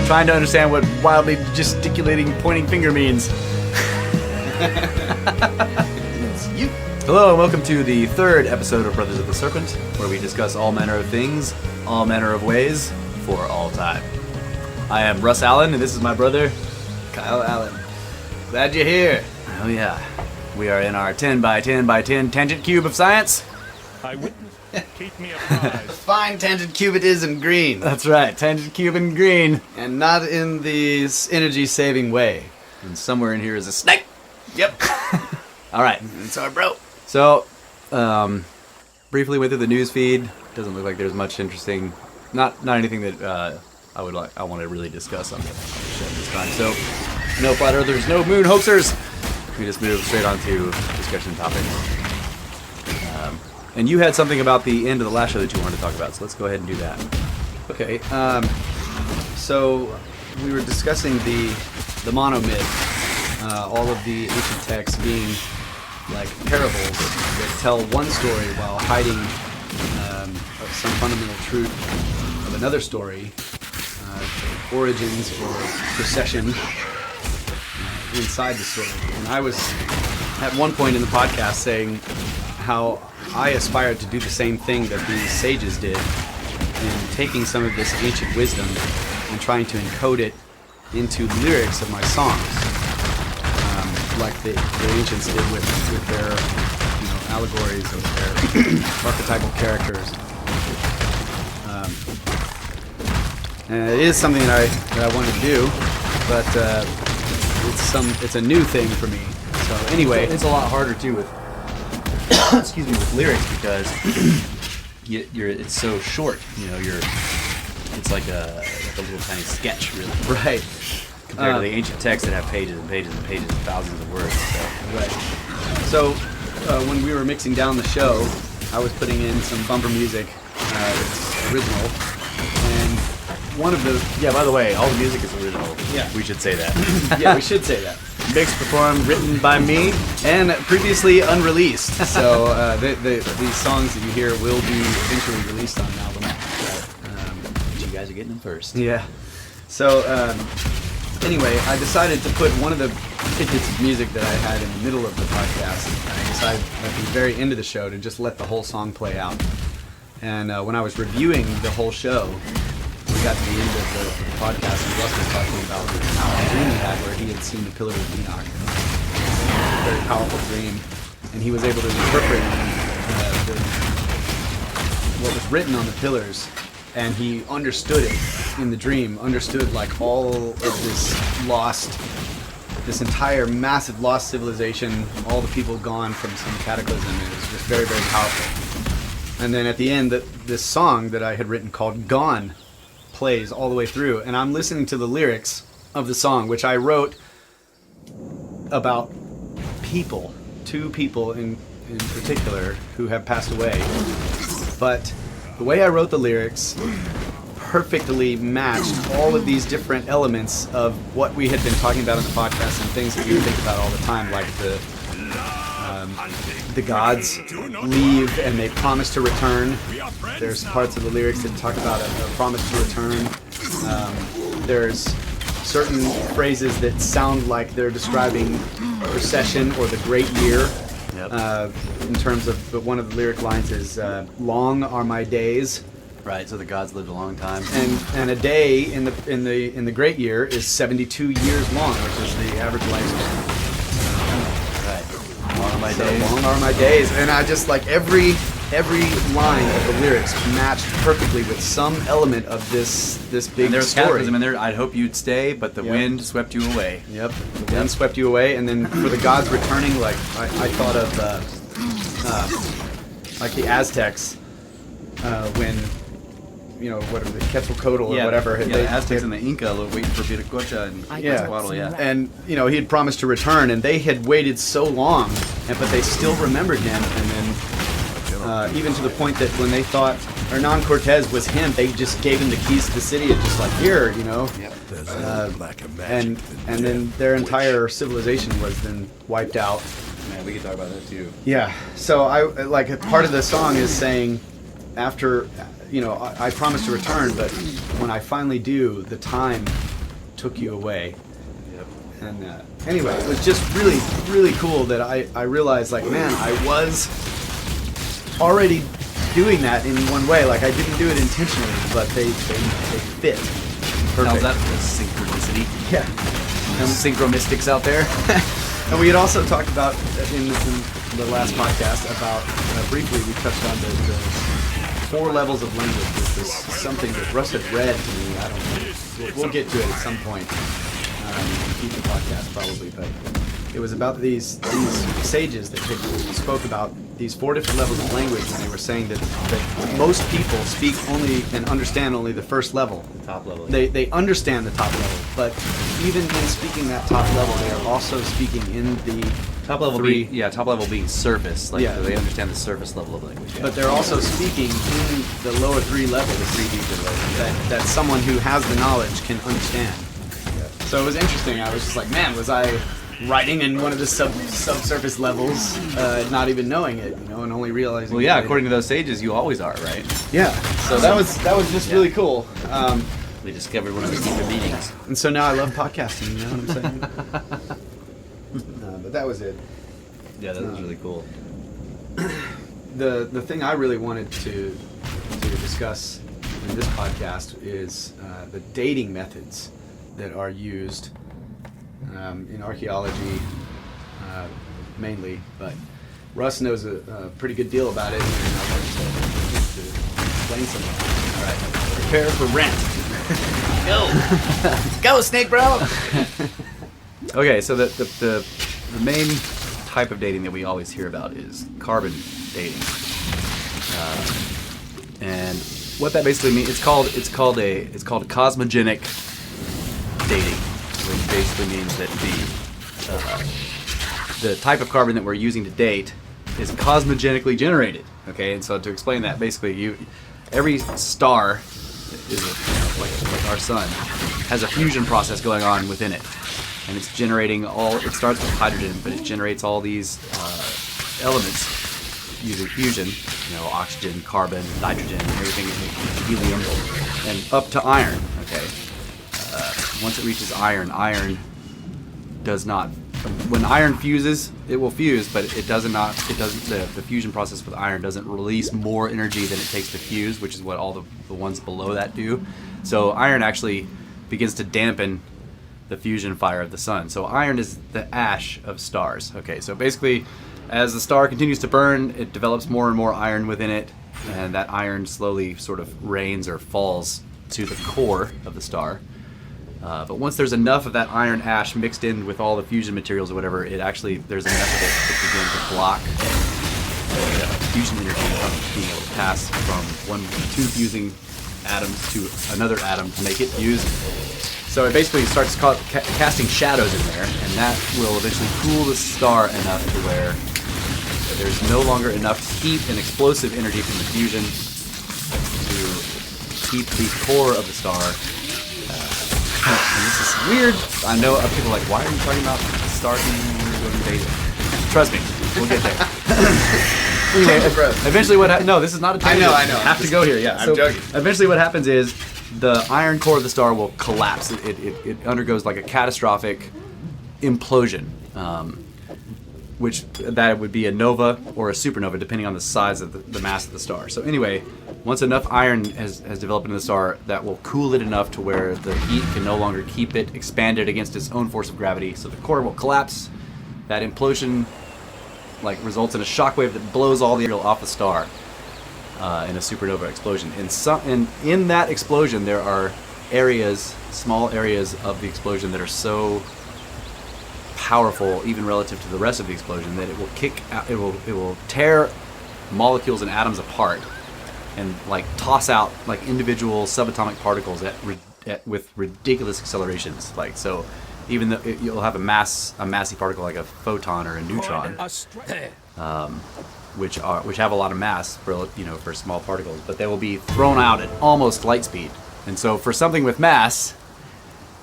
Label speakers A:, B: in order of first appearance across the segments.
A: trying to understand what wildly gesticulating, pointing finger means.
B: You.
A: Hello and welcome to the third episode of Brothers of the Serpent, where we discuss all manner of things, all manner of ways, for all time. I am Russ Allen, and this is my brother,
B: Kyle Allen. Glad you're here.
A: Oh yeah, we are in our 10 by 10 by 10 tangent cube of science.
C: I witness. Keep me apprised.
B: Fine tangent cube it is in green.
A: That's right, tangent cube in green.
B: And not in the energy-saving way.
A: And somewhere in here is a snake.
B: Yep.
A: All right.
B: It's our bro.
A: So, briefly went through the news feed. Doesn't look like there's much interesting, not anything that I want to really discuss on the show this time. So, no flat earthers, no moon hoaxers. We just move straight on to discussion topics. And you had something about the end of the last show that you wanted to talk about, so let's go ahead and do that.
B: Okay. So we were discussing the monomyth, all of the ancient texts being like parables that tell one story while hiding some fundamental truth of another story, origins or procession inside the story. And I was at one point in the podcast saying how I aspired to do the same thing that these sages did in taking some of this ancient wisdom and trying to encode it into lyrics of my songs, like the ancients did with their allegories of their archetypal characters. And it is something that I want to do, but it's a new thing for me. So anyway,
A: it's a lot harder too with with lyrics because it's so short. It's like a little tiny sketch, really.
B: Right.
A: Compared to the ancient texts that have pages and pages and pages and thousands of words.
B: So when we were mixing down the show, I was putting in some bumper music. It's original, and one of the
A: by the way, all the music is original.
B: Yeah.
A: We should say that.
B: Yeah, we should say that.
A: Mixed, performed, written by me.
B: And previously unreleased. So these songs that you hear will be eventually released on an album.
A: But you guys are getting them first.
B: Yeah. So anyway, I decided to put one of the tidbits of music that I had in the middle of the podcast. I decided at the very end of the show to just let the whole song play out. And when I was reviewing the whole show, we got to the end of the podcast and Russ was talking about how a dream he had where he had seen the Pillar of Enoch. A very powerful dream. And he was able to interpret what was written on the pillars, and he understood it in the dream, understood like all of this entire massive lost civilization, all the people gone from some cataclysm. It was just very, very powerful. And then at the end, this song that I had written called Gone plays all the way through, and I'm listening to the lyrics of the song, which I wrote about people, two people in particular who have passed away. But the way I wrote the lyrics perfectly matched all of these different elements of what we had been talking about in the podcast and things that we think about all the time, like the gods leave and they promise to return. There's parts of the lyrics that talk about a promise to return. There's certain phrases that sound like they're describing procession or the great year.
A: Yep.
B: In terms of, but one of the lyric lines is "Long are my days."
A: Right. So the gods lived a long time.
B: And a day in the great year is 72 years long, which is the average lifespan.
A: Long are my days.
B: Long are my days, and I just like every line of the lyrics matched perfectly with some element of this big
A: And there's
B: story.
A: cataclysm in there. I'd hope you'd stay, but the
B: Yep.
A: wind swept you away.
B: Yep, the wind swept you away, and then for the gods returning, like I thought of like the Aztecs when whatever the Quetzalcoatl or whatever.
A: The Aztecs and the Inca waiting for Viracocha and Quetzalcoatl,
B: And he had promised to return, and they had waited so long, but they still remembered him. And then even to the point that when they thought Hernan Cortez was him, they just gave him the keys to the city and just like here, and then their entire civilization was then wiped out.
A: Man, we could talk about that too.
B: Yeah. So I like part of the song is saying after. I promise to return, but when I finally do, the time took you away.
A: Yep.
B: And anyway, it was just really, really cool that I realized, like, man, I was already doing that in one way. Like, I didn't do it intentionally, but they fit.
A: Now, is
B: Perfect.
A: that synchronicity?
B: Yeah.
A: Synchromystics out there?
B: And we had also talked about, in the last podcast, about, briefly, we touched on the 4 levels of language, which is something that Russ had read to me. I don't know. We'll get to it at some point. Keep the podcast probably, but it was about these sages that spoke about these 4 different levels of language, and they were saying that most people speak only and understand only the first level.
A: The top level.
B: They understand the top level, but even in speaking that top level, they are also speaking in the
A: Top level
B: three.
A: top level being surface. Like,
B: Yeah.
A: so they understand the surface level of language. Yeah.
B: But they're also speaking in the lower 3 levels, that someone who has the knowledge can understand. So it was interesting. I was just like, man, was I writing in one of the subsurface levels, not even knowing it, and only realizing.
A: Well,
B: it
A: yeah,
B: later.
A: according to those sages, you always are, right?
B: Yeah. So that was just really cool.
A: We discovered one of the deeper meanings.
B: And so now I love podcasting. You know what I'm saying? But that was it.
A: Yeah, that was really cool.
B: The thing I really wanted to discuss in this podcast is the dating methods that are used in archaeology mainly, but Russ knows a pretty good deal about it, and I wanted to explain some of it. All right, prepare for rant. Go, Snake Bro.
A: Okay, so the main type of dating that we always hear about is carbon dating, and what that basically means, it's called cosmogenic dating, which basically means that the type of carbon that we're using to date is cosmogenically generated. Okay, and so to explain that, basically, every star is like our sun has a fusion process going on within it, and it's generating it starts with hydrogen, but it generates all these elements using fusion, oxygen, carbon, nitrogen, everything, helium, and up to iron. Okay, once it reaches iron does not. When iron fuses, it will fuse, but it doesn't. The fusion process with iron doesn't release more energy than it takes to fuse, which is what all the ones below that do. So iron actually begins to dampen the fusion fire of the sun. So iron is the ash of stars. Okay, so basically, as the star continues to burn, it develops more and more iron within it, and that iron slowly sort of rains or falls to the core of the star. But once there's enough of that iron ash mixed in with all the fusion materials or whatever, there's enough of it to begin to block the fusion energy from being able to pass from two fusing atoms to another atom to make it fuse. So it basically starts casting shadows in there, and that will eventually cool the star enough to where there's no longer enough heat and explosive energy from the fusion to keep the core of the star. And this is weird. I know people are like, why are you talking about star heating when you're going to date? Trust me, we'll get there. Anyway, eventually no, this is not a tangent.
B: I know.
A: I have to go here, yeah.
B: I'm joking.
A: Eventually what happens is the iron core of the star will collapse. It undergoes like a catastrophic implosion, which that would be a nova or a supernova, depending on the size of the mass of the star. So anyway, once enough iron has developed in the star, that will cool it enough to where the heat can no longer keep it expanded against its own force of gravity. So the core will collapse. That implosion results in a shockwave that blows all the material off the star in a supernova explosion. And in that explosion, there are small areas of the explosion that are so powerful, even relative to the rest of the explosion, that it will tear molecules and atoms apart and toss out individual subatomic particles with ridiculous accelerations. So even though you'll have a massy particle like a photon or a neutron, which have a lot of mass for small particles, but they will be thrown out at almost light speed. And so for something with mass,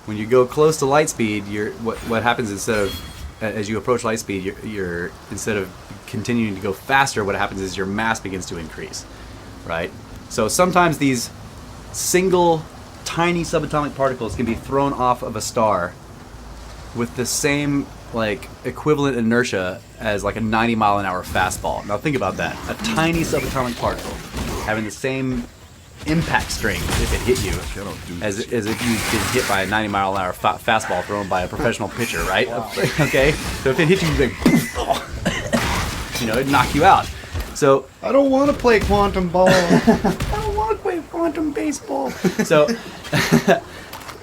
A: when you go close to light speed, what happens as you approach light speed, you're instead of continuing to go faster, what happens is your mass begins to increase, right? So sometimes these single tiny subatomic particles can be thrown off of a star with the same like equivalent inertia as like a 90-mile-an-hour fastball. Now think about that. A tiny subatomic particle having the same impact strength if it hit you as if you get hit by a 90-mile-an-hour fastball thrown by a professional pitcher, right? Wow. Okay? So if it hit you, you'd be like, it'd knock you out. So
B: I don't want to play quantum ball.
A: I don't want to play quantum baseball.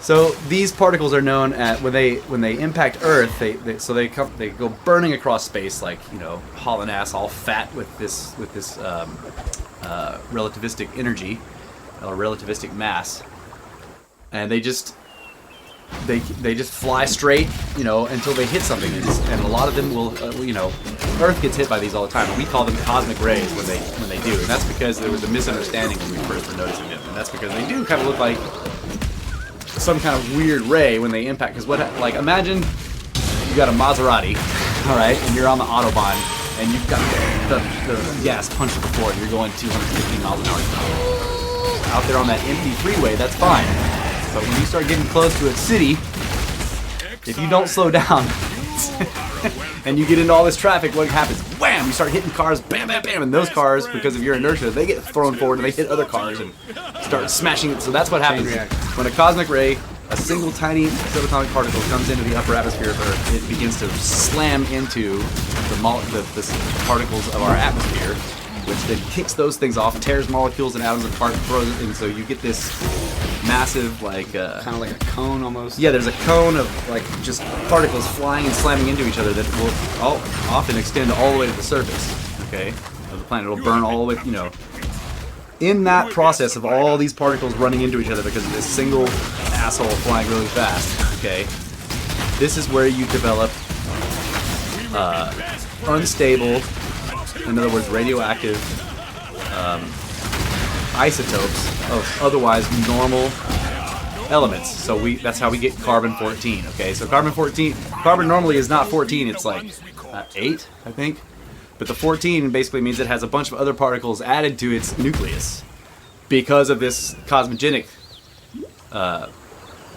A: So these particles are known at when they impact Earth. They go burning across space like hauling ass, all fat with this relativistic energy or relativistic mass, and they just fly straight until they hit something, and a lot of them will Earth gets hit by these all the time. We call them cosmic rays when they do, and that's because there was a misunderstanding when we first were noticing them, and that's because they do kind of look like some kind of weird ray when they impact. Because imagine you got a Maserati, all right, and you're on the Autobahn, and you've got the gas punched to the floor, and you're going 215 miles an hour. Out there on that empty freeway, that's fine. But when you start getting close to a city, if you don't slow down, and you get into all this traffic, what happens? Wham! You start hitting cars, bam, bam, bam, and those cars, because of your inertia, they get thrown forward and they hit other cars and start smashing it. So that's what happens when a cosmic ray, a single tiny subatomic particle, comes into the upper atmosphere of Earth. It begins to slam into the particles of our atmosphere, which then kicks those things off, tears molecules and atoms apart, throws it, and so you get this massive, kind
B: of like a cone almost.
A: Yeah, there's a cone of just particles flying and slamming into each other that will often extend all the way to the surface, okay, of the planet. It'll burn all the way, In that process of all these particles running into each other because of this single asshole flying really fast, okay, this is where you develop unstable, in other words, radioactive isotopes of otherwise normal elements. So that's how we get carbon-14. Okay, so carbon normally is not 14. It's like 8, I think. But the 14 basically means it has a bunch of other particles added to its nucleus because of this cosmogenic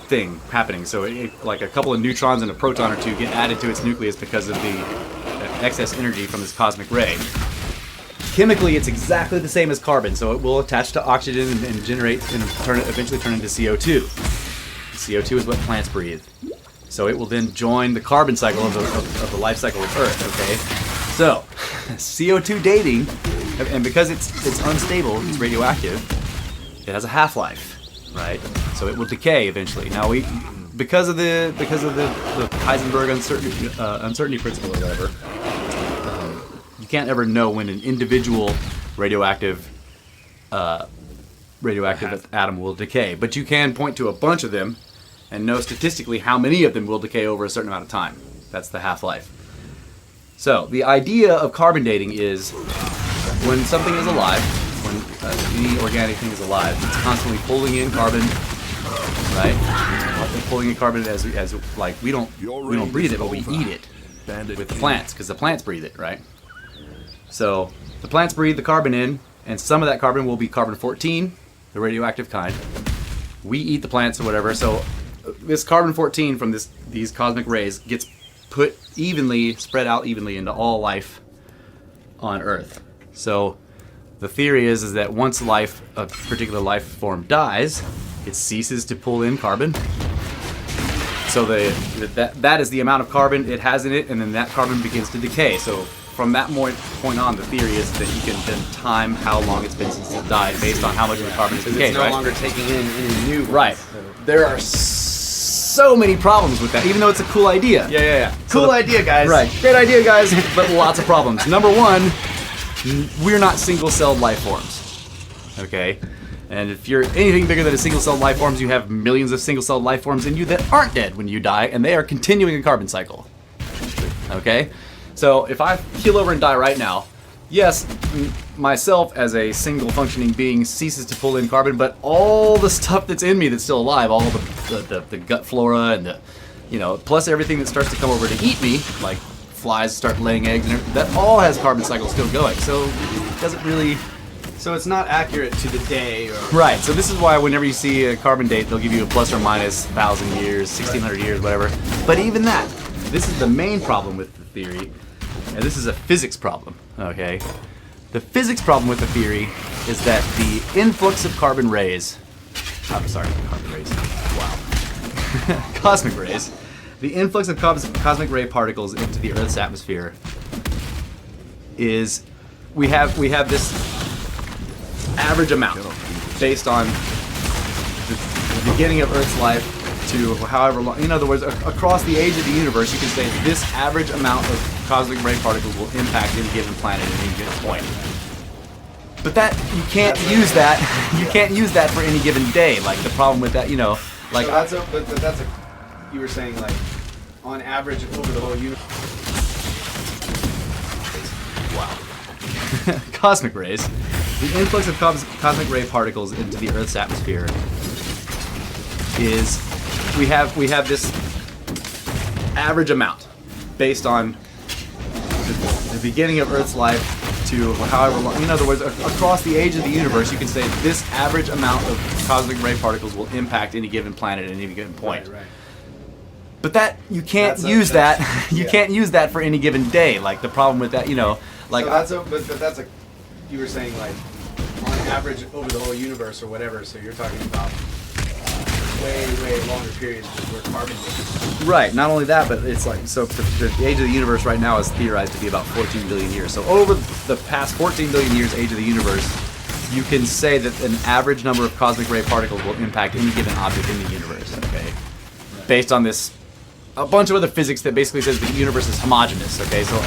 A: thing happening. So like a couple of neutrons and a proton or two get added to its nucleus because of the excess energy from this cosmic ray. Chemically, it's exactly the same as carbon, so it will attach to oxygen and generate and eventually turn into CO2. CO2 is what plants breathe. So it will then join the carbon cycle of the life cycle of Earth, okay? So, CO2 dating, and because it's unstable, it's radioactive, it has a half-life, right? So it will decay eventually. Now because of the Heisenberg uncertainty principle or whatever, you can't ever know when an individual radioactive atom will decay, but you can point to a bunch of them and know statistically how many of them will decay over a certain amount of time. That's the half-life. So the idea of carbon dating is when something is alive, when any organic thing is alive, it's constantly pulling in carbon, right? Pulling in carbon as like we don't breathe it, but we eat it with the plants because the plants breathe it, right? So the plants breathe the carbon in, and some of that carbon will be carbon-14, the radioactive kind. We eat the plants or whatever. So this carbon-14 from these cosmic rays gets spread out evenly into all life on Earth. So the theory is that once a particular life form dies, it ceases to pull in carbon. So that is the amount of carbon it has in it, and then that carbon begins to decay. So from that point on, the theory is that you can then time how long it's been since it died based on how much of the carbon is decayed.
B: It's no longer taking in any new.
A: Right. There are so many problems with that, even though it's a cool idea.
B: Yeah. Cool idea, guys.
A: Right. Great idea, guys, but lots of problems. Number one, we're not single-celled life forms. Okay? And if you're anything bigger than a single-celled life forms, you have millions of single-celled life forms in you that aren't dead when you die, and they are continuing a carbon cycle. Okay? So if I keel over and die right now, yes, myself as a single functioning being ceases to pull in carbon, but all the stuff that's in me that's still alive, all the gut flora and plus everything that starts to come over to eat me, like flies start laying eggs, and that all has carbon cycle still going. So it doesn't really
B: So it's not accurate to the day. Or...
A: Right. So this is why whenever you see a carbon date, they'll give you a plus or minus 1,000 years, 1,600 years, whatever. But even that, this is the main problem with the theory, and this is a physics problem. Okay. The physics problem with the theory is that the influx of carbon rays. I'm sorry, carbon rays. Wow. Cosmic rays. The influx of cosmic ray particles into the Earth's atmosphere is we have this average amount based on the beginning of Earth's life to however long. In other words, across the age of the universe, you can say this average amount of cosmic ray particles will impact any given planet at any given point. But that you can't use that. You can't use that for any given day. Like the problem with that, like
B: So that's a. You were saying like, on average over the whole universe.
A: Wow. Cosmic rays. The influx of cosmic ray particles into the Earth's atmosphere is we have this average amount based on the beginning of Earth's life to however long. In other words, across the age of the universe, you can say this average amount of cosmic ray particles will impact any given planet at any given point.
B: Right.
A: But that you can't use that. You can't use that for any given day. Like the problem with that, like
B: So that's a. You were saying like, on average over the whole universe or whatever. So you're talking about way longer periods where carbon is.
A: right. Not only that, but it's like so. The age of the universe right now is theorized to be about 14 billion years. So over the past 14 billion years, age of the universe, you can say that an average number of cosmic ray particles will impact any given object in the universe. Okay, based on this. A bunch of other physics that basically says the universe is homogeneous. Okay, so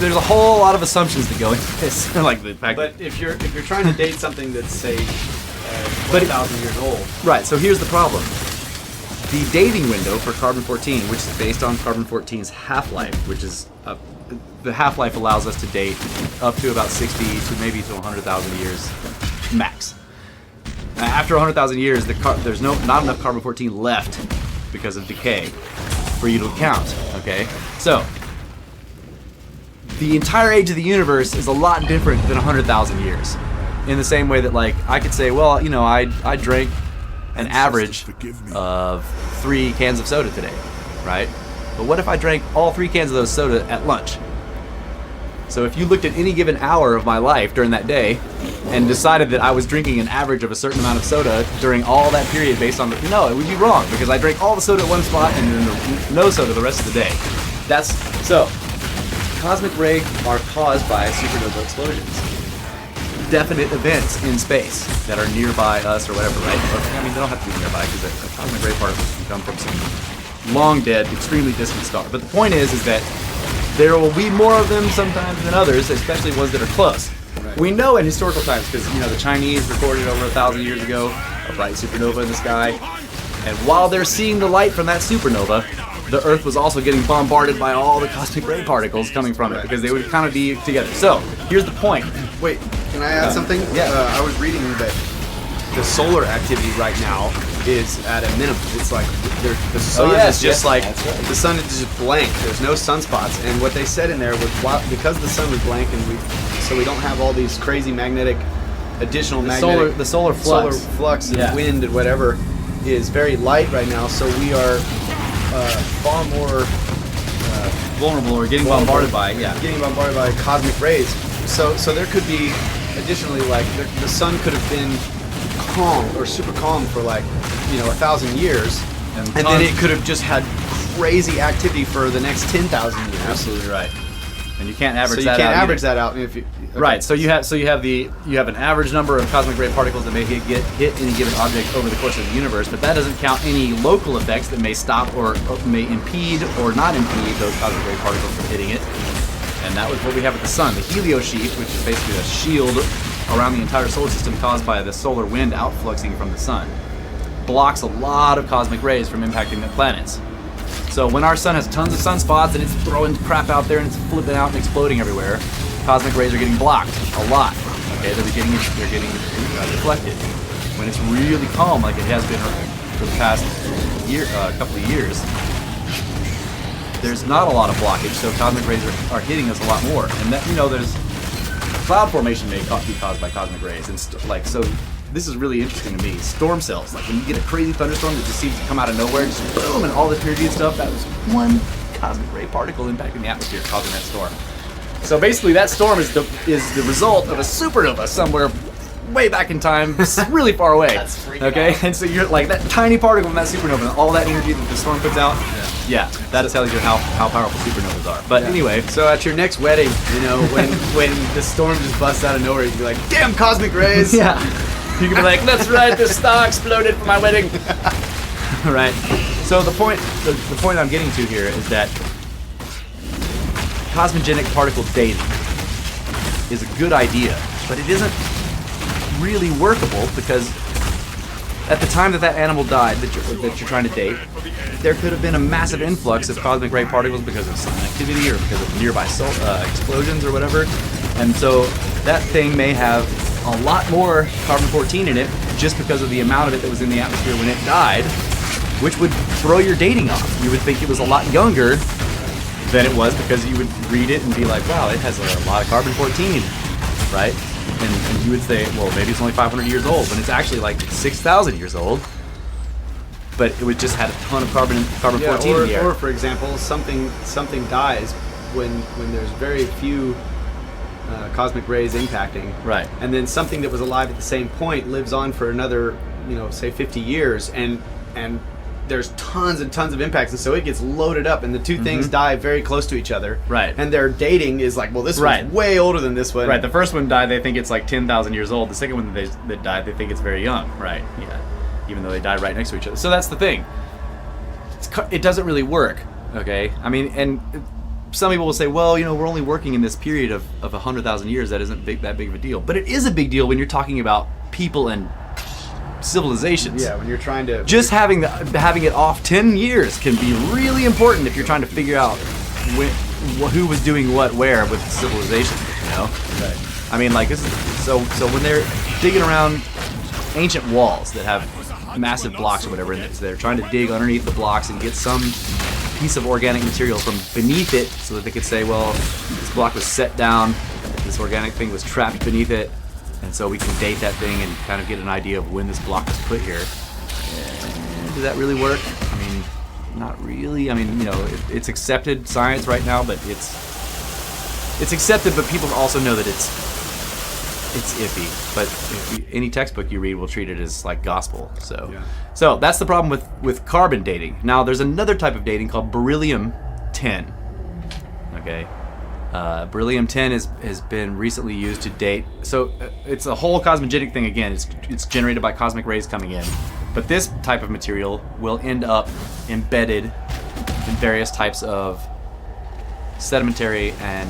A: there's a whole lot of assumptions that go into this, like the fact.
B: But if you're trying to date something that's say 1,000 years old,
A: right. So here's the problem: the dating window for carbon-14, which is based on carbon-14's half-life, which is the half-life allows us to date up to about 60 to maybe to 100,000 years max. After 100,000 years, there's not enough carbon-14 left because of decay for you to count, okay? So, the entire age of the universe is a lot different than 100,000 years. In the same way that, like, I could say, well, I drank an average of 3 cans of soda today, right? But what if I drank all 3 cans of those soda at lunch? So if you looked at any given hour of my life during that day and decided that I was drinking an average of a certain amount of soda during all that period based on no, it would be wrong because I drank all the soda at one spot and then no soda the rest of the day. That's so. Cosmic rays are caused by supernova explosions. Definite events in space that are nearby us or whatever, right? But, I mean, they don't have to be nearby because a cosmic ray particle can come from some long dead, extremely distant star. But the point is that there will be more of them sometimes than others, especially ones that are close. Right. We know in historical times, because the Chinese recorded over 1,000 years ago a bright supernova in the sky, and while they're seeing the light from that supernova, the Earth was also getting bombarded by all the cosmic ray particles coming from it, because they would kind of be together. So, here's the point.
B: Wait, can I add something?
A: Yeah.
B: I was reading that the solar activity right now is at a minimum. It's like the sun is just like the sun is just blank. There's no sunspots, and what they said in there was because the sun was blank, and we don't have all these crazy additional magnetic
A: solar flux
B: and wind and whatever is very light right now. So we are far more
A: vulnerable or getting bombarded by
B: cosmic rays. So there could be additionally like the sun could have been calm or super calm for 1,000 years, and then it could have just had crazy activity for the next 10,000 years.
A: Absolutely right. And you can't average
B: So
A: that
B: you can't
A: out
B: average
A: either.
B: that out if you
A: Right. So you have an average number of cosmic ray particles that may hit any given object over the course of the universe, but that doesn't count any local effects that may stop or may impede or not impede those cosmic ray particles from hitting it. And that was what we have with the sun. The heliosheath, which is basically a shield around the entire solar system caused by the solar wind outfluxing from the sun, blocks a lot of cosmic rays from impacting the planets. So when our sun has tons of sunspots and it's throwing crap out there and it's flipping out and exploding everywhere, cosmic rays are getting blocked a lot. Okay, they're getting deflected. When it's really calm, like it has been for the past couple of years, there's not a lot of blockage, so cosmic rays are hitting us a lot more. And that there's cloud formation may be caused by cosmic rays, and so this is really interesting to me. Storm cells, like when you get a crazy thunderstorm that just seems to come out of nowhere, just boom, and all this purity and stuff. That was one cosmic ray particle impacting the atmosphere, causing that storm. So basically, that storm is the result of a supernova somewhere way back in time, really far away.
B: That's freaking
A: okay,
B: awesome.
A: and so you're like that tiny particle from that supernova, and all that energy that the storm puts out. Yeah, that tells you how powerful supernovas are. But anyway,
B: So at your next wedding, you know, when the storm just busts out of nowhere, you can be like, damn cosmic rays!
A: yeah, you can be like, that's right, the star exploded for my wedding. Right. So the point I'm getting to here is that cosmogenic particle dating is a good idea, but it isn't really workable because at the time that animal died that you're trying to date, there could have been a massive influx of cosmic ray particles because of sun activity or because of nearby explosions or whatever, and so that thing may have a lot more carbon-14 in it just because of the amount of it that was in the atmosphere when it died, which would throw your dating off. You would think it was a lot younger than it was because you would read it and be like, wow, it has a lot of carbon-14, right? And you would say, well, maybe it's only 500 years old, when it's actually like 6,000 years old. But it would just had a ton of carbon-14 in the air.
B: Or for example, something dies when there's very few cosmic rays impacting.
A: Right.
B: And then something that was alive at the same point lives on for another, say 50 years, and there's tons and tons of impacts, and so it gets loaded up, and the two things die very close to each other.
A: Right.
B: And their dating is like, well, this one's way older than this one.
A: Right. The first one died, they think it's like 10,000 years old. The second one that died, they think it's very young. Right. Yeah. Even though they died right next to each other. So that's the thing. It doesn't really work. Okay. I mean, and some people will say, well, we're only working in this period of 100,000 years. That isn't that big of a deal. But it is a big deal when you're talking about people and civilizations.
B: Yeah, when you're trying to
A: just having it off 10 years can be really important if you're trying to figure out who was doing what where with civilization.
B: Right.
A: I mean, like this is so when they're digging around ancient walls that have massive blocks or whatever, and they're trying to dig underneath the blocks and get some piece of organic material from beneath it, so that they could say, well, this block was set down, this organic thing was trapped beneath it. And so we can date that thing and kind of get an idea of when this block was put here. And does that really work? I mean, not really. I mean, it's accepted science right now, but it's accepted, but people also know that it's iffy. But any textbook you read will treat it as like gospel. So that's the problem with carbon dating. Now, there's another type of dating called beryllium-10. Okay. Beryllium-10 has been recently used to date. So it's a whole cosmogenic thing again. It's generated by cosmic rays coming in. But this type of material will end up embedded in various types of sedimentary and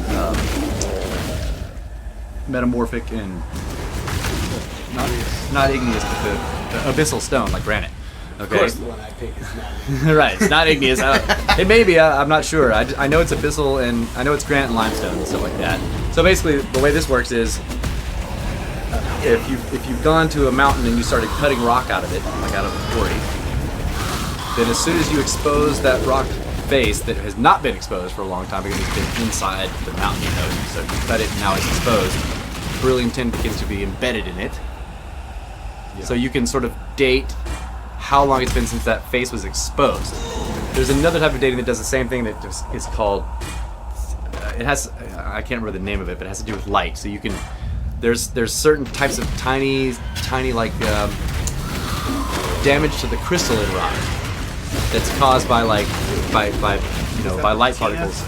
A: metamorphic and not igneous, but the abyssal stone like granite. Okay.
B: Of course, the one I pick is not.
A: Right, it's not igneous. It may be. I'm not sure. I know it's abyssal, and I know it's granite and limestone and stuff like that. So basically, the way this works is, if you've gone to a mountain and you started cutting rock out of it, like out of a quarry, then as soon as you expose that rock face that has not been exposed for a long time because it's been inside the mountain, so you cut it and now it's exposed, beryllium-10 begins to be embedded in it. Yeah. So you can sort of date how long it's been since that face was exposed. There's another type of dating that does the same thing that just is called, I can't remember the name of it, but it has to do with light. So you can, there's certain types of tiny like damage to the crystalline rock that's caused by light particles.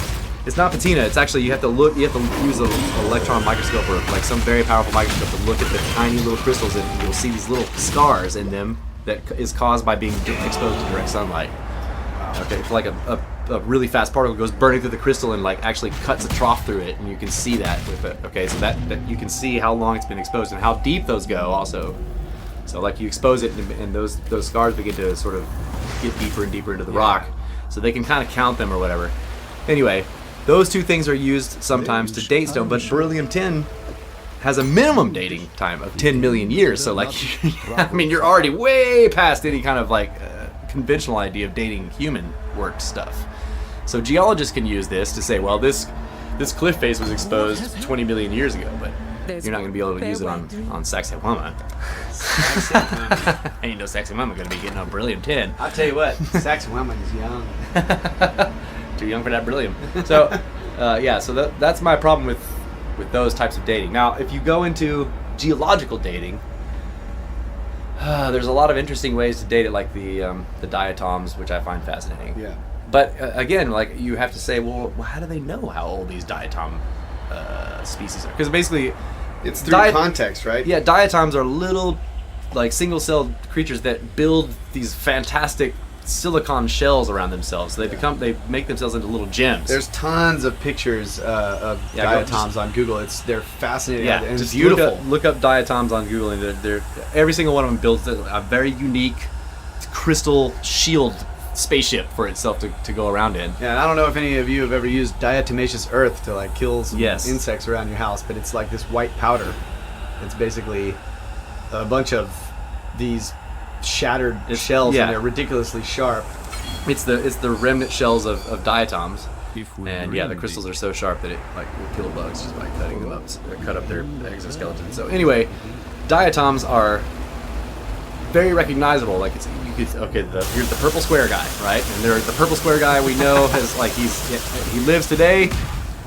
A: It's not patina. It's actually you have to use an electron microscope or like some very powerful microscope to look at the tiny little crystals, and you'll see these little scars in them that is caused by being exposed to direct sunlight. Okay, if like a really fast particle goes burning through the crystal and like actually cuts a trough through it, and you can see that with it. Okay, so that you can see how long it's been exposed and how deep those go also. So like you expose it and those scars begin to sort of get deeper and deeper into the rock, so they can kind of count them or whatever. Anyway, those two things are used sometimes to date stone, but beryllium-10 has a minimum dating time of 10 million years. So like, I mean, you're already way past any kind of like conventional idea of dating human worked stuff. So geologists can use this to say, well, this cliff face was exposed 20 million years ago, but you're not going to be able to use it on Sacsayhuama. Ain't no Sacsayhuama going to be getting a beryllium 10.
B: I'll tell you what, Sacsayhuama is young.
A: Too young for that beryllium. So, so that's my problem with those types of dating. Now, if you go into geological dating, there's a lot of interesting ways to date it, like the diatoms, which I find fascinating.
B: Yeah.
A: But again, like you have to say, well, how do they know how old these diatom species are? Because basically,
B: It's through context, right?
A: yeah, diatoms are little, like single-celled creatures that build these fantastic silicon shells around themselves. So they make themselves into little gems.
B: There's tons of pictures of diatoms on Google. They're fascinating.
A: Yeah,
B: and
A: just
B: it's beautiful.
A: Look up diatoms on Google, and they're every single one of them builds a very unique crystal shield spaceship for itself to go around in.
B: Yeah, and I don't know if any of you have ever used diatomaceous earth to like kill some
A: Yes.
B: insects around your house, but it's like this white powder. It's basically a bunch of these shattered shells,
A: yeah.
B: and they're ridiculously sharp.
A: It's the remnant shells of diatoms,
C: If we
A: and
C: really
A: the crystals are so sharp that it like will kill bugs just by cutting them up, or cut up their exoskeleton. So anyway, diatoms are very recognizable. Like here's the purple square guy, right? And the purple square guy we know has like he lives today,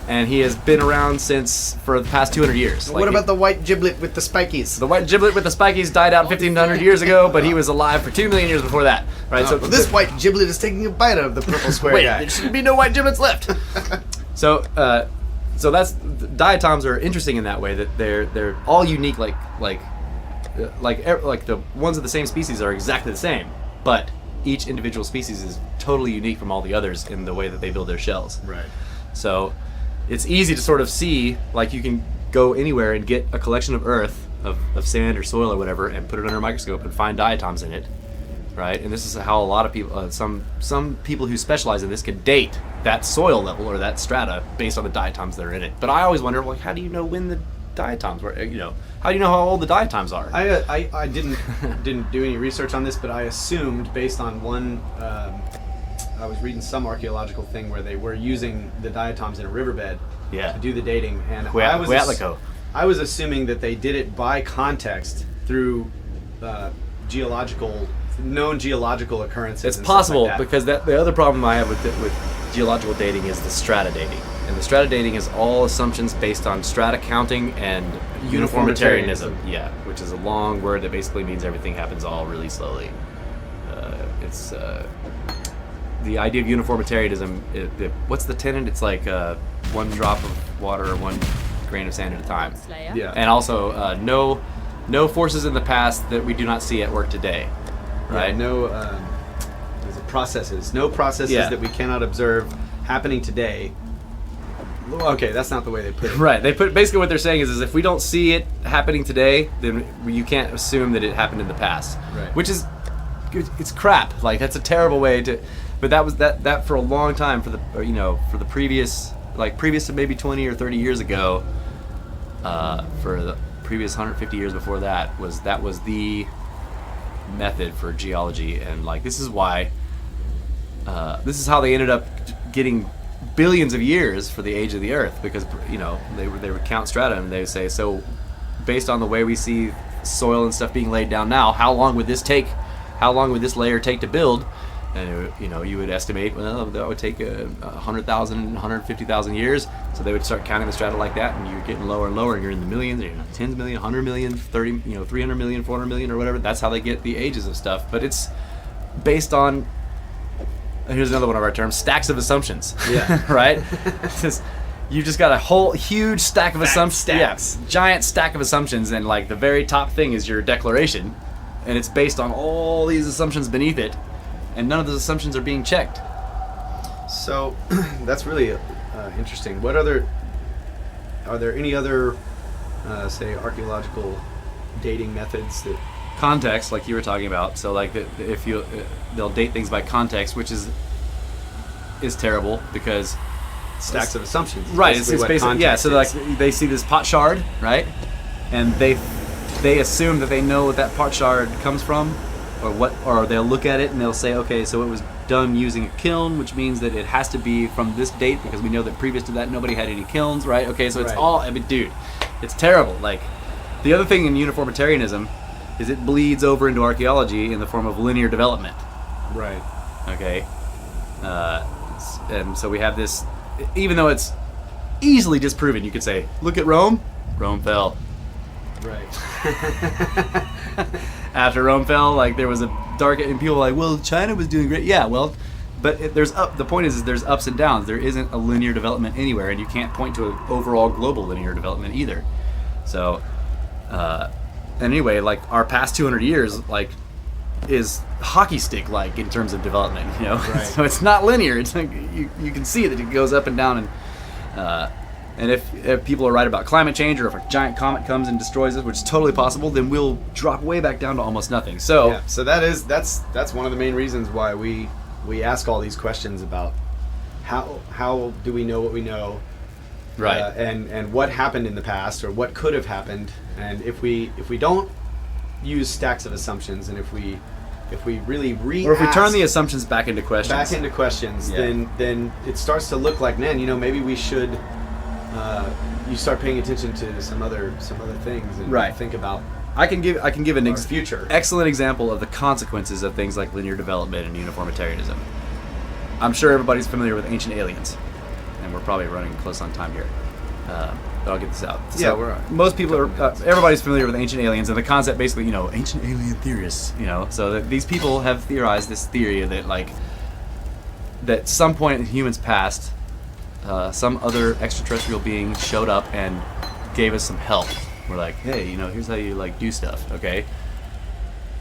A: and he has been around for the past 200 years.
B: What about the white giblet with the spikies?
A: the white giblet with the spikies died out 1,500 years ago, but he was alive for 2 million years before that, right?
B: So this white giblet is taking a bite out of the purple square
A: wait,
B: guy.
A: there should be no white giblets left. So that's diatoms are interesting in that way that they're all unique, like the ones of the same species are exactly the same, but each individual species is totally unique from all the others in the way that they build their shells.
B: Right.
A: So it's easy to sort of see, like you can go anywhere and get a collection of earth, of sand or soil or whatever, and put it under a microscope and find diatoms in it, right? And this is how a lot of people, some people who specialize in this can date that soil level or that strata based on the diatoms that are in it. But I always wonder, like, how do you know when the diatoms were, how do you know how old the diatoms are?
B: I didn't do any research on this, but I assumed based on one. I was reading some archaeological thing where they were using the diatoms in a riverbed
A: Yeah.
B: to do the dating, and
A: Huatlico.
B: I was assuming that they did it by context through known geological occurrences.
A: It's
B: and stuff
A: possible,
B: like that.
A: because the other problem I have with geological dating is the strata dating. And the strata dating is all assumptions based on strata counting and uniformitarianism. Yeah, which is a long word that basically means everything happens all really slowly. It's the idea of uniformitarianism. What's the tenet? It's like one drop of water or one grain of sand at a time.
B: Yeah.
A: And also no forces in the past that we do not see at work today. Right?
B: Yeah, no processes that we cannot observe happening today. Okay, that's not the way they put it.
A: Right. Basically what they're saying is if we don't see it happening today, then you can't assume that it happened in the past.
B: Right.
A: Which is, it's crap. Like, that's a terrible way to. But that was that for a long time, for the previous to maybe 20 or 30 years ago, for the previous 150 years before that was the method for geology. And like, this is why this is how they ended up getting billions of years for the age of the earth, because they would count strata and they would say, so based on the way we see soil and stuff being laid down now, how long would this layer take to build? And you would estimate, well, that would take 100,000, 150,000 years. So they would start counting the strata like that, and you're getting lower and lower, and you're in the millions, or tens of million, 100 million, 30, 300 million, 400 million, or whatever. That's how they get the ages of stuff. But it's based on, here's another one of our terms, stacks of assumptions.
B: Yeah.
A: Right? You've just got a whole huge stack of assumptions.
B: stacks.
A: Yeah, giant stack of assumptions, and like the very top thing is your declaration, and it's based on all these assumptions beneath it, and none of those assumptions are being checked.
B: So that's really interesting. Are there any other, say, archaeological dating methods that?
A: Context, like you were talking about. So like they'll date things by context, which is terrible, because
B: Stacks of assumptions.
A: Right, it's basically, yeah. So like they see this pot shard, right, and they assume that they know what that pot shard comes from, or they'll look at it and they'll say, okay, so it was done using a kiln, which means that it has to be from this date, because we know that previous to that nobody had any kilns, right? Okay, so it's
B: Right.
A: all, I mean, dude, It's terrible. Like, the other thing in uniformitarianism is it bleeds over into archaeology in the form of linear development.
B: Right.
A: Okay? And so we have this, even though it's easily disproven, you could say, look at Rome. Rome fell.
B: Right.
A: After Rome fell, like, there was a dark, and people were like, well, China was doing great. Yeah, well, but the point is there's ups and downs. There isn't a linear development anywhere, and you can't point to an overall global linear development either. So, and anyway, like, our past 200 years, like, is hockey stick like in terms of development, you know.
B: Right.
A: So it's not linear. It's like you can see that it goes up and down, and if people are right about climate change, or if a giant comet comes and destroys us, which is totally possible, then we'll drop way back down to almost nothing. So
B: yeah, so that's one of the main reasons why we ask all these questions about how do we know what we know,
A: right,
B: and what happened in the past, or what could have happened, and if we don't use stacks of assumptions, and if we really
A: or if we turn the assumptions back into questions,
B: yeah, then it starts to look like, man, you know, maybe we should you start paying attention to some other things, and
A: right,
B: think about.
A: I can give an
B: future
A: excellent example of the consequences of things like linear development and uniformitarianism. I'm sure everybody's familiar with Ancient Aliens, and we're probably running close on time here. But I'll get this out. So
B: yeah, we're on.
A: Most people are. Everybody's familiar with Ancient Aliens, and the concept basically, you know, ancient alien theorists. You know, so that these people have theorized this theory that, like, that some point in humans past, some other extraterrestrial being showed up and gave us some help. We're like, hey, you know, here's how you, like, do stuff. Okay.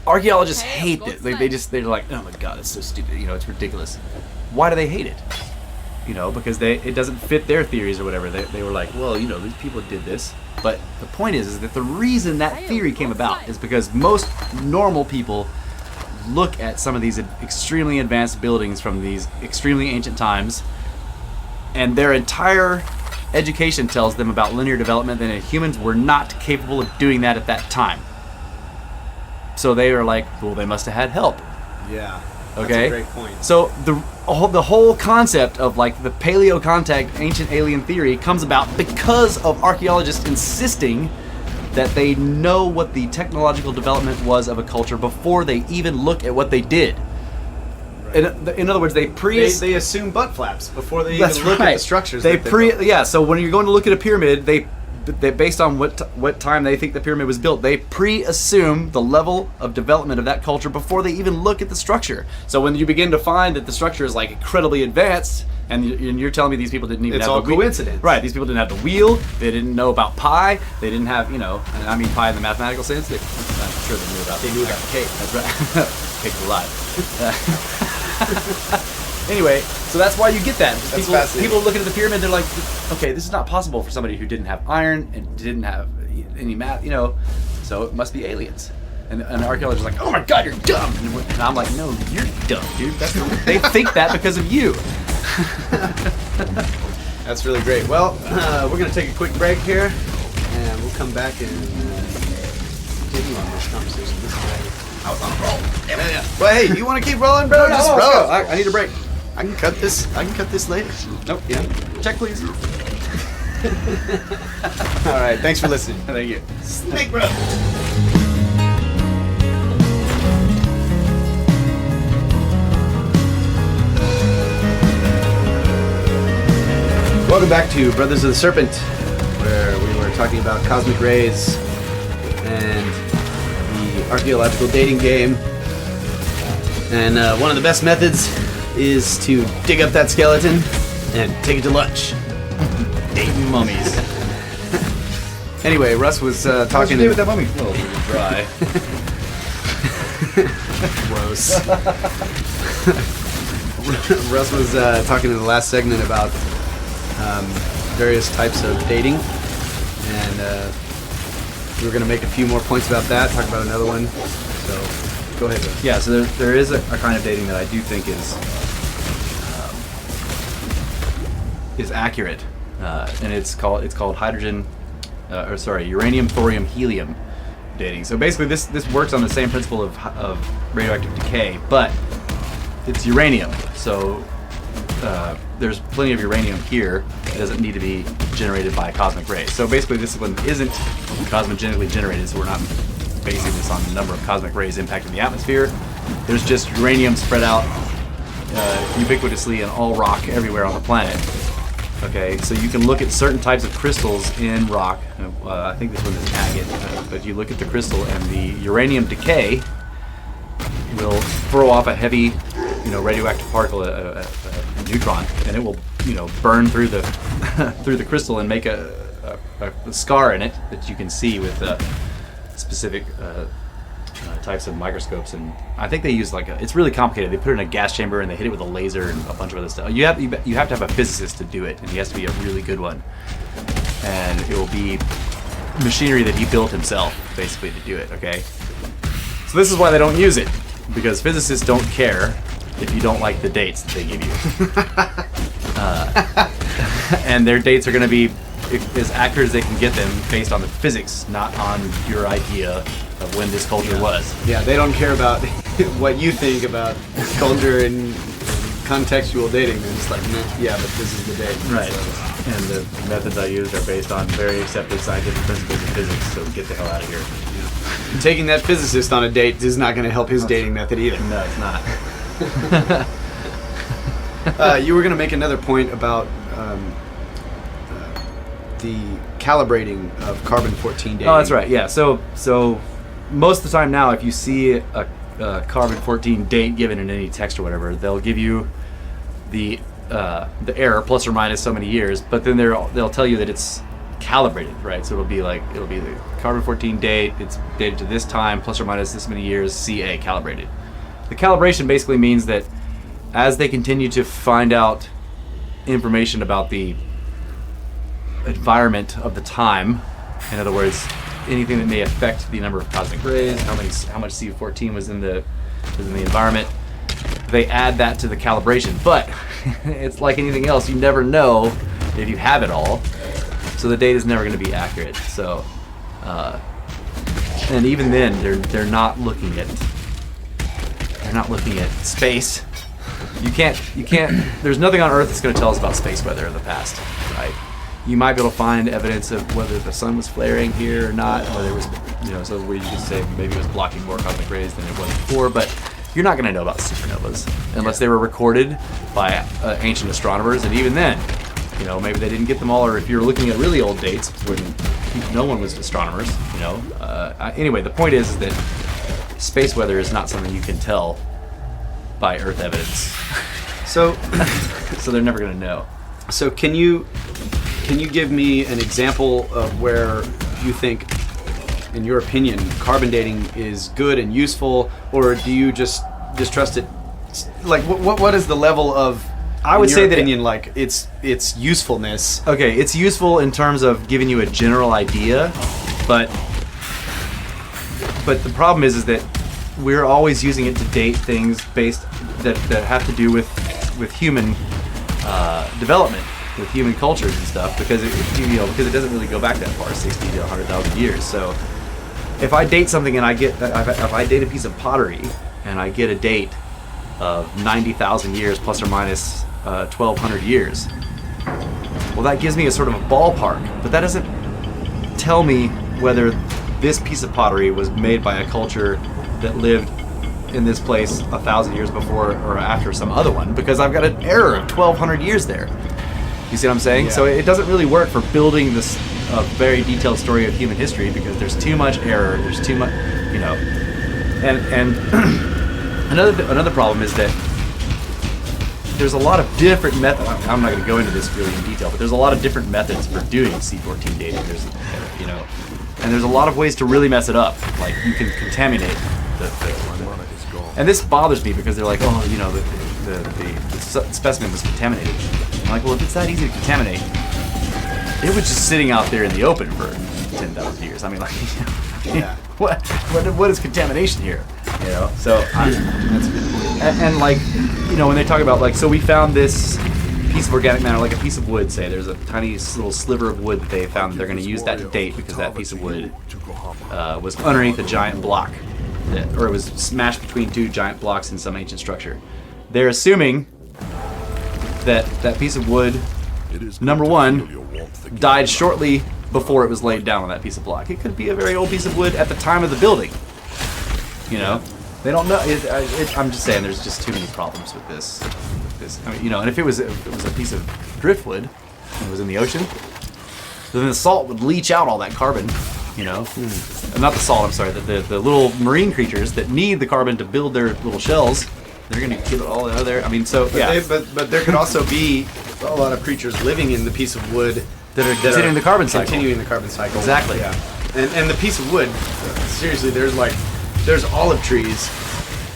A: Archaeologists hate it. They're like, oh my god, it's so stupid. You know, it's ridiculous. Why do they hate it? You know, because it doesn't fit their theories or whatever. They were like, well, you know, these people did this. But the point is that the reason that theory came about is because most normal people look at some of these extremely advanced buildings from these extremely ancient times, and their entire education tells them about linear development, and humans were not capable of doing that at that time. So they are like, well, they must have had help.
B: Yeah.
A: Okay.
B: That's a great point.
A: So the whole concept of, like, the paleo contact ancient alien theory comes about because of archaeologists insisting that they know what the technological development was of a culture before they even look at what they did.
B: Right.
A: In other words, they
B: assume butt flaps before they even look at the structures.
A: So when you're going to look at a pyramid, they based on what time they think the pyramid was built, they pre-assume the level of development of that culture before they even look at the structure. So when you begin to find that the structure is, like, incredibly advanced, and you're telling me these people didn't even
B: it's
A: have
B: all
A: the wheel.
B: Coincidence.
A: Right, these people didn't have the wheel, they didn't know about pi, they didn't have, you know, and I mean pi in the mathematical sense, I'm sure they knew about
B: cake.
A: That's right. Cake's alive. Anyway, so that's why you get that. People looking at the pyramid, they're like, okay, this is not possible for somebody who didn't have iron and didn't have any math, you know, so it must be aliens. And archaeologists are like, oh my god, you're dumb. And I'm like, no, you're dumb, dude. They think that because of you.
B: That's really great. Well, we're going to take a quick break here, and we'll come back and continue on this conversation. This is great. I was on a roll. Yeah. Well, hey, you want to keep rolling, bro? Just roll.
A: I need a break.
B: I can cut this later.
A: Nope. Yeah. Check, please.
B: All right. Thanks for listening.
A: Thank you.
B: Snake bro. Welcome back to Brothers of the Serpent, where we were talking about cosmic rays and the archaeological dating game. And one of the best methods is to dig up that skeleton and take it to lunch.
A: Dating mummies.
B: Anyway, Russ was talking.
A: What did you do with that mummy? Well, dry.
B: Gross. Russ was talking in the last segment about various types of dating, and we were going to make a few more points about that, talk about another one. So go ahead, Russ.
A: Yeah, so there is a kind of dating that I do think is accurate, and it's called uranium, thorium, helium dating. So basically, this works on the same principle of radioactive decay, but it's uranium. So there's plenty of uranium here. It doesn't need to be generated by cosmic rays. So basically, this one isn't cosmogenically generated. So we're not basing this on the number of cosmic rays impacting the atmosphere. There's just uranium spread out ubiquitously in all rock everywhere on the planet. Okay, so you can look at certain types of crystals in rock. I think this one is agate, but you look at the crystal and the uranium decay will throw off a heavy, radioactive particle, a neutron, and it will, burn through the through the crystal and make a scar in it that you can see with specific types of microscopes. And I think they use it's really complicated. They put it in a gas chamber and they hit it with a laser and a bunch of other stuff. You have to have a physicist to do it, and he has to be a really good one. And it will be machinery that he built himself, basically, to do it. Okay. So this is why they don't use it, because physicists don't care if you don't like the dates that they give you. And their dates are going to be as accurate as they can get them based on the physics, not on your idea of when this culture was.
B: Yeah, they don't care about what you think about culture and contextual dating. They're just like, yeah, but this is the date.
A: Right. And the methods I used are based on very accepted scientific principles of physics, so get the hell out of here.
B: Yeah. Taking that physicist on a date is not going to help his dating method either.
A: No, it's not.
B: You were going to make another point about the calibrating of carbon-14 dating.
A: Oh, that's right. Yeah. So most of the time now, if you see a carbon-14 date given in any text or whatever, they'll give you the error plus or minus so many years, but then they'll tell you that it's calibrated, right? So it'll be the carbon-14 date. It's dated to this time plus or minus this many years. CA calibrated. The calibration basically means that as they continue to find out information about the environment of the time, in other words, anything that may affect the number of cosmic rays, how much C14 was in the environment, they add that to the calibration. But it's like anything else, you never know if you have it all, so the data is never going to be accurate. So, and even then, they're not looking at space. You can't. There's nothing on Earth that's going to tell us about space weather in the past, right? You might be able to find evidence of whether the sun was flaring here or not, whether it was, so where you could say maybe it was blocking more cosmic rays than it was before, but you're not going to know about supernovas unless they were recorded by ancient astronomers, and even then, maybe they didn't get them all, or if you're looking at really old dates when no one was astronomers, Anyway, the point is that space weather is not something you can tell by Earth evidence. So they're never going to know.
B: So can you give me an example of where you think, in your opinion, carbon dating is good and useful, or do you just distrust it? Like, what is the level of,
A: I would say that
B: opinion, like its usefulness?
A: Okay, it's useful in terms of giving you a general idea, but the problem is that we're always using it to date things based that have to do with human development, with human cultures and stuff, because it doesn't really go back that far, 60 to 100,000 years. So if I date something and if I date a piece of pottery and I get a date of 90,000 years plus or minus 1,200 years, well, that gives me a sort of a ballpark, but that doesn't tell me whether this piece of pottery was made by a culture that lived in this place 1,000 years before or after some other one, because I've got an error of 1,200 years there. You see what I'm saying? Yeah. So it doesn't really work for building this very detailed story of human history, because there's too much error. There's too much, And another problem is that there's a lot of different methods. I'm not going to go into this really in detail, but there's a lot of different methods for doing C14 dating. There's, and there's a lot of ways to really mess it up. Like, you can contaminate the and this bothers me, because they're like, the specimen was contaminated. I'm like, well, if it's that easy to contaminate, it was just sitting out there in the open for 10,000 years. I mean, like,
B: yeah.
A: What is contamination here? So that's good. And like, when they talk about, like, so we found this piece of organic matter, like a piece of wood, say there's a tiny little sliver of wood that they found, they're going to use that to date, because that piece of wood was underneath a giant block, or it was smashed between two giant blocks in some ancient structure. They're assuming that piece of wood,
D: It is
A: number
D: good to
A: one,
D: feel your warmth again.
A: died shortly before it was laid down on that piece of block. It could be a very old piece of wood at the time of the building. You know, they don't know. I'm just saying, there's just too many problems with this. I mean, you know, and if it was a piece of driftwood and it was in the ocean, then the salt would leach out all that carbon. You know, not the salt. I'm sorry. The little marine creatures that need the carbon to build their little shells, they're gonna get it all out of there. I mean, so yeah.
B: But there could also be a lot of creatures living in the piece of wood
A: that are continuing the carbon cycle.
B: Continuing the carbon cycle.
A: Exactly.
B: Yeah. And the piece of wood, seriously, there's olive trees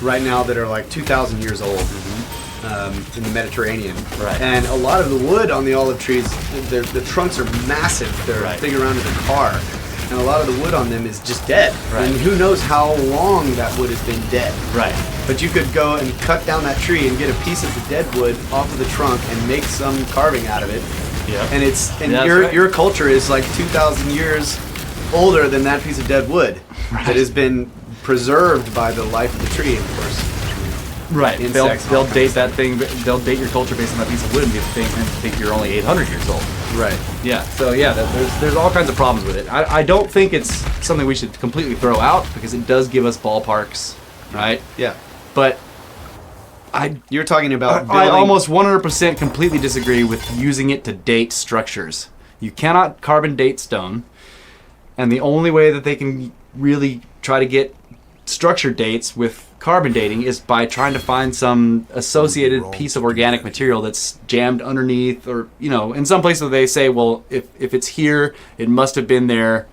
B: right now that are like 2,000 years old in the Mediterranean.
A: Right.
B: And a lot of the wood on the olive trees, the trunks are massive. They're
A: Right.
B: big around as a car. And a lot of the wood on them is just dead.
A: Right.
B: And who knows how long that wood has been dead.
A: Right.
B: But you could go and cut down that tree and get a piece of the dead wood off of the trunk and make some carving out of it.
A: Yeah.
B: And
A: Yeah,
B: your
A: that's right.
B: your culture is like 2,000 years older than that piece of dead wood that has been preserved by the life of the tree, of course.
A: Right.
B: Insects,
A: They'll
B: all
A: date that thing. They'll date your culture based on that piece of wood and think you're only 800 years old.
B: Right.
A: Yeah. So yeah, there's all kinds of problems with it. I don't think it's something we should completely throw out because it does give us ballparks, right?
B: Yeah.
A: But
B: You're talking about
A: I
B: building-
A: almost 100% completely disagree with using it to date structures. You cannot carbon date stone, and the only way that they can really try to get structure dates with carbon dating is by trying to find some associated piece of organic material that's jammed underneath, or, you know, in some places they say, well, if it's here, it must have been there.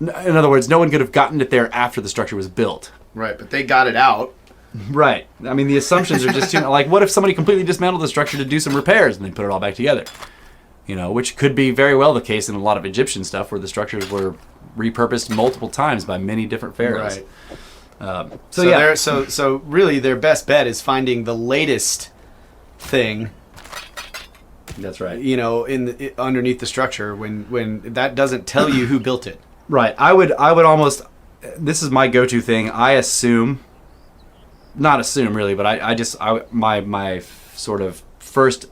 A: In other words, no one could have gotten it there after the structure was built.
B: Right, but they got it out.
A: Right. I mean, the assumptions are just too, like, what if somebody completely dismantled the structure to do some repairs and then put it all back together? You know, which could be very well the case in a lot of Egyptian stuff where the structures were repurposed multiple times by many different pharaohs.
B: Right.
A: So yeah.
B: So really their best bet is finding the latest thing,
A: That's right.
B: you know, underneath the structure when that doesn't tell you who built it.
A: Right. I would almost, this is my go-to thing. I assume, not assume really, but my sort of first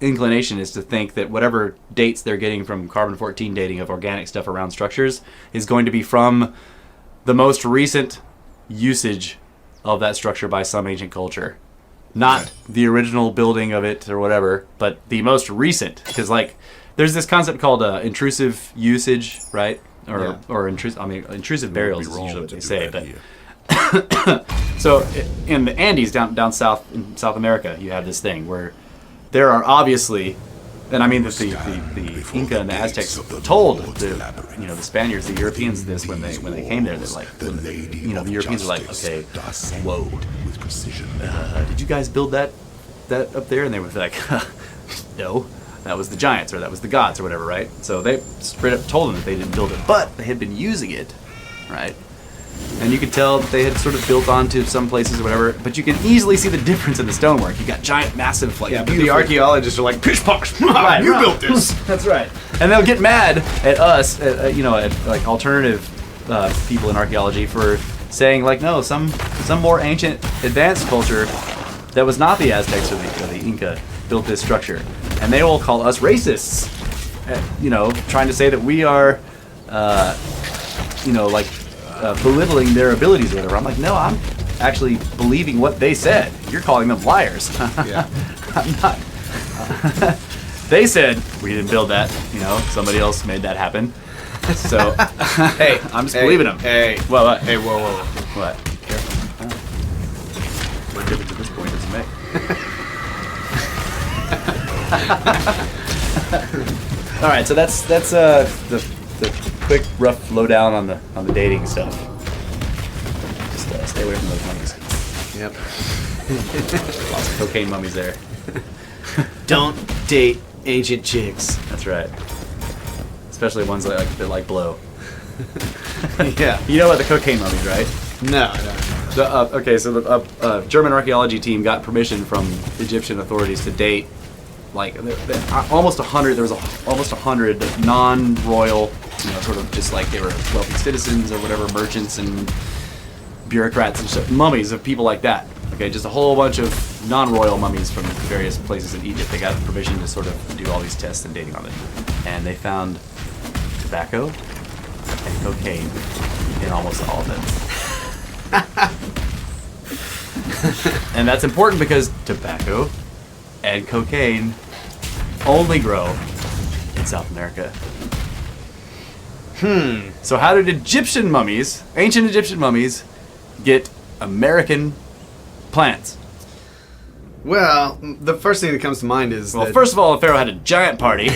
A: inclination is to think that whatever dates they're getting from carbon-14 dating of organic stuff around structures is going to be from the most recent usage of that structure by some ancient culture. Not the original building of it or whatever, but the most recent. Because, like, there's this concept called intrusive usage, right? Or intrusive burials is usually what they say. But so in the Andes down south in South America, you have this thing where there are obviously, and I mean that the Inca and the Aztecs told the Spaniards, the Europeans this when they came there. They're like, the Europeans are like, okay, whoa, did you guys build that up there? And they were like, no, that was the giants or that was the gods or whatever, right? So they straight up told them that they didn't build it, but they had been using it, right? And you could tell that they had sort of built onto some places or whatever, but you can easily see the difference in the stonework. You got giant, massive, like,
B: Yeah, but the archaeologists are like, pish posh,
A: Right,
B: you
A: right.
B: built this.
A: That's right. And they'll get mad at us, at like alternative people in archaeology for saying like, no, some more ancient, advanced culture that was not the Aztecs or the Inca built this structure, and they will call us racists. Trying to say that we are, belittling their abilities or whatever. I'm like, no, I'm actually believing what they said. You're calling them liars.
B: Yeah.
A: I'm not. They said we didn't build that. Somebody else made that happen. So, hey, I'm just believing them.
B: Hey,
A: Well, what?
B: hey, whoa.
A: What? Careful. What difference at this point does it make? All right, so that's the quick rough lowdown on the dating stuff. Just stay away from those mummies.
B: Yep.
A: Lots of cocaine mummies there.
B: Don't date ancient chicks.
A: That's right. Especially ones that like blow.
B: Yeah.
A: You know about the cocaine mummies, right?
B: No.
A: So the German archaeology team got permission from Egyptian authorities to date like almost 100. There was almost 100 non-royal, sort of just like they were wealthy citizens or whatever, merchants and bureaucrats and stuff, mummies of people like that. Okay, just a whole bunch of non-royal mummies from various places in Egypt. They got permission to sort of do all these tests and dating on it. And they found tobacco and cocaine in almost all of them. And that's important because tobacco and cocaine only grow in South America. So how did Egyptian mummies, ancient Egyptian mummies, get American plants?
B: Well, the first thing that comes to mind is
A: Well,
B: that
A: first of all, the pharaoh had a giant party.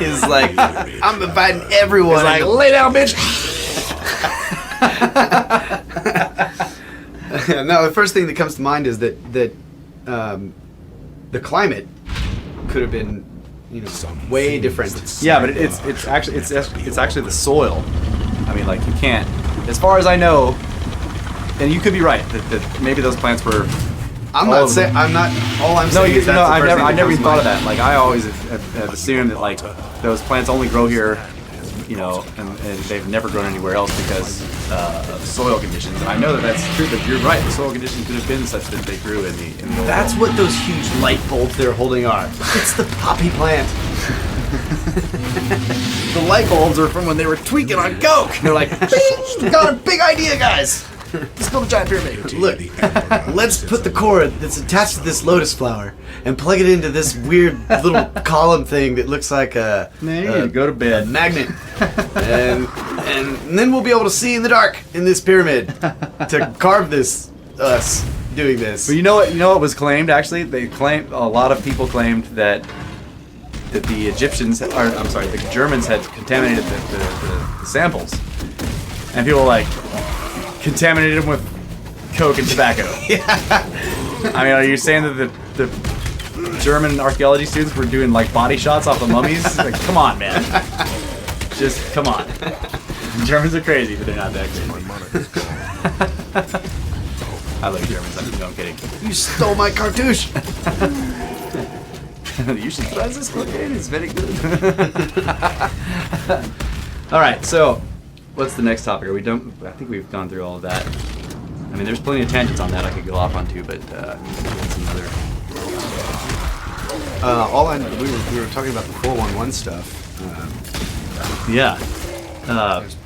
B: is like I'm inviting everyone.
A: He's like, lay down, bitch.
B: No, the first thing that comes to mind is that the climate could have been, way different.
A: Yeah, but it's actually the soil. I mean, like you can't. As far as I know, and you could be right that maybe those plants were.
B: I'm not saying. I'm not. All I'm saying is that's the first thing
A: I
B: that
A: never
B: comes
A: even
B: to
A: thought of
B: mind.
A: that. Like I always have assumed that like those plants only grow here, and they've never grown anywhere else because of soil conditions. And I know that that's true, but you're right. The soil conditions could have been such that they grew in the.
B: That's what those huge light bulbs they're holding are. It's the poppy plant.
A: The light bulbs are from when they were tweaking on coke. They're like, "Bing! Got a big idea, guys. Let's build a giant pyramid."
B: Look, let's put the cord that's attached to this lotus flower and plug it into this weird little column thing that looks like a
A: go to bed.
B: magnet, and then we'll be able to see in the dark in this pyramid to carve this us doing this.
A: But you know what was claimed actually? A lot of people claimed that the the Germans had contaminated the samples. And people were like, contaminated them with coke and tobacco. I mean, are you saying that the German archaeology students were doing like body shots off the mummies? Like, come on, man. Just come on. The Germans are crazy, but they're not that crazy. I love Germans. I'm kidding.
B: You stole my cartouche.
A: You should try this cocaine. It's very good. All right, so what's the next topic? Are we done? I think we've gone through all of that. I mean, there's plenty of tangents on that I could go off onto, but that's another.
B: We were talking about the 411 stuff.
A: Yeah.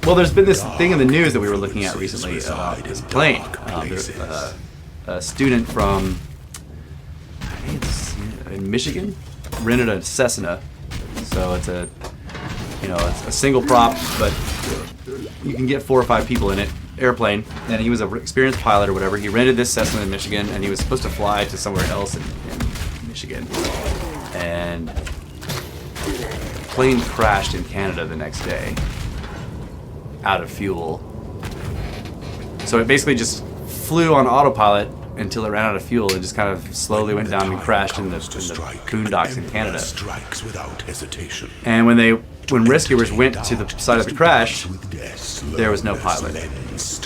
A: Well, there's been this thing in the news that we were looking at recently about this plane. There's a student from, I think it's in Michigan, rented a Cessna. So it's a single prop, but you can get 4 or 5 people in it. Airplane, and he was an experienced pilot or whatever. He rented this Cessna in Michigan, and he was supposed to fly to somewhere else in Michigan. And the plane crashed in Canada the next day, out of fuel. So it basically just flew on autopilot until it ran out of fuel. It just kind of slowly went down and crashed in the boondocks in Canada. And when rescuers went to the site of the crash, there was no pilot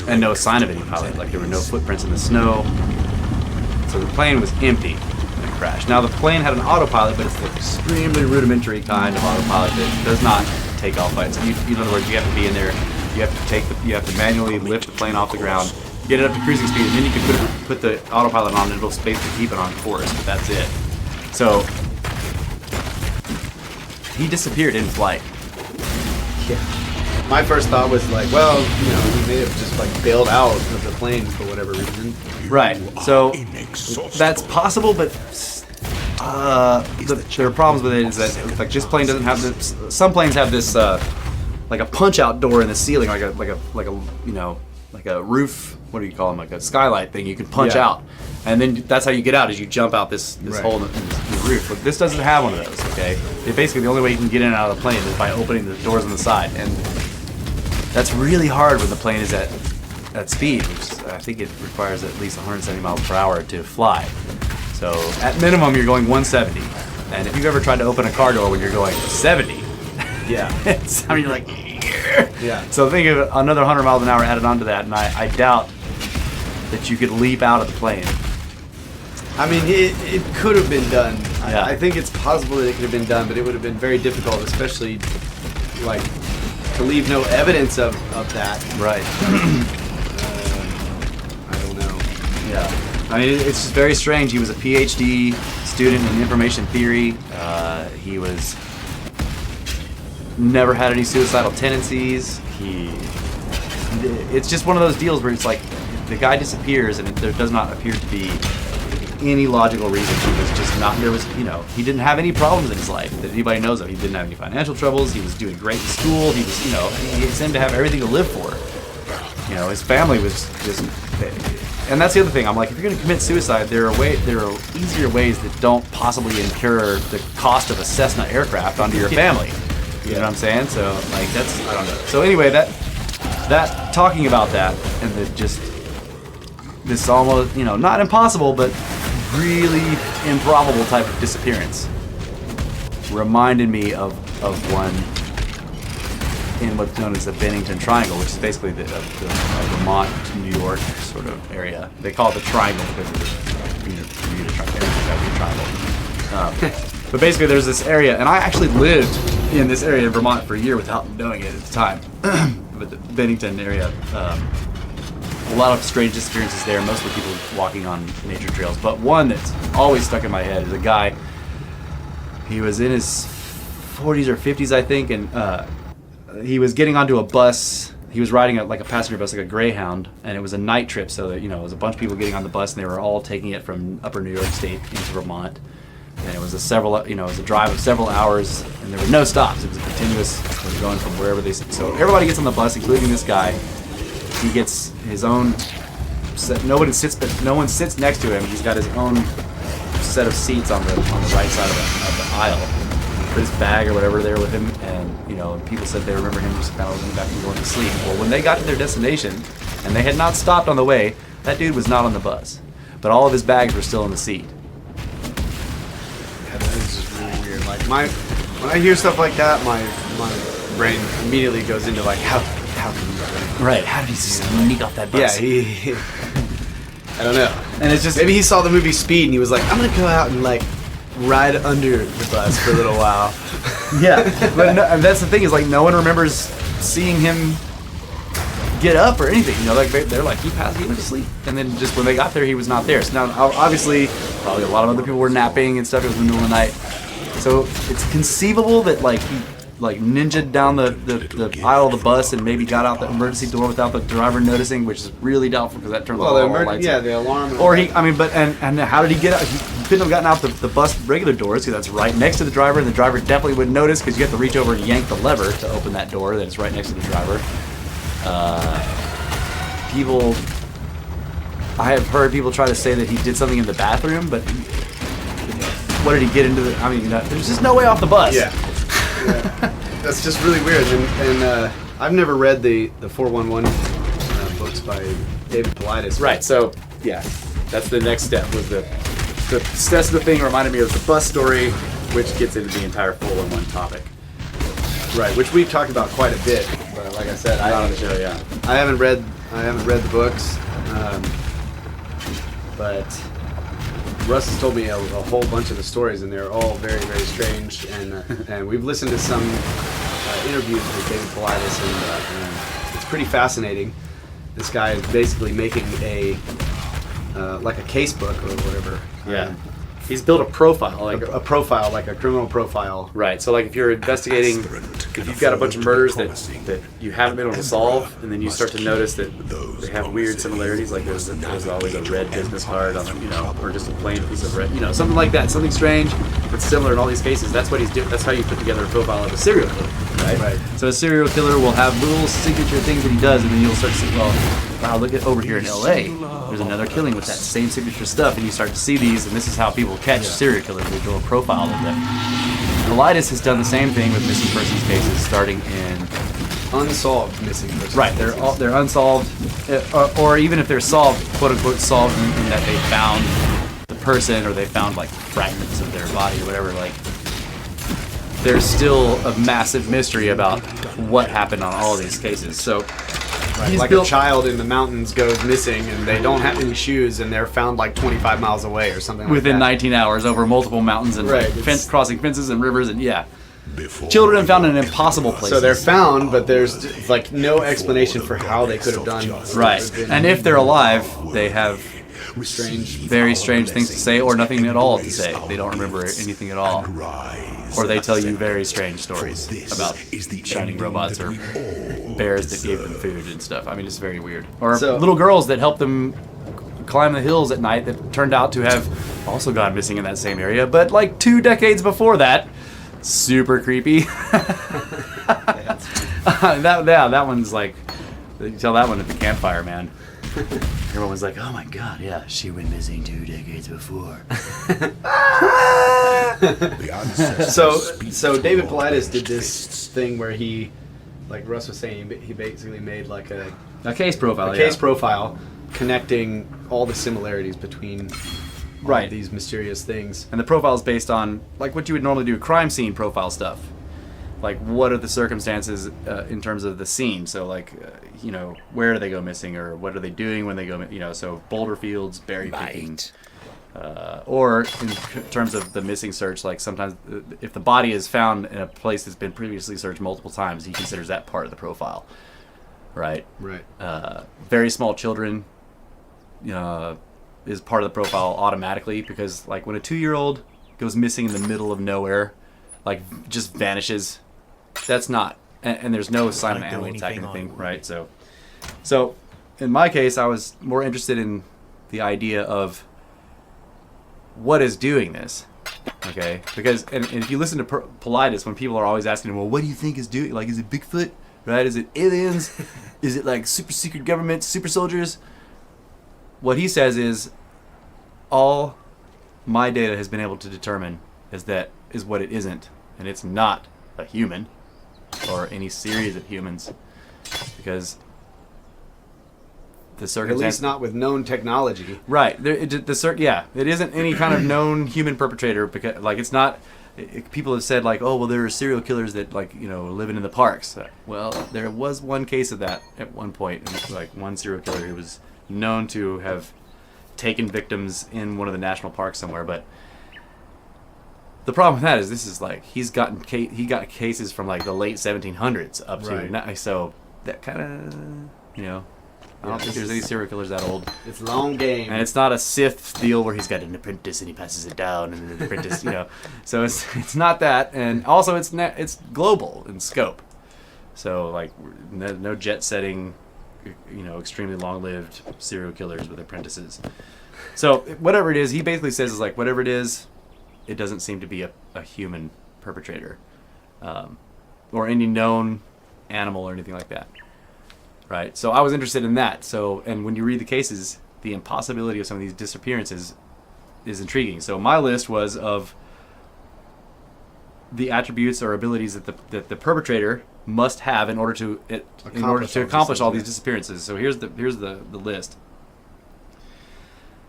A: and no sign of any pilot. Like there were no footprints in the snow. So the plane was empty when it crashed. Now the plane had an autopilot, but it's the extremely rudimentary kind of autopilot that does not take off by itself. In other words, you have to be in there. You have to manually lift the plane off the ground, get it up to cruising speed, and then you can put the autopilot on, and it'll basically keep it on course. But that's it. So he disappeared in flight.
B: Yeah. My first thought was like, well, he may have just like bailed out of the plane for whatever reason.
A: Right. So that's possible, but there are problems with it. Is that like this plane doesn't have this? Some planes have this like a punch-out door in the ceiling, like a roof. What do you call them? Like a skylight thing. You can punch out, and then that's how you get out. Is you jump out this hole in the roof. But this doesn't have one of those. Okay. Basically, the only way you can get in and out of the plane is by opening the doors on the side, and that's really hard when the plane is at speed, which I think it requires at least 170 miles per hour to fly. So at minimum, you're going 170. And if you've ever tried to open a car door when you're going 70,
B: yeah,
A: I mean, you're like, yeah. So think of another 100 miles an hour added onto that, and I doubt that you could leap out of the plane.
B: I mean, it could have been done.
A: Yeah.
B: I think it's possible that it could have been done, but it would have been very difficult, especially like to leave no evidence of that.
A: Right.
B: I don't know.
A: Yeah. I mean, it's just very strange. He was a PhD student in information theory. He was never had any suicidal tendencies. It's just one of those deals where it's like the guy disappears and there does not appear to be any logical reason. He was just not, there was, he didn't have any problems in his life that anybody knows of. He didn't have any financial troubles. He was doing great in school. He was, he seemed to have everything to live for. His family was just, and that's the other thing. I'm like, if you're going to commit suicide, there are easier ways that don't possibly incur the cost of a Cessna aircraft onto your family. You know what I'm saying? So like that's, I don't know. So anyway, that talking about that and this almost, not impossible, but really improbable type of disappearance reminded me of one in what's known as the Bennington Triangle, which is basically the Vermont to New York sort of area. They call it the Triangle because of the triangle. But basically there's this area, and I actually lived in this area in Vermont for a year without knowing it at the time. But the Bennington area, a lot of strange disappearances there, mostly people walking on nature trails. But one that's always stuck in my head is a guy, he was in his 40s or 50s, I think, and he was getting onto a bus. He was riding a passenger bus, like a Greyhound, and it was a night trip, so that, it was a bunch of people getting on the bus, and they were all taking it from upper New York State into Vermont. And it was a drive of several hours, and there were no stops. It was a continuous, going from wherever they. So everybody gets on the bus, including this guy. He gets his own set. No one sits next to him. He's got his own set of seats on the right side of the aisle. Put his bag or whatever there with him, and people said they remember him just kind of looking back and going to sleep. Well, when they got to their destination, and they had not stopped on the way, that dude was not on the bus, but all of his bags were still in the seat.
B: Yeah, that is just really weird. Like when I hear stuff like that, my brain immediately goes into like how can he?
A: Right? How did he sneak off that bus?
B: Yeah, he I don't know.
A: And it's just
B: maybe he saw the movie Speed and he was like, I'm gonna go out and ride under the bus for a little while.
A: Yeah, but no, and that's the thing is no one remembers seeing him get up or anything. They're like he went to sleep, and then just when they got there, he was not there. So now, obviously, probably a lot of other people were napping and stuff. It was in the middle of the night, so it's conceivable that he ninja'd down the aisle of the bus and maybe got out the emergency door without the driver noticing, which is really doubtful because that turns all the lights.
B: Yeah, the alarm.
A: Or and how did he get out? He couldn't have gotten out the bus regular doors because that's right next to the driver, and the driver definitely wouldn't notice because you have to reach over and yank the lever to open that door that is right next to the driver. I have heard people try to say that he did something in the bathroom, but what did he get into? There's just no way off the bus.
B: Yeah. That's just really weird, and I've never read the 411 books by David Paulides.
A: Right. So yeah, that's the next step. Was the Cessna thing reminded me of the bus story, which gets into the entire 411 topic.
B: Right, which we've talked about quite a bit. But like I said,
A: not on the show. Yeah.
B: I haven't read the books, but Russ has told me a whole bunch of the stories, and they're all very, very strange. And we've listened to some interviews with David Paulides, and it's pretty fascinating. This guy is basically making a case book or whatever.
A: Yeah. He's built a profile,
B: a profile, like a criminal profile.
A: Right. So, if you're investigating, if you've got a bunch of murders that you haven't been able to solve, and then you start to notice that they have weird similarities, like there's always a red business card on, or just a plain piece of red, something like that, something strange that's similar in all these cases. That's what he's doing. That's how you put together a profile of a serial killer, right?
B: Right.
A: So a serial killer will have little signature things that he does, and then you'll start to see, wow, look at over here in LA. There's another killing with that same signature stuff, and you start to see these, and this is how people catch serial killers. They do a profile of them. Paulides has done the same thing with missing persons cases, starting in
B: unsolved missing persons.
A: Right, they're unsolved, or even if they're solved, quote unquote solved, in that they found the person or they found fragments of their body or whatever. There's still a massive mystery about what happened on all of these cases. So.
B: Right, a child in the mountains goes missing and they don't have any shoes and they're found 25 miles away or something
A: within
B: like that.
A: 19 hours over multiple mountains and
B: right,
A: crossing fences and rivers and children found in impossible places.
B: So they're found, but there's no explanation for how they could have done
A: right. And if they're alive, they have
B: strange,
A: very strange things to say, or nothing at all to say. They don't remember anything at all. Or they tell you very strange stories about shining robots or bears that gave them food and stuff. I mean, it's very weird. Or little girls that helped them climb the hills at night that turned out to have also gone missing in that same area, but like 2 decades before that. Super creepy. That one's like, you tell that one at the campfire, man. Everyone was like, oh my god, yeah, she went missing 2 decades before.
B: So David Paulides did this thing where he, like Russ was saying, he basically made like a
A: case profile.
B: Case profile connecting all the similarities between
A: right
B: these mysterious things.
A: And the profile is based on like what you would normally do, crime scene profile stuff. Like, what are the circumstances in terms of the scene? So, like, where do they go missing, or what are they doing when they go? So boulder fields, berry picking, or in terms of the missing search, like sometimes if the body is found in a place that's been previously searched multiple times, he considers that part of the profile. Right.
B: Right.
A: Very small children is part of the profile automatically, because like when a 2-year-old goes missing in the middle of nowhere, like just vanishes. That's not, and there's no sign of an animal attacking the thing, right? So in my case, I was more interested in the idea of what is doing this, okay? Because, and if you listen to Paulides, when people are always asking him, well, what do you think is doing, like, is it Bigfoot, right? Is it aliens? Is it like super secret government, super soldiers? What he says is, all my data has been able to determine is what it isn't, and it's not a human or any series of humans, because the circumstance,
B: at least not with known technology,
A: right? It isn't any kind of known human perpetrator, because like it's not. People have said like, oh well, there are serial killers that like living in the parks. Well, there was one case of that at one point, and like one serial killer who was known to have taken victims in one of the national parks somewhere, but the problem with that is this is like he got cases from like the late 1700s up to so that kind of I don't think there's any serial killers that old.
B: It's a long game,
A: and it's not a Sith deal where he's got an apprentice and he passes it down, and then the apprentice, So it's not that, and also it's global in scope. So like no jet setting, extremely long-lived serial killers with apprentices. So whatever it is, he basically says is like whatever it is. It doesn't seem to be a human perpetrator, or any known animal or anything like that, right? So I was interested in that. So, and when you read the cases, the impossibility of some of these disappearances is intriguing. So my list was of the attributes or abilities that the perpetrator must have in order to accomplish all these disappearances. So here's the list.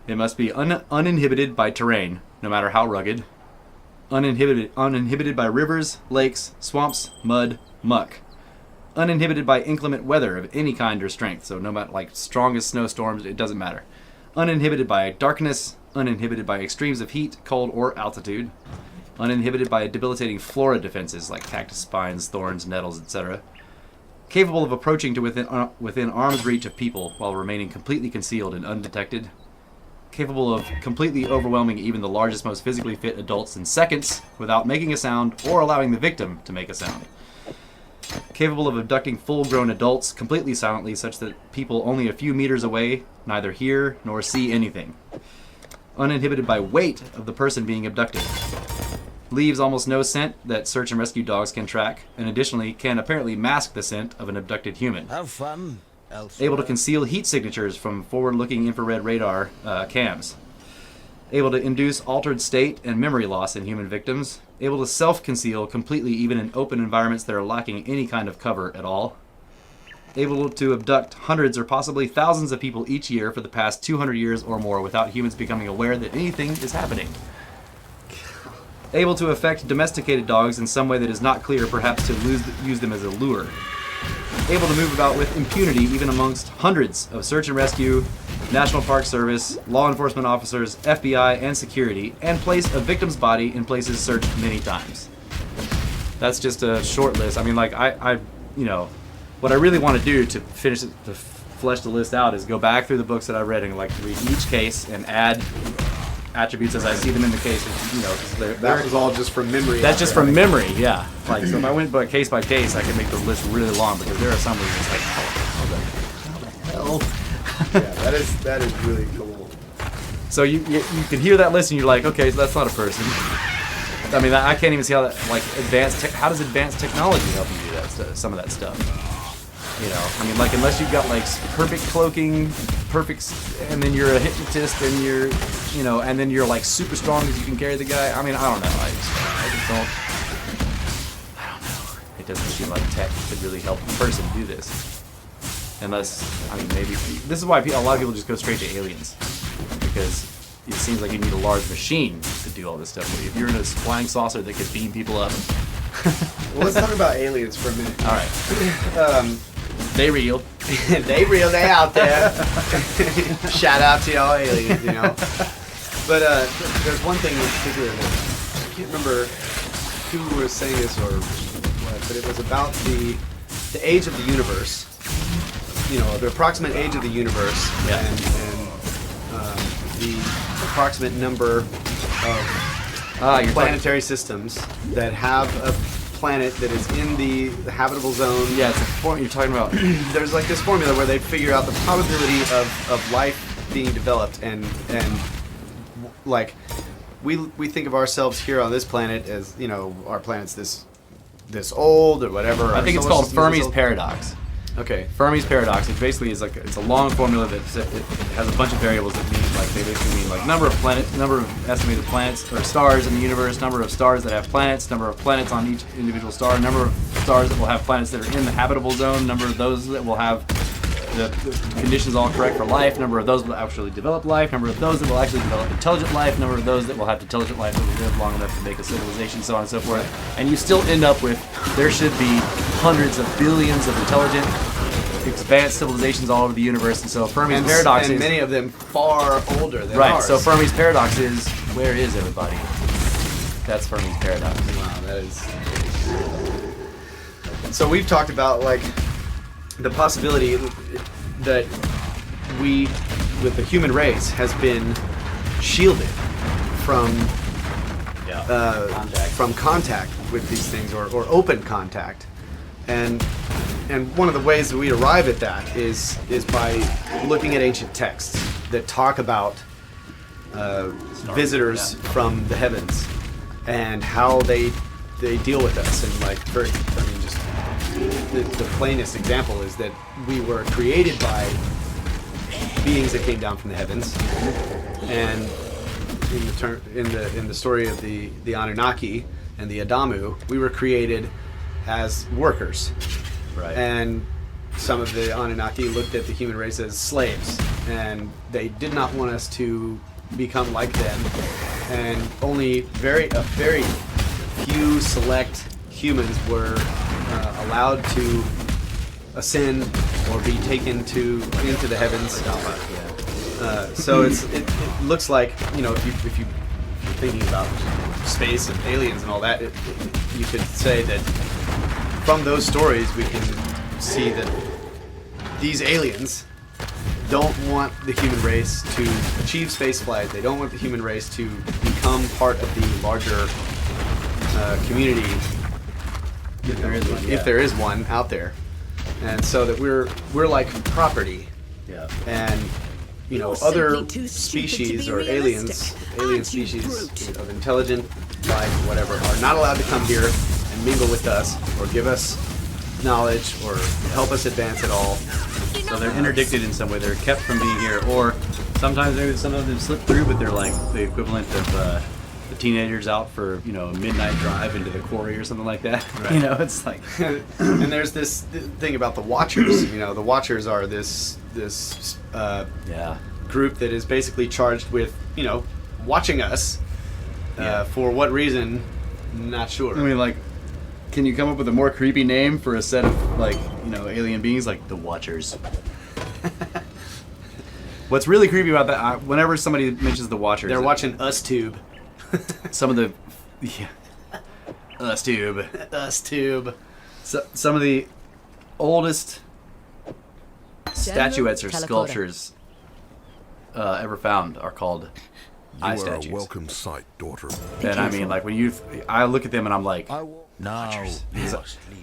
A: It must be uninhibited by terrain, no matter how rugged. Uninhibited by rivers, lakes, swamps, mud, muck. Uninhibited by inclement weather of any kind or strength. So no matter like strongest snowstorms, it doesn't matter. Uninhibited by darkness. Uninhibited by extremes of heat, cold, or altitude. Uninhibited by debilitating flora defenses like cactus spines, thorns, nettles, etc. Capable of approaching to within arm's reach of people while remaining completely concealed and undetected. Capable of completely overwhelming even the largest, most physically fit adults in seconds without making a sound or allowing the victim to make a sound. Capable of abducting full-grown adults completely silently such that people only a few meters away neither hear nor see anything. Uninhibited by weight of the person being abducted. Leaves almost no scent that search and rescue dogs can track, and additionally can apparently mask the scent of an abducted human.
D: Have fun.
A: Able to conceal heat signatures from forward-looking infrared radar cams. Able to induce altered state and memory loss in human victims. Able to self-conceal completely even in open environments that are lacking any kind of cover at all. Able to abduct hundreds or possibly thousands of people each year for the past 200 years or more without humans becoming aware that anything is happening. Able to affect domesticated dogs in some way that is not clear, perhaps to use them as a lure. Able to move about with impunity even amongst hundreds of search and rescue, National Park Service, law enforcement officers, FBI, and security, and place a victim's body in places searched many times. That's just a short list. I mean, like, I what I really want to do to finish the flesh the list out is go back through the books that I read and like read each case and add attributes as I see them in the case. You know, 'cause
B: That was all just from memory.
A: that's just from memory, yeah. Like, so if I went by case, I could make the list really long because there are some where it's like, how the hell?
B: Yeah, that is really cool.
A: So you can hear that list and you're like, okay, so that's not a person. I mean, I can't even see how that, like, how does advanced technology help you do that stuff, some of that stuff? You know, I mean, like, unless you've got, like, perfect cloaking, and then you're a hypnotist, and you're, you know, and then you're, like, super strong because you can carry the guy. I mean, I don't know. I just don't know. It doesn't seem like tech could really help a person do this. Unless, I mean, maybe, this is why a lot of people just go straight to aliens. Because it seems like you need a large machine to do all this stuff. If you're in a flying saucer that could beam people up.
B: Well, let's talk about aliens for a minute.
A: All right. They real.
B: They real. They out there. Shout out to y'all aliens, you know. But there's one thing in particular that I can't remember who was saying this or what, but it was about the age of the universe. You know, the approximate age of the universe,
A: Yeah.
B: and the approximate number of
A: You're
B: planetary systems that have a planet that is in the habitable zone.
A: Yeah, it's a form you're talking about.
B: There's like this formula where they figure out the probability of life being developed, and like we think of ourselves here on this planet as, you know, our planet's this old or whatever.
A: I think it's called Fermi's paradox.
B: Okay.
A: Fermi's paradox, which basically is like it's a long formula that it has a bunch of variables that mean like they basically mean like number of estimated planets or stars in the universe, number of stars that have planets, number of planets on each individual star, number of stars that will have planets that are in the habitable zone, number of those that will have the conditions all correct for life, number of those that will actually develop life, number of those that will actually develop intelligent life, number of those that will have intelligent life that will live long enough to make a civilization, so on and so forth. And you still end up with there should be hundreds of billions of intelligent, advanced civilizations all over the universe. And so Fermi's paradox
B: and
A: is
B: many of them far older than
A: right.
B: ours.
A: So Fermi's paradox is where is everybody? That's Fermi's paradox.
B: Wow, that is. So we've talked about like the possibility that we, with the human race, has been shielded from contact with these things, or open contact, and one of the ways that we arrive at that is by looking at ancient texts that talk about visitors from the heavens and how they deal with us, and like just the plainest example is that we were created by beings that came down from the heavens, and in the story of the Anunnaki and the Adamu, we were created as workers,
A: Right.
B: and some of the Anunnaki looked at the human race as slaves, and they did not want us to become like them, and only a very few select humans were allowed to ascend or be taken into the heavens. So it looks like, you know, if you're thinking about space and aliens and all that, you could say that from those stories we can see that these aliens don't want the human race to achieve spaceflight. They don't want the human race to become part of the larger community, if there is one out there, and so that we're like property.
A: Yeah.
B: And you know, other species or alien species of intelligent life, whatever, are not allowed to come here and mingle with us or give us knowledge or help us advance at all.
A: So they're interdicted in some way. They're kept from being here, or sometimes maybe some of them slip through, but they're like the equivalent of the teenagers out for, you know, a midnight drive into the quarry or something like that.
B: Right.
A: You know, it's like.
B: And there's this thing about the Watchers. You know, the Watchers are this
A: Yeah.
B: group that is basically charged with, you know, watching us. For what reason? Not sure.
A: I mean, like, can you come up with a more creepy name for a set of, like, you know, alien beings, like the Watchers? What's really creepy about that, whenever somebody mentions the Watchers,
B: They're watching Us Tube.
A: some of the, Us Tube.
B: Us Tube.
A: So, some of the oldest statuettes or
D: Telecoda.
A: sculptures ever found are called eye
E: You are
A: statues.
E: a welcome sight, daughter.
A: And I mean, like when I look at them and I'm like,
F: Now,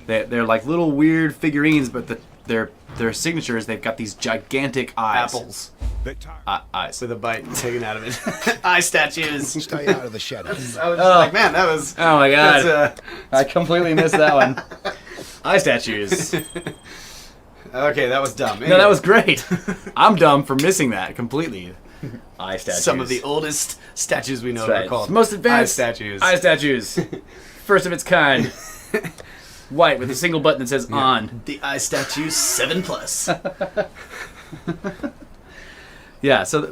A: they're like little weird figurines, but their signatures, they've got these gigantic eyes.
B: Apples
A: Eyes.
B: with a bite taken out of it. Eye statues.
E: Stay out of the shadows.
B: I was just like, man, that was.
A: Oh my god.
B: That's,
A: I completely missed that one. Eye statues.
B: okay, that was dumb.
A: No, that was great. I'm dumb for missing that completely. Eye statues.
B: Some of the oldest statues we know
A: That's right.
B: are called
A: Most advanced
B: eye statues.
A: Eye statues. First of its kind. White with a single button that says on.
B: The eye statue 7+.
A: Yeah, so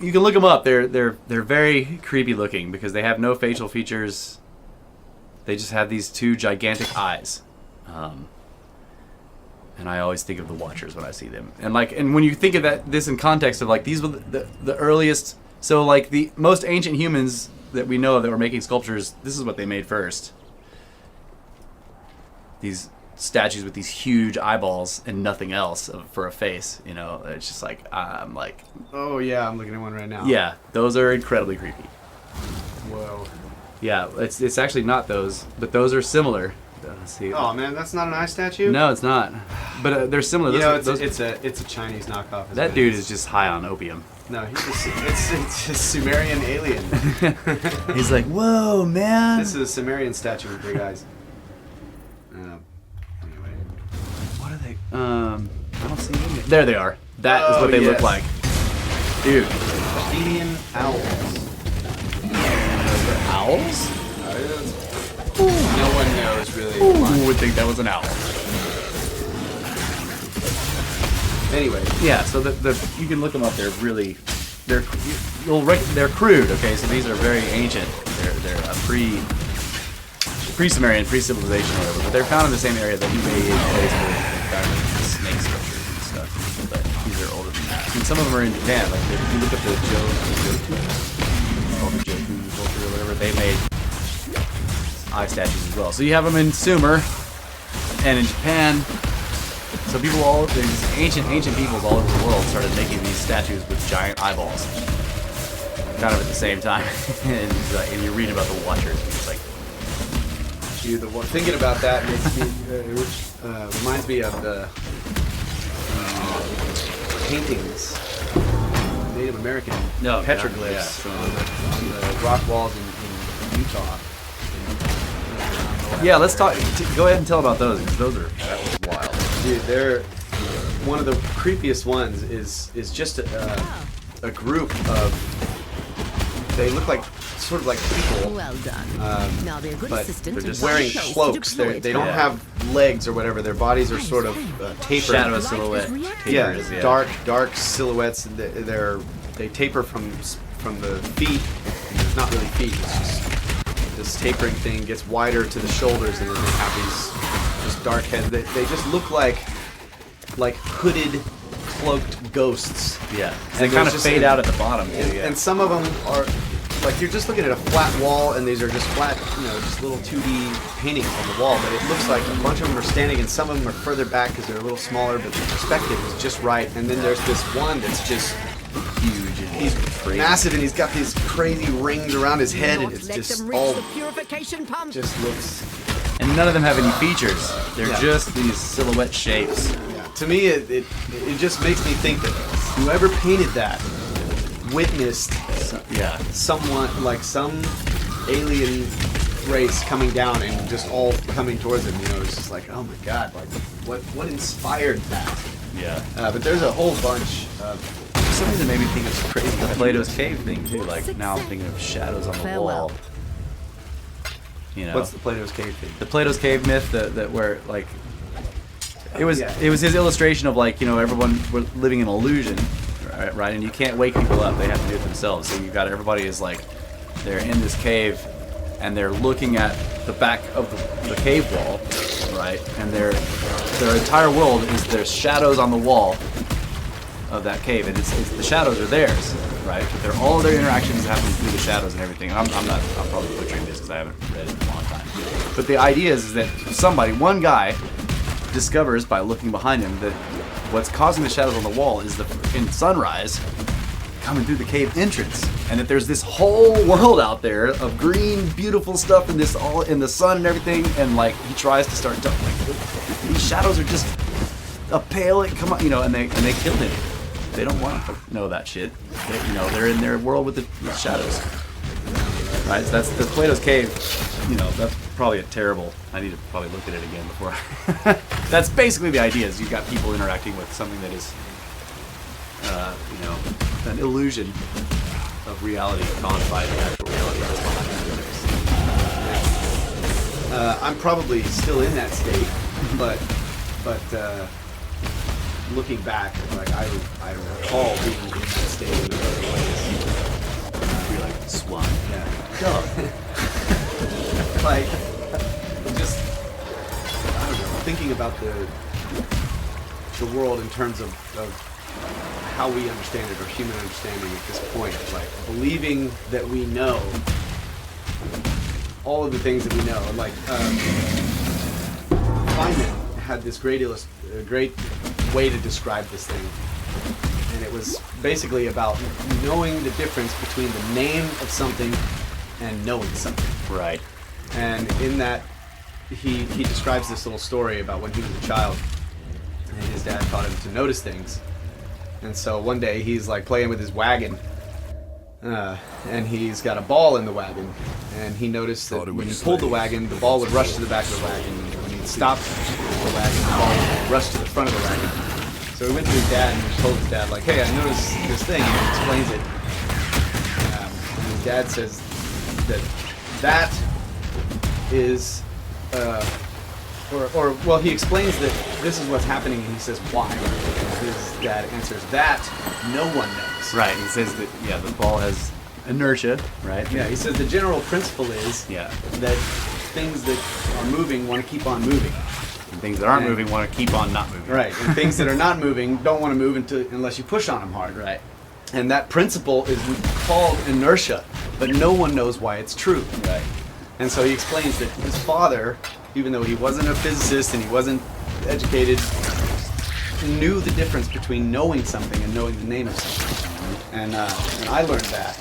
A: you can look them up. They're very creepy looking because they have no facial features. They just have these two gigantic eyes. And I always think of the Watchers when I see them. And when you think of this in context of like these were the earliest. So like the most ancient humans that we know that were making sculptures, this is what they made first. These statues with these huge eyeballs and nothing else for a face. You know, it's just like I'm like,
B: Oh yeah, I'm looking at one right now.
A: yeah, those are incredibly creepy.
B: Whoa.
A: Yeah, it's actually not those, but those are similar. Let's see.
B: Oh man, that's not an eye statue.
A: No, it's not. But they're similar.
B: You know,
A: Those-
B: it's a Chinese knockoff. Is
A: that
B: what
A: dude
B: it
A: is just high on opium.
B: No, it's a Sumerian alien.
A: He's like, whoa, man.
B: This is a Sumerian statue with big eyes. Anyway.
A: What are they? I don't see them. There they are. That is
B: Oh,
A: what they look
B: yes.
A: like. Dude.
B: Bohemian owls.
A: Owls?
B: No one knows really.
A: Who would think that was an owl?
B: Anyway,
A: Yeah, so you can look them up. They're really, they're crude. Okay, so these are very ancient. They're a pre-Sumerian, pre-civilization, or whatever. But they're found in the same area that you made a place where they found the snake sculptures and stuff. But these are older than that. And some of them are in Japan. Like if you look at the Joku culture or whatever, they made eye statues as well. So you have them in Sumer and in Japan. So these ancient peoples all over the world started making these statues with giant eyeballs, kind of at the same time. and you read about the Watchers, and it's like,
B: dude, thinking about that makes me reminds me of the paintings, Native American
A: No,
B: petroglyphs on the rock walls in Utah.
A: yeah. Let's talk. Go ahead and tell about those because that was wild.
B: Dude, they're one of the creepiest ones. Is just a group of. They look like sort of like people.
D: Well done. Now they're good
B: But
D: assistants.
B: they're
D: and
B: just wearing
D: fine place to
B: cloaks.
D: deploy it.
B: They don't
A: Yeah.
B: have legs or whatever. Their bodies are sort of tapered.
A: Shadow silhouette.
B: Yeah,
A: tapers,
B: dark silhouettes. They taper from the feet. And there's not really feet. It's just this tapering thing gets wider to the shoulders, and then they have these just dark heads. They just look like hooded, cloaked ghosts.
A: Yeah, they
B: And
A: kind
B: there's
A: of
B: just
A: fade
B: a-
A: out at the bottom too. Yeah.
B: And some of them are like you're just looking at a flat wall, and these are just flat, just little 2D paintings on the wall. But it looks like a bunch of them are standing, and some of them are further back because they're a little smaller. But the perspective is just right. And then there's this one that's just
A: huge and
B: he's
A: crazy.
B: massive, and he's got these crazy rings around his head, and
D: Not
B: it's
D: let
B: just
D: them reach
B: all
D: the purification pump.
B: just looks.
A: And none of them have any features. They're
B: Yeah.
A: just these silhouette shapes.
B: Yeah. To me, it just makes me think that whoever painted that witnessed
A: Yeah.
B: someone like some alien race coming down and just all coming towards him. It's just like, oh my god, like what inspired that?
A: Yeah.
B: But there's a whole bunch of.
A: For some reason, it made me think of crazy the Plato's Cave thing too. Like now I'm thinking of shadows on the
D: Farewell.
A: wall. You know,
B: What's the Plato's Cave thing?
A: the Plato's Cave myth that where like it was
B: Yeah.
A: it was his illustration of like everyone were living in illusion, right? And you can't wake people up; they have to do it themselves. So you've got everybody is like they're in this cave and they're looking at the back of the cave wall, right? And their entire world is there's shadows on the wall of that cave, and it's the shadows are theirs, right? But all of their interactions happen through the shadows and everything. And I'm probably butchering this because I haven't read it in a long time. But the idea is that one guy discovers by looking behind him that what's causing the shadows on the wall is in sunrise coming through the cave entrance, and that there's this whole world out there of green, beautiful stuff in this all in the sun and everything, and like he tries to start these shadows are just a pale, come on, and they killed him. They don't want to know that shit. They're in their world with the shadows. Right, so that's Plato's Cave. That's probably a terrible. I need to probably look at it again before. That's basically the idea. Is you've got people interacting with something that is, an illusion of reality caused by the actual reality that's behind it.
B: I'm probably still in that state, but looking back, like I recall being in that state in other ways.
A: You're like swine.
B: Yeah. Like, just, I don't know, thinking about the world in terms of how we understand it, or human understanding at this point, like believing that we know all of the things that we know. Like, Feynman had this great way to describe this thing, and it was basically about knowing the difference between the name of something and knowing something.
A: Right.
B: And in that, he describes this little story about when he was a child, and his dad taught him to notice things. And so one day he's like playing with his wagon, and he's got a ball in the wagon, and he noticed that when he pulled the wagon, the ball would rush to the back of the wagon, and when he stopped the wagon, the ball would rush to the front of the wagon. So he went to his dad and told his dad, like, hey, I noticed this thing, and he explains it. And his dad says that is, well, he explains that this is what's happening, and he says why. His dad answers that no one knows.
A: Right. He says that the ball has inertia. Right.
B: Yeah. He says the general principle is that things that are moving want to keep on moving,
A: and things that aren't moving want to keep on not moving.
B: Right. And things that are not moving don't want to move unless you push on them hard.
A: Right.
B: And that principle is called inertia, but no one knows why it's true.
A: Right.
B: And so he explains that his father, even though he wasn't a physicist and he wasn't educated, knew the difference between knowing something and knowing the name of something. And I learned that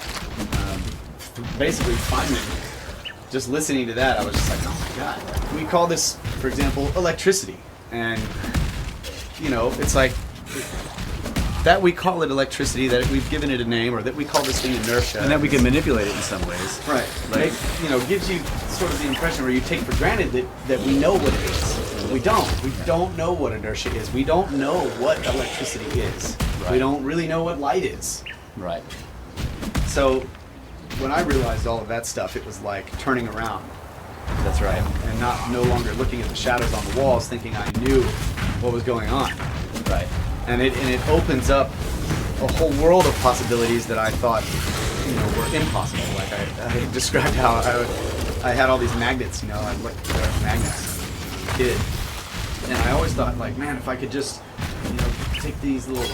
B: basically Feynman. Just listening to that, I was just like, oh my god. We call this, for example, electricity. And, it's like that we call it electricity, that we've given it a name, or that we call this thing inertia.
A: And that we can manipulate it in some ways.
B: Right. Like, gives you sort of the impression where you take for granted that we know what it is. We don't. We don't know what inertia is. We don't know what electricity is.
A: Right.
B: We don't really know what light is.
A: Right.
B: So when I realized all of that stuff, it was like turning around.
A: That's right.
B: And no longer looking at the shadows on the walls, thinking I knew what was going on.
A: Right.
B: And it opens up a whole world of possibilities that I thought, were impossible. Like I described how I had all these magnets. I looked at magnets as a kid, and I always thought, like, man, if I could just, take these little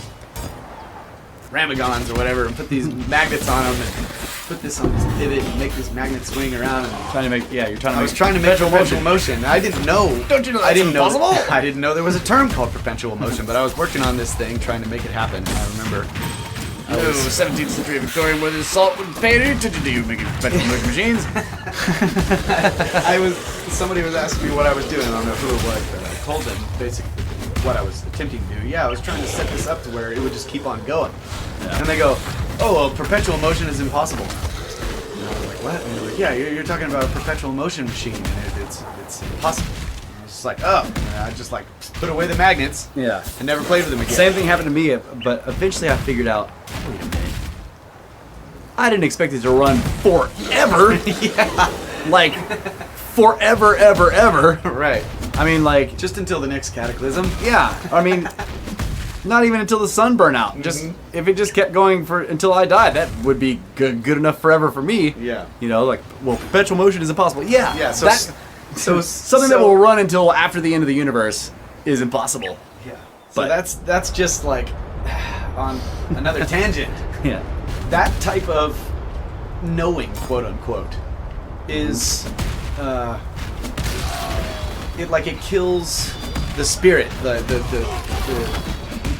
B: ramagons or whatever and put these magnets on them and put this on this pivot and make this magnet swing around. And
A: I was
B: trying to make perpetual motion. I didn't know.
A: Don't you know that's
B: I didn't
A: impossible?
B: I didn't know there was a term called perpetual motion, but I was working on this thing, trying to make it happen. I remember.
A: 17th century Victorian where the salt would pay to do making perpetual motion machines.
B: Somebody was asking me what I was doing. I don't know who it was, but I told them basically what I was attempting to do. Yeah, I was trying to set this up to where it would just keep on going. Yeah. And they go, oh, well, perpetual motion is impossible. And I was like, what? And they're like, yeah, you're talking about a perpetual motion machine, and it's impossible. And I was just like, oh. And I just put away the magnets.
A: Yeah.
B: And never played with them again.
A: Same thing happened to me, but eventually I figured out, wait a minute. I didn't expect it to run forever.
B: Yeah.
A: Like, forever, ever, ever.
B: Right.
A: I mean, like...
B: Just until the next cataclysm.
A: Yeah. I mean, not even until the sun burned out. Just if it just kept going until I died, that would be good enough forever for me.
B: Yeah.
A: Perpetual motion is impossible. Yeah.
B: Yeah.
A: So something that will run until after the end of the universe is impossible.
B: Yeah. So
A: but
B: that's just like on another tangent.
A: Yeah.
B: That type of knowing, quote unquote, is it kills the spirit, the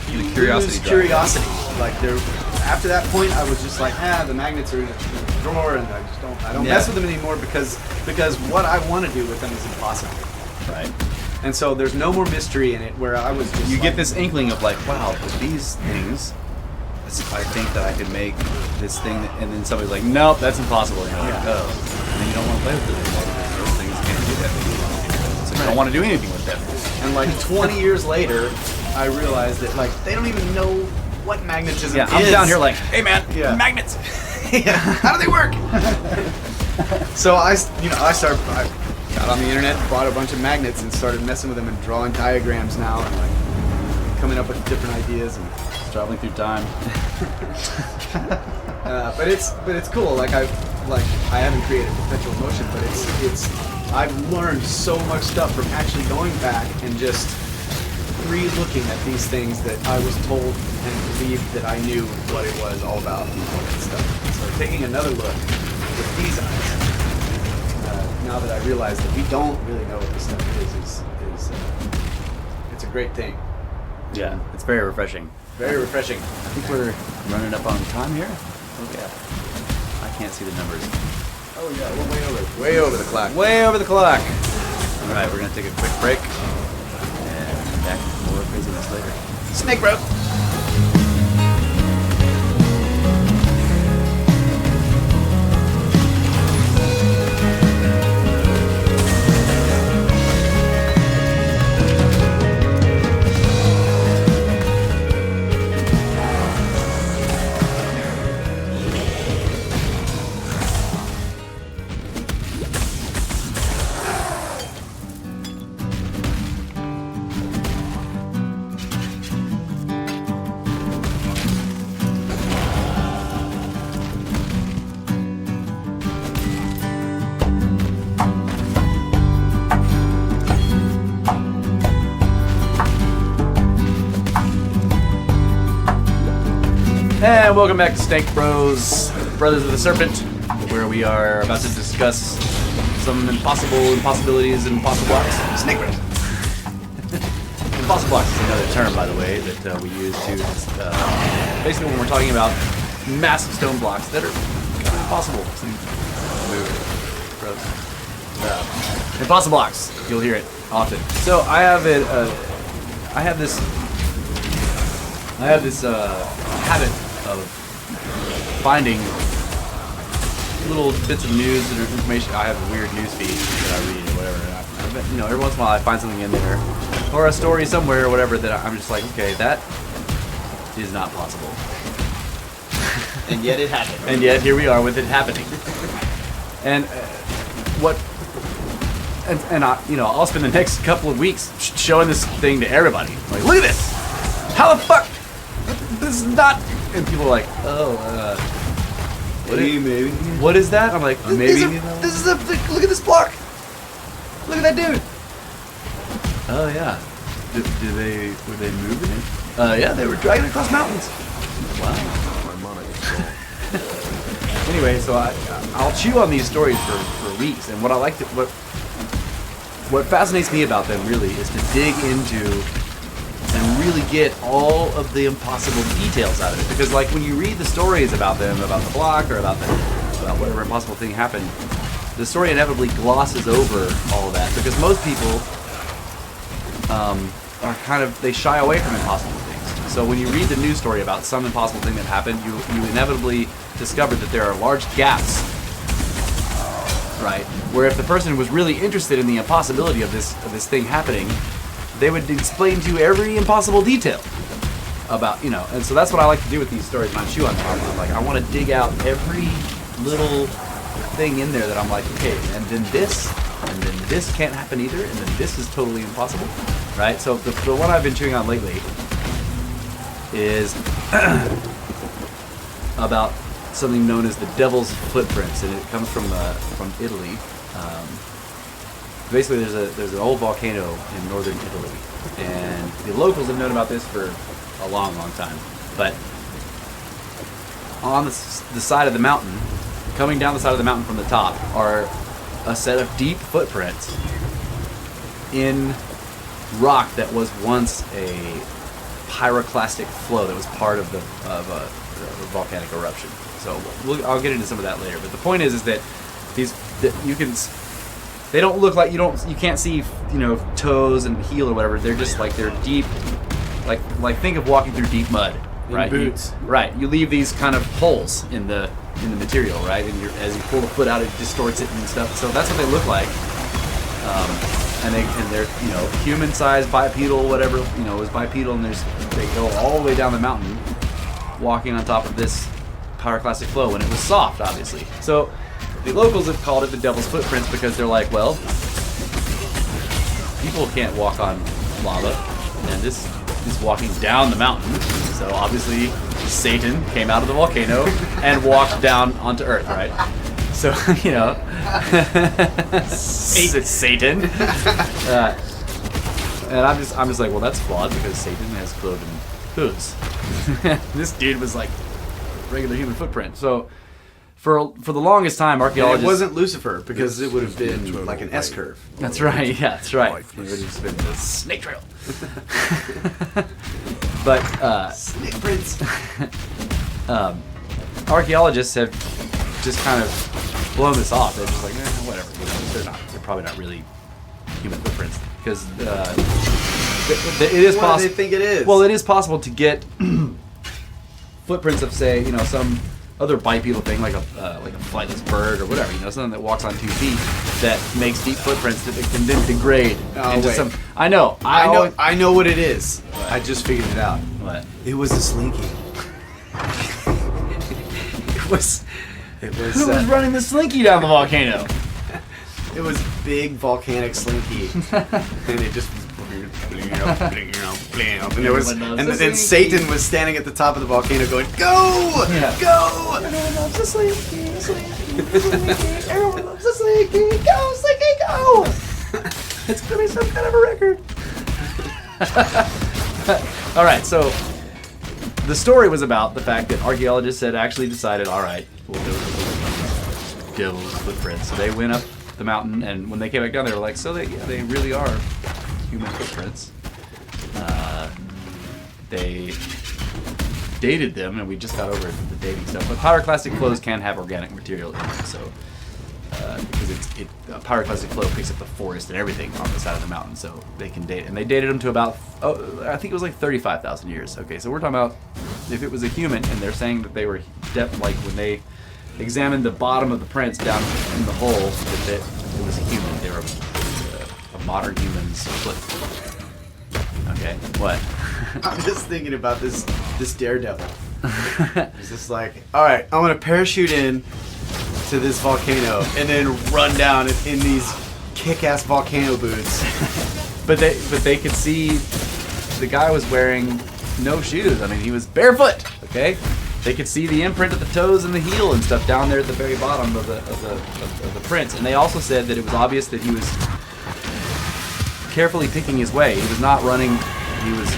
B: you
A: The curiosity
B: lose
A: drive.
B: curiosity. Like there, after that point, I was just like, the magnets are in a drawer, and I don't mess with them anymore because what I want to do with them is impossible.
A: Right.
B: And so there's no more mystery in it. Where I was just
A: You
B: like,
A: get this inkling of like, wow, with these things, I think that I could make this thing, and then somebody's like, nope, that's impossible. And you're like,
B: Yeah.
A: oh, and then you don't want to play with it anymore because those things can't do that thing. So you don't want to do anything with them.
B: And like 20 years later, I realized that like they don't even know what magnetism
A: Yeah,
B: is.
A: I'm down here like, hey man,
B: Yeah.
A: magnets.
B: Yeah, how do they work? So I got on the internet, bought a bunch of magnets, and started messing with them and drawing diagrams now, and like coming up with different ideas. And
A: Traveling through time.
B: but it's cool. Like I haven't created perpetual motion, but it's I've learned so much stuff from actually going back and just re-looking at these things that I was told and believed that I knew what it was all about and all that stuff. So taking another look with these eyes, now that I realize that we don't really know what this stuff is it's a great thing.
A: Yeah, it's very refreshing.
B: Very refreshing.
A: I think we're running up on time here. Oh yeah. I can't see the numbers.
B: Oh yeah, we're way over the clock.
A: Way over the clock. All right, we're gonna take a quick break and come back with more craziness later.
B: Snake rope.
A: And welcome back to Snake Bros, Brothers of the Serpent, where we are about to discuss some impossibilities and impossible blocks. Snake Bros. Impossible blocks is another term, by the way, that we use to basically when we're talking about massive stone blocks that are kind of impossible to move. Gross. Impossible blocks. You'll hear it often. So I have this habit of finding little bits of news or information. I have a weird news feed that I read or whatever. And every once in a while I find something in there, or a story somewhere or whatever that I'm just like, okay, that is not possible.
B: And yet it happened.
A: And yet here we are with it happening. And I'll spend the next couple of weeks showing this thing to everybody. Like, look at this! How the fuck? This is not. And people are like,
B: Maybe.
A: what is that? I'm like, maybe.
B: This is look at this block. Look at that dude.
A: Oh yeah. Were they moving it? Yeah, they were dragging it across mountains. Wow.
E: My money.
A: Anyway, so I'll chew on these stories for weeks, and what fascinates me about them really is to dig into and really get all of the impossible details out of it. Because like when you read the stories about them, about the block or about whatever impossible thing happened, the story inevitably glosses over all of that because most people they shy away from impossible things. So when you read the news story about some impossible thing that happened, you inevitably discover that there are large gaps, right? Where if the person was really interested in the impossibility of this thing happening, they would explain to you every impossible detail about, and so that's what I like to do with these stories when I chew on them. I'm like, I want to dig out every little thing in there that I'm like, okay, and then this can't happen either, and then this is totally impossible, right? So the one I've been chewing on lately is about something known as the Devil's Footprints, and it comes from Italy. Basically, there's an old volcano in northern Italy, and the locals have known about this for a long, long time. But on the side of the mountain, coming down the side of the mountain from the top, are a set of deep footprints in rock that was once pyroclastic flow that was part of the volcanic eruption. So I'll get into some of that later. But the point is that they don't look like you can't see toes and heel or whatever. They're just like they're deep, like think of walking through deep mud, right?
B: Boots.
A: You leave these kind of holes in the material, right? And as you pull the foot out, it distorts it and stuff. So that's what they look like. And they're human-sized, bipedal, whatever is bipedal, and they go all the way down the mountain, walking on top of this pyroclastic flow when it was soft, obviously. So the locals have called it the Devil's Footprints because they're like, well, people can't walk on lava, and this is walking down the mountain. So obviously Satan came out of the volcano and walked down onto Earth, right? So, Satan. And I'm just like, well, that's flawed because Satan has cloven hooves. This dude was like a regular human footprint. So for the longest time, archaeologists...
B: And it wasn't Lucifer because it would have been like an S curve.
A: That's right. Yeah, that's right. It would have just been the snake trail. But
B: Snake prints.
A: Archaeologists have just kind of blown this off. They're just like, whatever. They're probably not really human footprints because it is possible.
B: What do they think it is?
A: Well, it is possible to get footprints of, say, some other bipedal thing, like a flightless bird or whatever, something that walks on 2 feet that makes deep footprints that can then degrade into some. I know
B: what it is. What? I just figured it out.
A: What?
B: It was a slinky.
A: Who was running the slinky down the volcano?
B: It was big volcanic slinky, and it just and there was, and then Satan was standing at the top of the volcano going, "Go, go!"
A: Everyone loves the slinky, slinky. Everyone loves the slinky. Go, slinky, go! It's gonna be some kind of a record. All right, so the story was about the fact that archaeologists had actually decided, all right, well, there was devil's footprints. So they went up the mountain, and when they came back down, they were like, so they really are human footprints. They dated them, and we just got over the dating stuff. But pyroclastic flows can have organic material in them, so because a pyroclastic flow picks up the forest and everything on the side of the mountain, so they can date. And they dated them to about, I think it was like 35,000 years. Okay, so we're talking about if it was a human, and they're saying that they were like when they examined the bottom of the prints down in the hole, that it was a human. They were a modern human's foot. Okay, what?
B: I'm just thinking about this daredevil. It's just like, all right, I'm gonna parachute in to this volcano and then run down in these kick-ass volcano boots.
A: But they could see the guy was wearing no shoes. I mean, he was barefoot. Okay, they could see the imprint of the toes and the heel and stuff down there at the very bottom of the prints. And they also said that it was obvious that he was carefully picking his way. He was not running. He was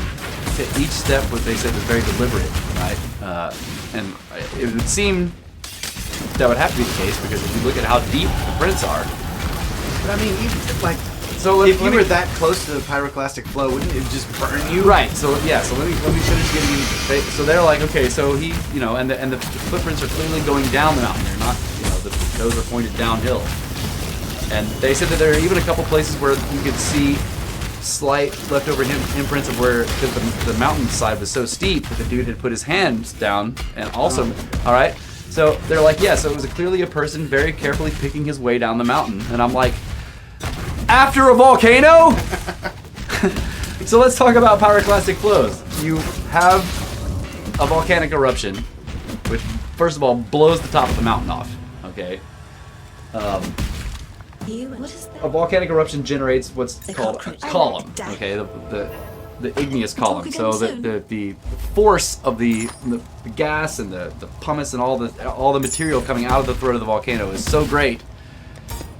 A: each step. What they said was very deliberate, right? And it would seem that would have to be the case because if you look at how deep the prints are.
B: But I mean, even like, so if you were that close to the pyroclastic flow, wouldn't it just burn you?
A: Right. So yeah. So let me finish getting you. So they're like, okay. So he, and the footprints are clearly going down the mountain. They're not, the toes are pointed downhill. And they said that there are even a couple places where you could see slight leftover imprints of where the mountainside was so steep that the dude had put his hands down and also, all right. So they're like, yeah, so it was clearly a person very carefully picking his way down the mountain. And I'm like, after a volcano? So let's talk about pyroclastic flows. You have a volcanic eruption, which first of all blows the top of the mountain off, okay?
D: What is that?
A: A volcanic eruption generates what's called a
D: cockroach.
A: column, okay? The igneous column. So the force of the gas and the pumice and all the material coming out of the throat of the volcano is so great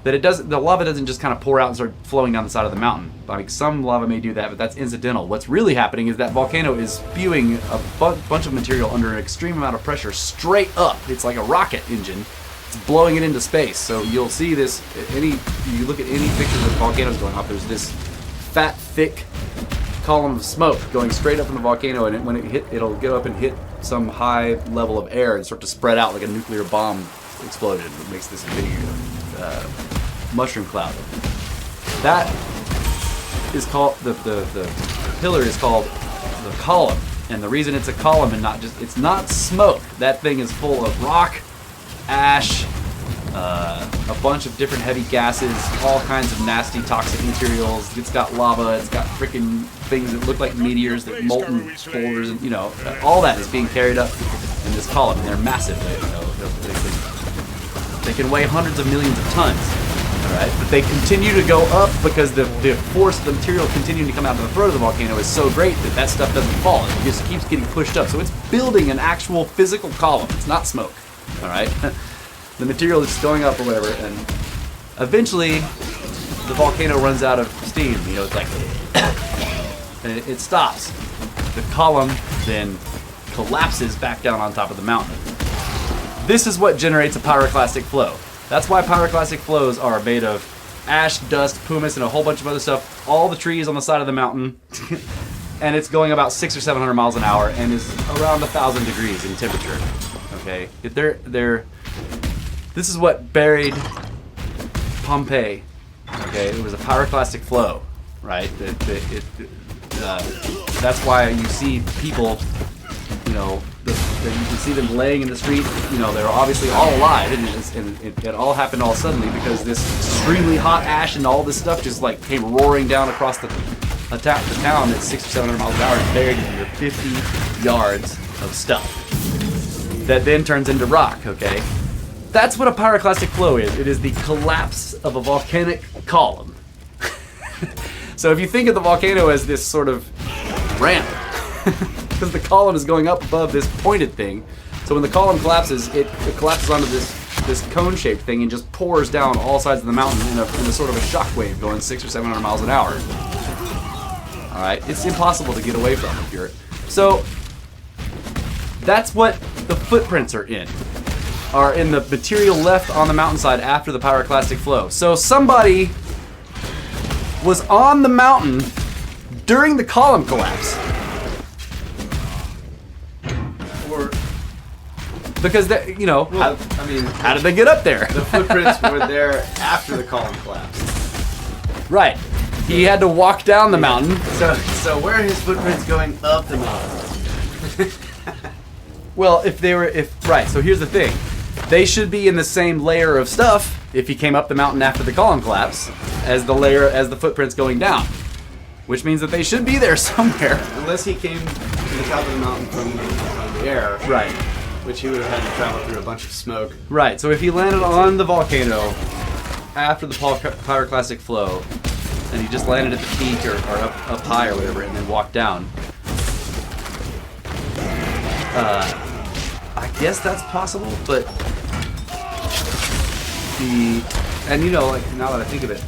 A: that the lava doesn't just kind of pour out and start flowing down the side of the mountain. Like some lava may do that, but that's incidental. What's really happening is that volcano is spewing a bunch of material under an extreme amount of pressure straight up. It's like a rocket engine. It's blowing it into space. So you'll see this. You look at any pictures of volcanoes going off. There's this fat, thick column of smoke going straight up from the volcano, and when it hit, it'll go up and hit some high level of air and start to spread out like a nuclear bomb exploded. It makes this big mushroom cloud. That is called the pillar is called the column, and the reason it's a column and not just it's not smoke. That thing is full of rock, ash, a bunch of different heavy gases, all kinds of nasty toxic materials. It's got lava, it's got freaking things that look like meteors, that molten boulders, and all that is being carried up in this column. And they're massive. They can weigh hundreds of millions of tons. All right, but they continue to go up because the force of the material continuing to come out of the throat of the volcano is so great that stuff doesn't fall. It just keeps getting pushed up. So it's building an actual physical column. It's not smoke. All right. The material is going up or whatever, and eventually the volcano runs out of steam. It's like, and it stops. The column then collapses back down on top of the mountain. This is what generates a pyroclastic flow. That's why pyroclastic flows are made of ash, dust, pumice, and a whole bunch of other stuff. All the trees on the side of the mountain, and it's going about 600 or 700 miles an hour, and is around 1,000 degrees in temperature. Okay, this is what buried Pompeii. Okay, it was a pyroclastic flow, right? That's why you see people, you can see them laying in the street. They're obviously all alive, and it all happened all suddenly because this extremely hot ash and all this stuff just like came roaring down across the town at 600 or 700 miles an hour and buried under 50 yards of stuff. That then turns into rock. Okay. That's what a pyroclastic flow is. It is the collapse of a volcanic column. So if you think of the volcano as this sort of ramp, because the column is going up above this pointed thing, so when the column collapses, it collapses onto this cone-shaped thing and just pours down all sides of the mountain in a sort of a shockwave going 600 or 700 miles an hour. All right, it's impossible to get away from if you're. So that's what the footprints are in the material left on the mountainside after the pyroclastic flow. So somebody was on the mountain during the column collapse.
B: Or
A: because how did they get up there?
B: The footprints were there after the column collapsed.
A: Right. He had to walk down the mountain.
B: So where are his footprints going up the mountain?
A: Well, right. So here's the thing. They should be in the same layer of stuff if he came up the mountain after the column collapse as the footprints going down, which means that they should be there somewhere.
B: Unless he came to the top of the mountain from the air,
A: right?
B: Which he would have had to travel through a bunch of smoke.
A: Right. So if he landed on the volcano after the pyroclastic flow, and he just landed at the peak or up high or whatever, and then walked down. I guess that's possible, but now that I think of it,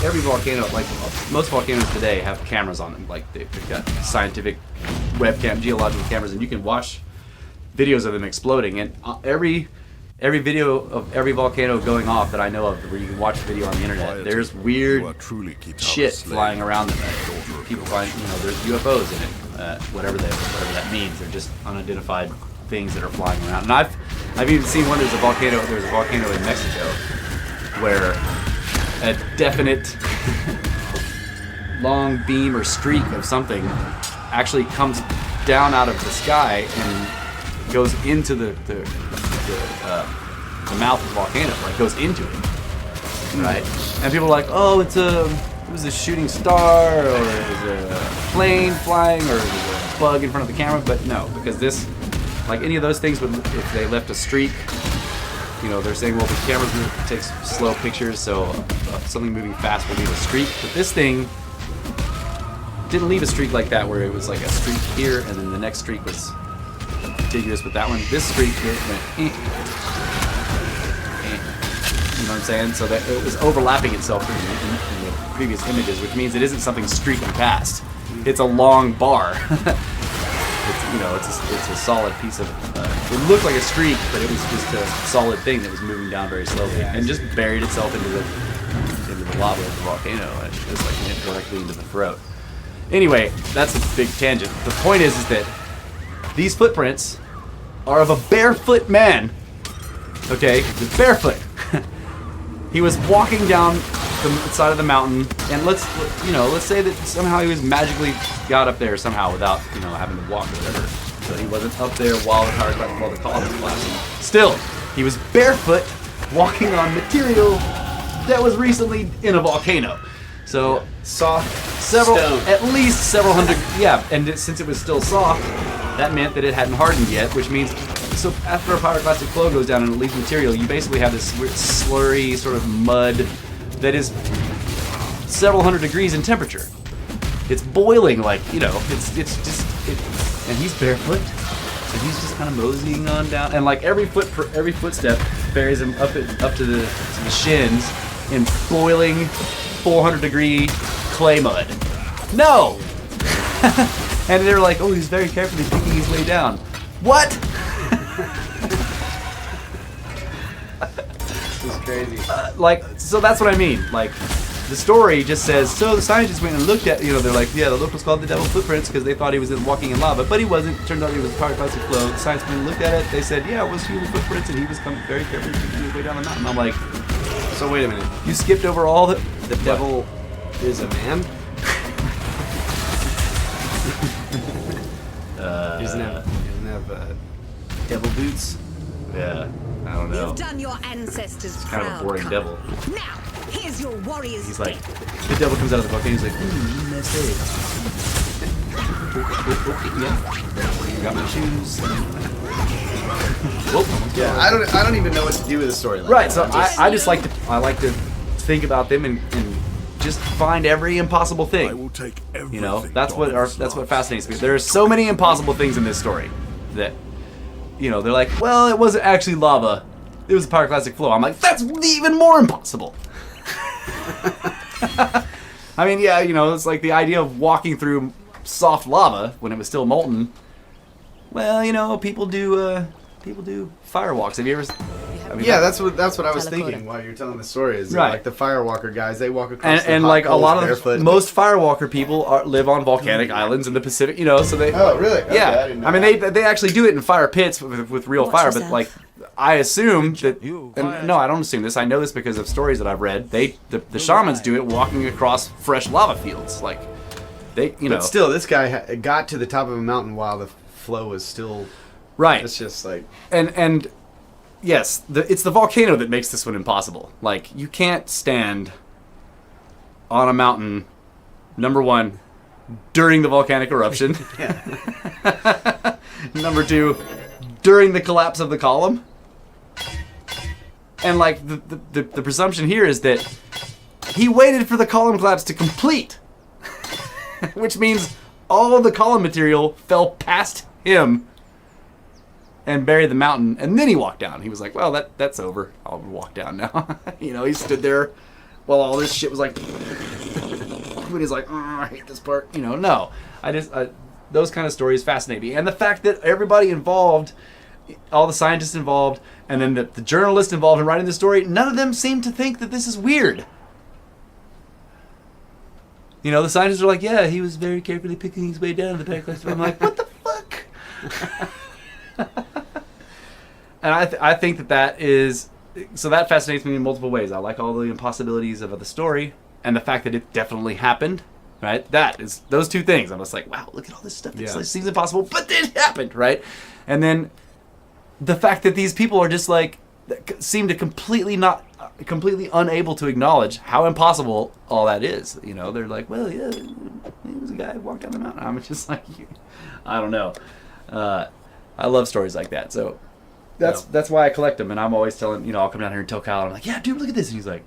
A: every volcano, like most volcanoes today, have cameras on them. Like they've got scientific geological cameras, and you can watch videos of them exploding. And every video of every volcano going off that I know of, where you can watch the video on the internet, there's weird shit flying around them. People find, there's UFOs in it, whatever that means. They're just unidentified things that are flying around. And I've even seen one. There's a volcano in Mexico where a definite long beam or streak of something actually comes down out of the sky and goes into the mouth of the volcano. Like goes into it, right? And people are like, oh, it was a shooting star, or it was a plane flying, or it was a bug in front of the camera. But no, because this, like any of those things, if they left a streak, they're saying, well, the camera takes slow pictures, so something moving fast will leave a streak. But this thing didn't leave a streak like that, where it was like a streak here, and then the next streak was contiguous with that one. This streak went, you know what I'm saying? So that it was overlapping itself in the previous images, which means it isn't something streaking past. It's a long bar. It's a solid piece of. It looked like a streak, but it was just a solid thing that was moving down very slowly and just buried itself into the lava of the volcano, and just like went directly into the throat. Anyway, that's a big tangent. The point is that these footprints are of a barefoot man. Okay, he's barefoot. He was walking down the side of the mountain, and let's say that somehow he was magically got up there somehow without, having to walk or whatever. So he wasn't up there while the column was collapsing. Still, he was barefoot, walking on material that was recently in a volcano. So
B: Soft
A: stone. At least several hundred. Yeah, and since it was still soft, that meant that it hadn't hardened yet, which means. So after a pyroclastic flow goes down and it leaves material, you basically have this weird slurry sort of mud that is several hundred degrees in temperature. It's boiling, like, and he's barefoot, and he's just kind of moseying on down, and like every footstep buries him up to the shins in boiling 400-degree clay mud. No! And they're like, oh, he's very carefully picking his way down. What?
B: This is crazy.
A: So that's what I mean. Like, the story just says, so the scientists went and looked at, they're like, yeah, the locals called the devil footprints because they thought he was walking in lava, but he wasn't. Turned out he was a pyroclastic flow. The scientists went and looked at it. They said, yeah, it was human footprints, and he was coming very carefully picking his way down the mountain. I'm like,
B: So wait a minute.
A: you skipped over all the devil
B: Is a man? He doesn't have devil boots.
A: Yeah, I don't know.
D: You've done your ancestors
A: Kind of a
D: proud,
A: boring
D: Carl.
A: devil.
D: Now, here's your warriors.
A: He's like, the devil comes out of the volcano. He's like, nice day. Yeah, got my shoes. Whoop.
B: Yeah, I don't even know what to do with the story.
A: Right. So I just like to think about them and just find every impossible
E: I
A: thing.
E: will take everything.
A: That's what fascinates me. There are so many impossible things in this story that they're like, well, it wasn't actually lava. It was a pyroclastic flow. I'm like, that's even more impossible. I mean, yeah, it's like the idea of walking through soft lava when it was still molten. Well, people do firewalks. Have you ever?
B: Yeah, that's what I was
D: Telephoto.
B: thinking while you're telling the story. Is
A: Right.
B: like the firewalker guys, they walk across
A: And
B: the
A: like a lot of
B: barefoot.
A: most firewalker people live on volcanic islands in the Pacific, so they.
B: Oh, really? Okay,
A: Yeah,
B: I didn't know
A: they actually do it in fire pits with real
D: Watch
A: fire,
D: yourself.
A: but like I assume that.
C: You
A: And
C: quiet.
A: no, I don't assume this. I know this because of stories that I've read. The shamans do it walking across fresh lava fields, like they,
B: But still, this guy got to the top of a mountain while the flow was still.
A: right.
B: It's just like.
A: And yes, it's the volcano that makes this one impossible. Like, you can't stand on a mountain, number one, during the volcanic eruption. Number two, during the collapse of the column. And like the presumption here is that he waited for the column collapse to complete. Which means all of the column material fell past him and buried the mountain, and then he walked down. He was like, well, that's over. I'll walk down now. He stood there while all this shit was like, when he's like, I hate this part. No. Those kind of stories fascinate me. And the fact that everybody involved, all the scientists involved, and then the journalist involved in writing the story, none of them seem to think that this is weird. The scientists are like, yeah, he was very carefully picking his way down the pyroclastic. I'm like, what the fuck? And I think that is, so that fascinates me in multiple ways. I like all the impossibilities of the story and the fact that it definitely happened, right? That is, those two things. I'm just like, wow, look at all this stuff that seems impossible, but it happened, right? And then the fact that these people are just like, seem to completely unable to acknowledge how impossible all that is. They're like, well, yeah, he was a guy who walked down the mountain. I'm just like, I don't know. I love stories like that. So that's why I collect them. And I'm always telling, I'll come down here and tell Kyle, I'm like, yeah, dude, look at this. And he's like,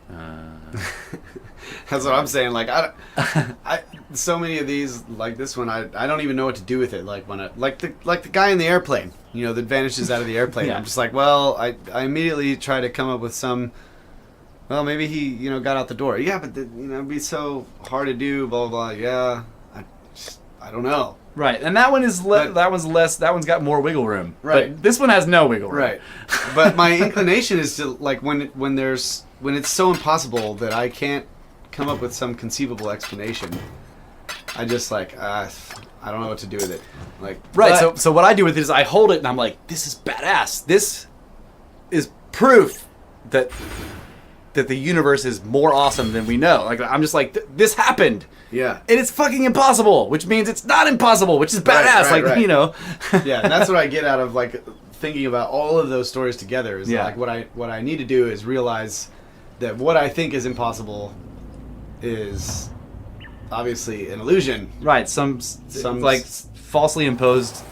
B: That's what I'm saying. Like I so many of these, like this one, I don't even know what to do with it. Like when the guy in the airplane, that vanishes out of the airplane.
A: Yeah.
B: I'm just like, well, I immediately try to come up with some. Well, maybe he got out the door. Yeah, but it'd be so hard to do. Blah blah blah. Yeah, I don't know.
A: right. And that one is that one's less. That one's got more wiggle room.
B: Right.
A: But this one has no wiggle room.
B: Right. But my inclination is to like when it's so impossible that I can't come up with some conceivable explanation. I just like I don't know what to do with it. Like
A: Right.
B: but-
A: So what I do with it is I hold it and I'm like, this is badass. This is proof that the universe is more awesome than we know. Like I'm just like, this happened.
B: yeah.
A: And it's fucking impossible, which means it's not impossible, which is
B: Right,
A: badass.
B: right, right.
A: You know.
B: Yeah, and that's what I get out of like thinking about all of those stories together. Is
A: Yeah.
B: like what I need to do is realize that what I think is impossible is obviously an illusion.
A: Right. Some like falsely imposed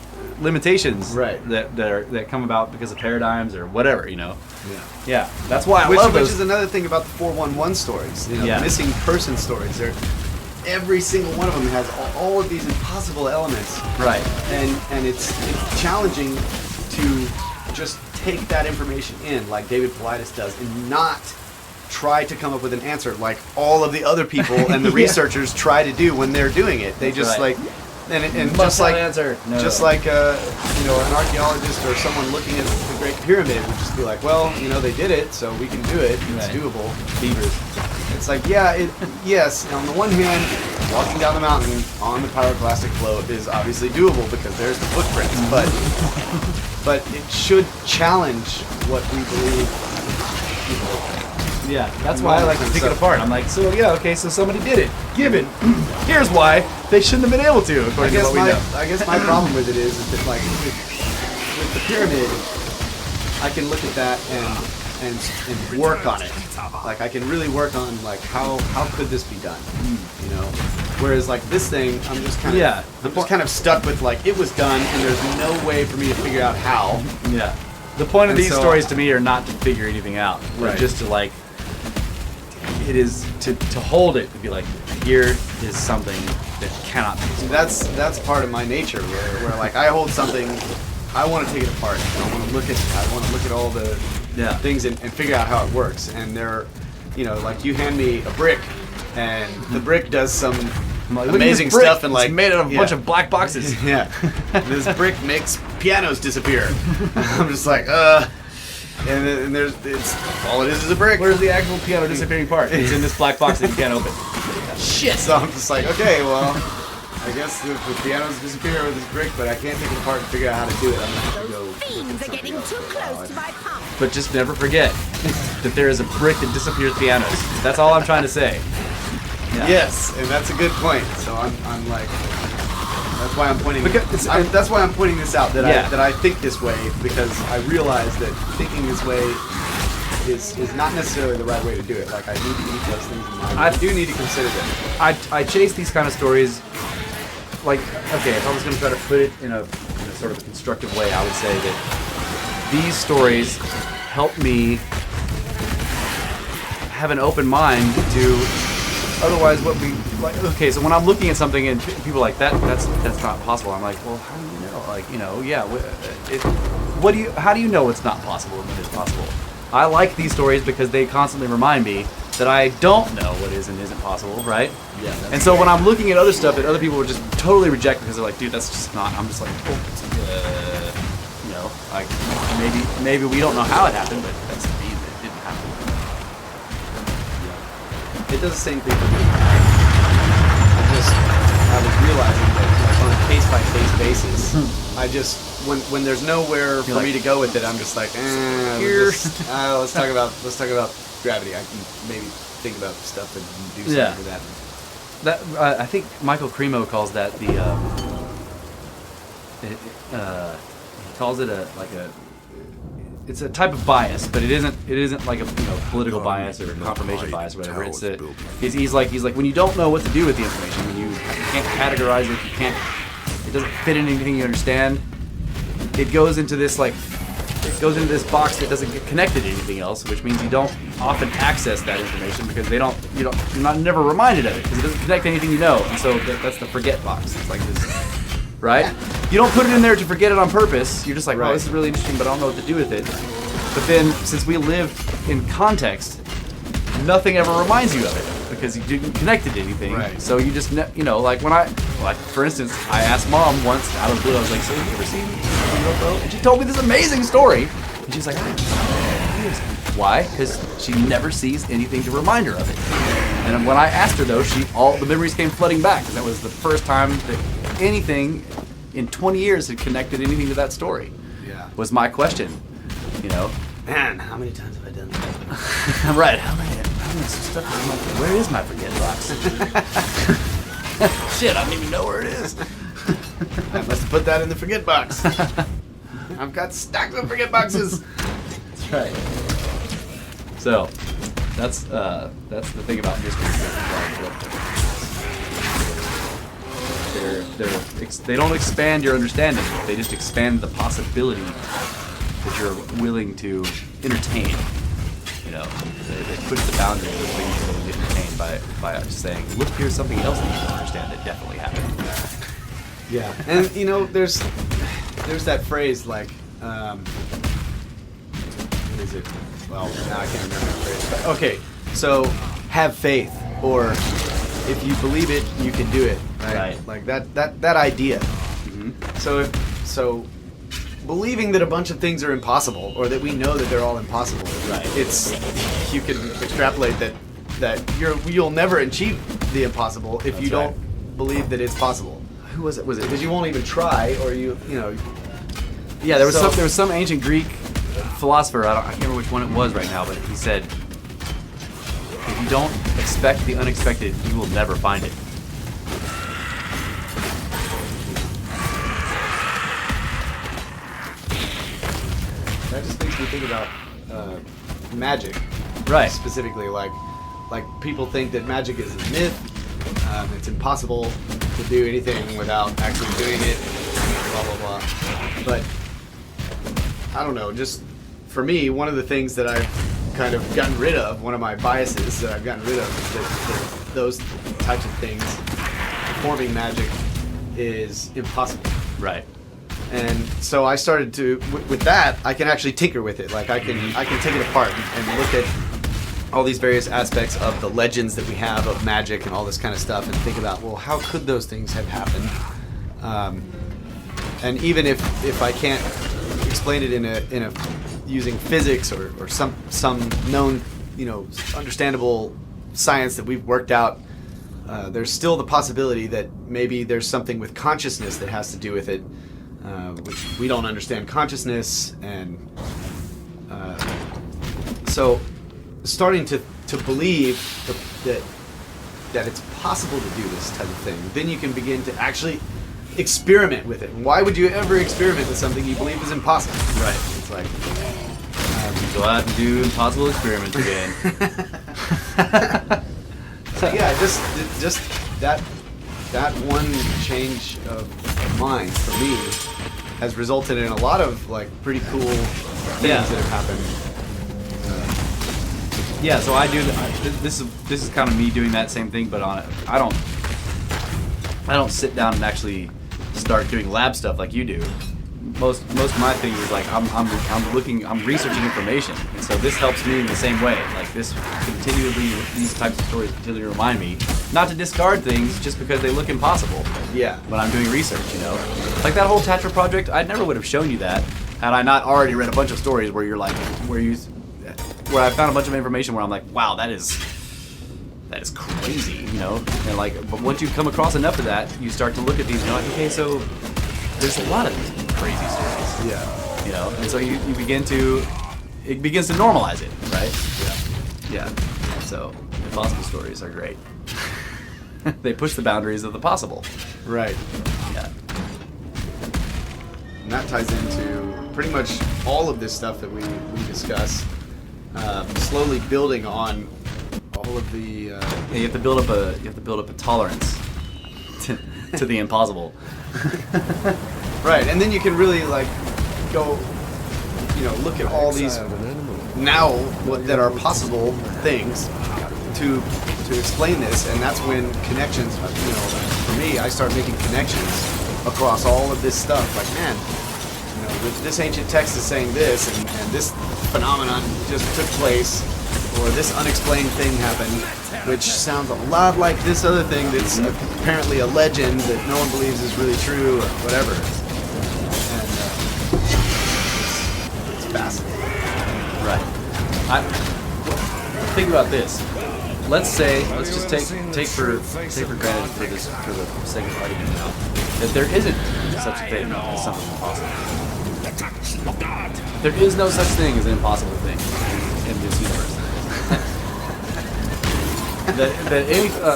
A: limitations.
B: Right.
A: That come about because of paradigms or whatever. You know.
B: Yeah.
A: Yeah. That's why I
B: Which
A: love those.
B: is another thing about the 411 stories. You know,
A: Yeah.
B: the missing person stories. Every single one of them has all of these impossible elements.
A: Right.
B: And it's challenging to just take that information in, like David Paulides does, and not try to come up with an answer like all of the other people and the
A: Yeah.
B: researchers try to do when they're doing it. They
A: That's
B: just
A: right.
B: like and
A: Must
B: just
A: have
B: like
A: an answer. No.
B: just like you know, an archaeologist or someone looking at the Great Pyramid would just be like, well, you know, they did it, so we can do it. It's
A: Right.
B: doable.
A: Beavers.
B: It's like, yeah, yes, on the one hand, walking down the mountain on the pyroclastic float is obviously doable because there's the footprints, but it should challenge what we believe.
A: Yeah, that's why I like to pick it apart. I'm like, so yeah, okay, so somebody did it. Given. Here's why they shouldn't have been able to,
B: I
A: according to
B: guess
A: what we know.
B: I guess my problem with it is that like with the pyramid, I can look at that and work on it. Like I can really work on like how could this be done, you know? Whereas like this thing, I'm just kind of
A: Yeah.
B: I'm just kind of stuck with like it was done and there's no way for me to figure out how.
A: Yeah. The point of
B: And
A: these
B: so-
A: stories to me are not to figure anything out. But
B: Right.
A: just to like, it is to hold it, to be like, here is something that cannot be explained.
B: That's part of my nature where like I hold something, I want to take it apart. I want to look at all the
A: Yeah.
B: things and figure out how it works. And they're, you know, like you hand me a brick, and the brick does some
A: I'm like, look at this
B: amazing
A: brick.
B: stuff, and like
A: it's made out of a
B: yeah.
A: bunch of black boxes.
B: Yeah, this brick makes pianos disappear. I'm just like, and there's it's all it is a brick.
A: Where's the actual piano disappearing part? It's in this black box that you can't open.
B: Shit. So I'm just like, okay, well, I guess the pianos disappear with this brick, but I can't take it apart and figure out how to do it. I'm gonna have to go.
D: Those fiends are getting too close to my pump.
A: But just never forget that there is a brick that disappears pianos. That's all I'm trying to say. Yeah.
B: Yes, and that's a good point. So I'm like, that's why I'm pointing.
A: Because
B: that's why I'm pointing this out. That
A: Yeah.
B: I think this way because I realize that thinking this way is not necessarily the right way to do it. Like I need to keep those things in mind. I do need to consider them.
A: I chase these kind of stories. Like, okay, if I was going to try to put it in a sort of constructive way, I would say that these stories help me have an open mind to otherwise what we like. Okay, so when I'm looking at something and people are like that's not possible, I'm like, well, how do you know? Like, you know, yeah. How do you know it's not possible and when it's possible? I like these stories because they constantly remind me that I don't know what is and isn't possible, right?
B: Yeah.
A: And so when I'm looking at other stuff that other people would just totally reject because they're like, dude, that's just not. I'm just like, you know, like maybe we don't know how it happened, but that's me that it didn't happen.
B: It does the same thing for me. I was realizing that like on a case by case basis, I just when there's nowhere for me to go with it, I'm just like, let's talk about gravity. I can maybe think about stuff and do something with that.
A: That I think Michael Cremo calls that the he calls it it's a type of bias, but it isn't like a political bias or confirmation bias or whatever. It's he's like when you don't know what to do with the information, when you can't categorize it, it doesn't fit in anything you understand. It goes into this box that doesn't get connected to anything else, which means you don't often access that information because you're not never reminded of it because it doesn't connect to anything you know, and so that's the forget box. It's like this, right? You don't put it in there to forget it on purpose. You're just like, oh, this is really interesting, but I don't know what to do with it. But then, since we live in context, nothing ever reminds you of it because you didn't connect it to anything.
B: Right.
A: So you just, like for instance, I asked Mom once out of the blue, I was like, so have you ever seen UFO? And she told me this amazing story. And she's like, why? Because she never sees anything to remind her of it. And when I asked her though, all the memories came flooding back because that was the first time that anything in 20 years had connected anything to that story.
B: Yeah.
A: Was my question, you know?
B: Man, how many times have I done that?
A: Right. How many stuff? I'm like, where is my forget box? Shit, I don't even know where it is.
B: I must have put that in the forget box. I've got stacks of forget boxes.
A: That's right. So, that's the thing about mysteries. They don't expand your understanding. They just expand the possibility that you're willing to entertain. You know, they push the boundaries of things you're willing to entertain by just saying, look, here's something else that you don't understand that definitely happened.
B: Yeah, and you know, there's that phrase like, what is it? Well, now I can't remember the phrase. But, okay, so have faith, or if you believe it, you can do it. Right. Like that idea.
A: Mm-hmm.
B: So believing that a bunch of things are impossible, or that we know that they're all impossible.
A: Right.
B: You can extrapolate that you'll never achieve the impossible if you don't believe that it's possible.
A: Who was it? Was it?
B: Because you won't even try, or you know.
A: Yeah, there was some ancient Greek philosopher. I can't remember which one it was right now, but he said, if you don't expect the unexpected, you will never find it.
B: That just makes me think about magic,
A: Right.
B: specifically. Like people think that magic is a myth. It's impossible to do anything without actually doing it. Blah blah blah. But I don't know. Just for me, one of the things that I've kind of gotten rid of, one of my biases that I've gotten rid of, is that those types of things, performing magic, is impossible.
A: Right.
B: And so I started to, with that, I can actually tinker with it. Like I can take it apart and look at all these various aspects of the legends that we have of magic and all this kind of stuff, and think about, well, how could those things have happened? And even if I can't explain it in a using physics or some known, you know, understandable science that we've worked out, there's still the possibility that maybe there's something with consciousness that has to do with it. Which we don't understand consciousness, and so starting to believe that it's possible to do this type of thing, then you can begin to actually experiment with it. And why would you ever experiment with something you believe is impossible? Right. It's like
A: Go out and do impossible experiments again.
B: yeah, just that one change of mind for me has resulted in a lot of like pretty cool things that have happened.
A: Yeah, so I do. This is kind of me doing that same thing, but I don't sit down and actually start doing lab stuff like you do. Most of my thing is like I'm researching information, and so this helps me in the same way. Like these types of stories continually remind me not to discard things just because they look impossible.
B: Yeah.
A: When I'm doing research, you know, like that whole Tatra project, I never would have shown you that had I not already read a bunch of stories where you're like, where I found a bunch of information where I'm like, wow, that is crazy, you know. And like, but once you come across enough of that, you start to look at these and you're like, okay, so there's a lot of these crazy stories.
B: Yeah.
A: You know, and so it begins to normalize it, right? Yeah. So impossible stories are great. They push the boundaries of the possible.
B: Right.
A: Yeah.
B: And that ties into pretty much all of this stuff that we discuss. Slowly building on all of the.
A: You have to build up a tolerance to the impossible.
B: Right, and then you can really like go, you know, look at all these now that are possible things to explain this, and that's when connections. You know, for me, I start making connections across all of this stuff. Like, man, you know, this ancient text is saying this, and this phenomenon just took place, or this unexplained thing happened, which sounds a lot like this other thing that's apparently a legend that no one believes is really true, or whatever. And it's fascinating.
A: Right. Think about this. let's just take for granted for the sake of argument now that there isn't such a thing as something impossible. There is no such thing as an impossible thing in this universe.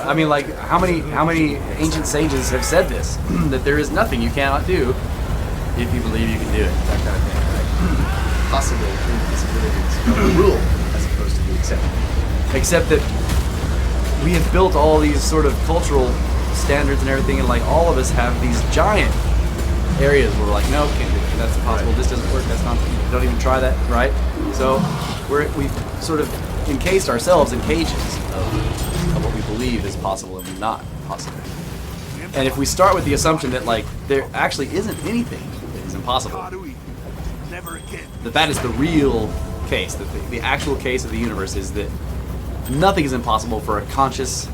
A: I mean, like, how many ancient sages have said this? That there is nothing you cannot do if you believe you can do it. That kind of thing, right? Possible impossibilities are the rule as opposed to the exception. Except that we have built all these sort of cultural standards and everything, and like all of us have these giant areas where we're like, no, can't do it. That's impossible. This doesn't work. That's not. Don't even try that, right? So we've sort of encased ourselves in cages of what we believe is possible and not possible. And if we start with the assumption that like there actually isn't anything that is impossible, that is the real case, that the actual case of the universe is that nothing is impossible for a conscious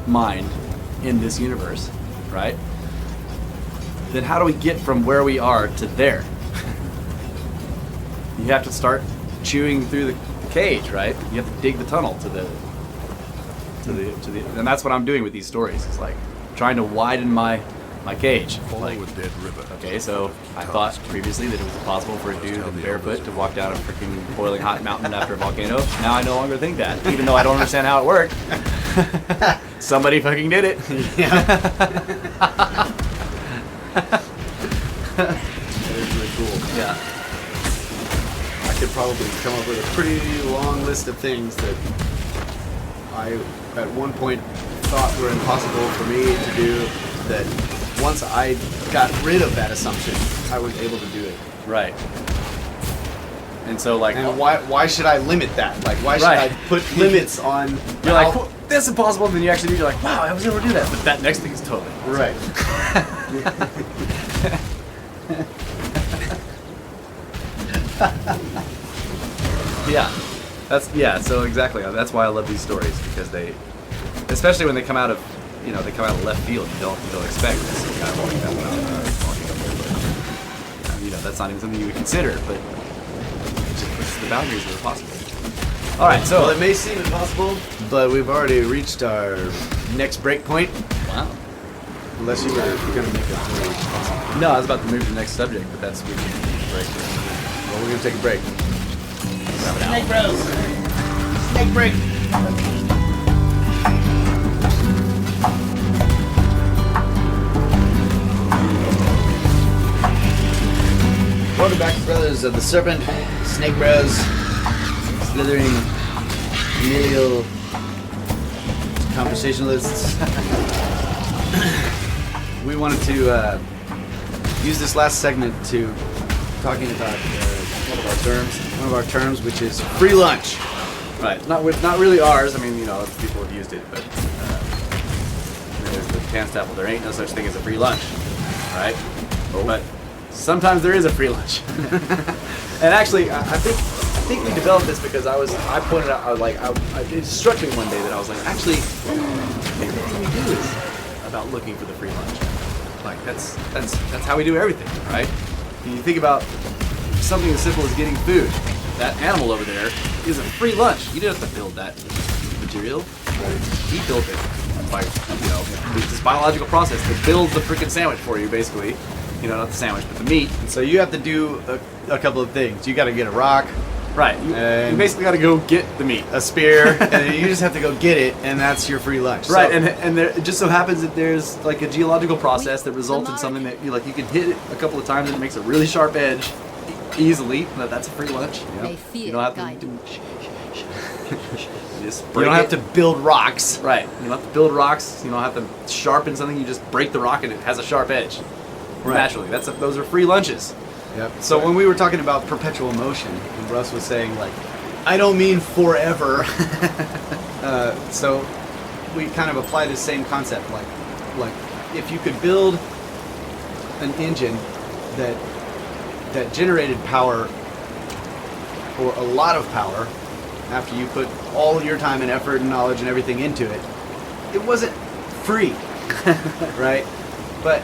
A: mind in this universe, right? Then how do we get from where we are to there? You have to start chewing through the cage, right? You have to dig the tunnel to the, and that's what I'm doing with these stories. It's like trying to widen my cage.
E: Follow
A: Like,
E: a dead river.
A: okay, so I thought previously that it was impossible for a dude barefoot to walk down a freaking boiling hot mountain after a volcano. Now I no longer think that, even though I don't understand how it worked. Somebody fucking did it.
B: Yeah. That is really cool.
A: Yeah.
B: I could probably come up with a pretty long list of things that I at one point thought were impossible for me to do, that once I got rid of that assumption, I was able to do it.
A: Right. And so like,
B: And why should I limit that? Like, why should
A: Right.
B: I put limits on?
A: you're like,
B: how-
A: "Cool, that's impossible, and then you actually do. You're like, wow, I was able to do that. But that next thing is totally
B: right.
A: yeah. So exactly. That's why I love these stories, because they, especially when they come out of, they come out of left field. You don't expect this guy walking down the mountain, walking up there, but that's not even something you would consider. But it just pushes the boundaries that are possible. All right. So
B: Well, it may seem impossible, but we've already reached our next break point.
A: wow.
B: Unless you were going to make a point.
A: No, I was about to move to the next subject, but that's we can break.
B: Well, we're going to take a break.
F: Snake Bros. Snake break.
B: Welcome back, Brothers of the Serpent, Snake Bros, slithering familial conversationalists. We wanted to use this last segment to talking about one of our terms, which is free lunch.
A: Right. Not really ours. I mean, people have used it, but there's the Tanstaple. There ain't no such thing as a free lunch, right? But sometimes there is a free lunch. And actually, I think we developed this because I pointed out, it struck me one day that I was like, actually, everything we do is about looking for the free lunch. Like that's how we do everything, right? When you think about something as simple as getting food, that animal over there is a free lunch. You didn't have to build that material. He built it by, this biological process that builds the freaking sandwich for you, basically. Not the sandwich, but the meat.
B: So you have to do a couple of things. You got to get a rock,
A: Right. You basically got to go get the meat.
B: a spear, and you just have to go get it, and that's your free lunch.
A: Right,
B: So-
A: and there, it just so happens that there's like a geological process that results in something that you can hit it a couple of times and it makes a really sharp edge easily. That's a free lunch.
D: They fear
A: You don't have to
D: guidance.
A: just
B: you
A: break
B: don't have
A: it.
B: to build rocks.
A: Right. You don't have to build rocks. You don't have to sharpen something. You just break the rock and it has a sharp edge.
B: Right.
A: Naturally. Those are free lunches.
B: Yep. So when we were talking about perpetual motion, and Russ was saying I don't mean forever. So we kind of apply the same concept, like if you could build an engine that generated power, or a lot of power, after you put all your time and effort and knowledge and everything into it, it wasn't free, right? But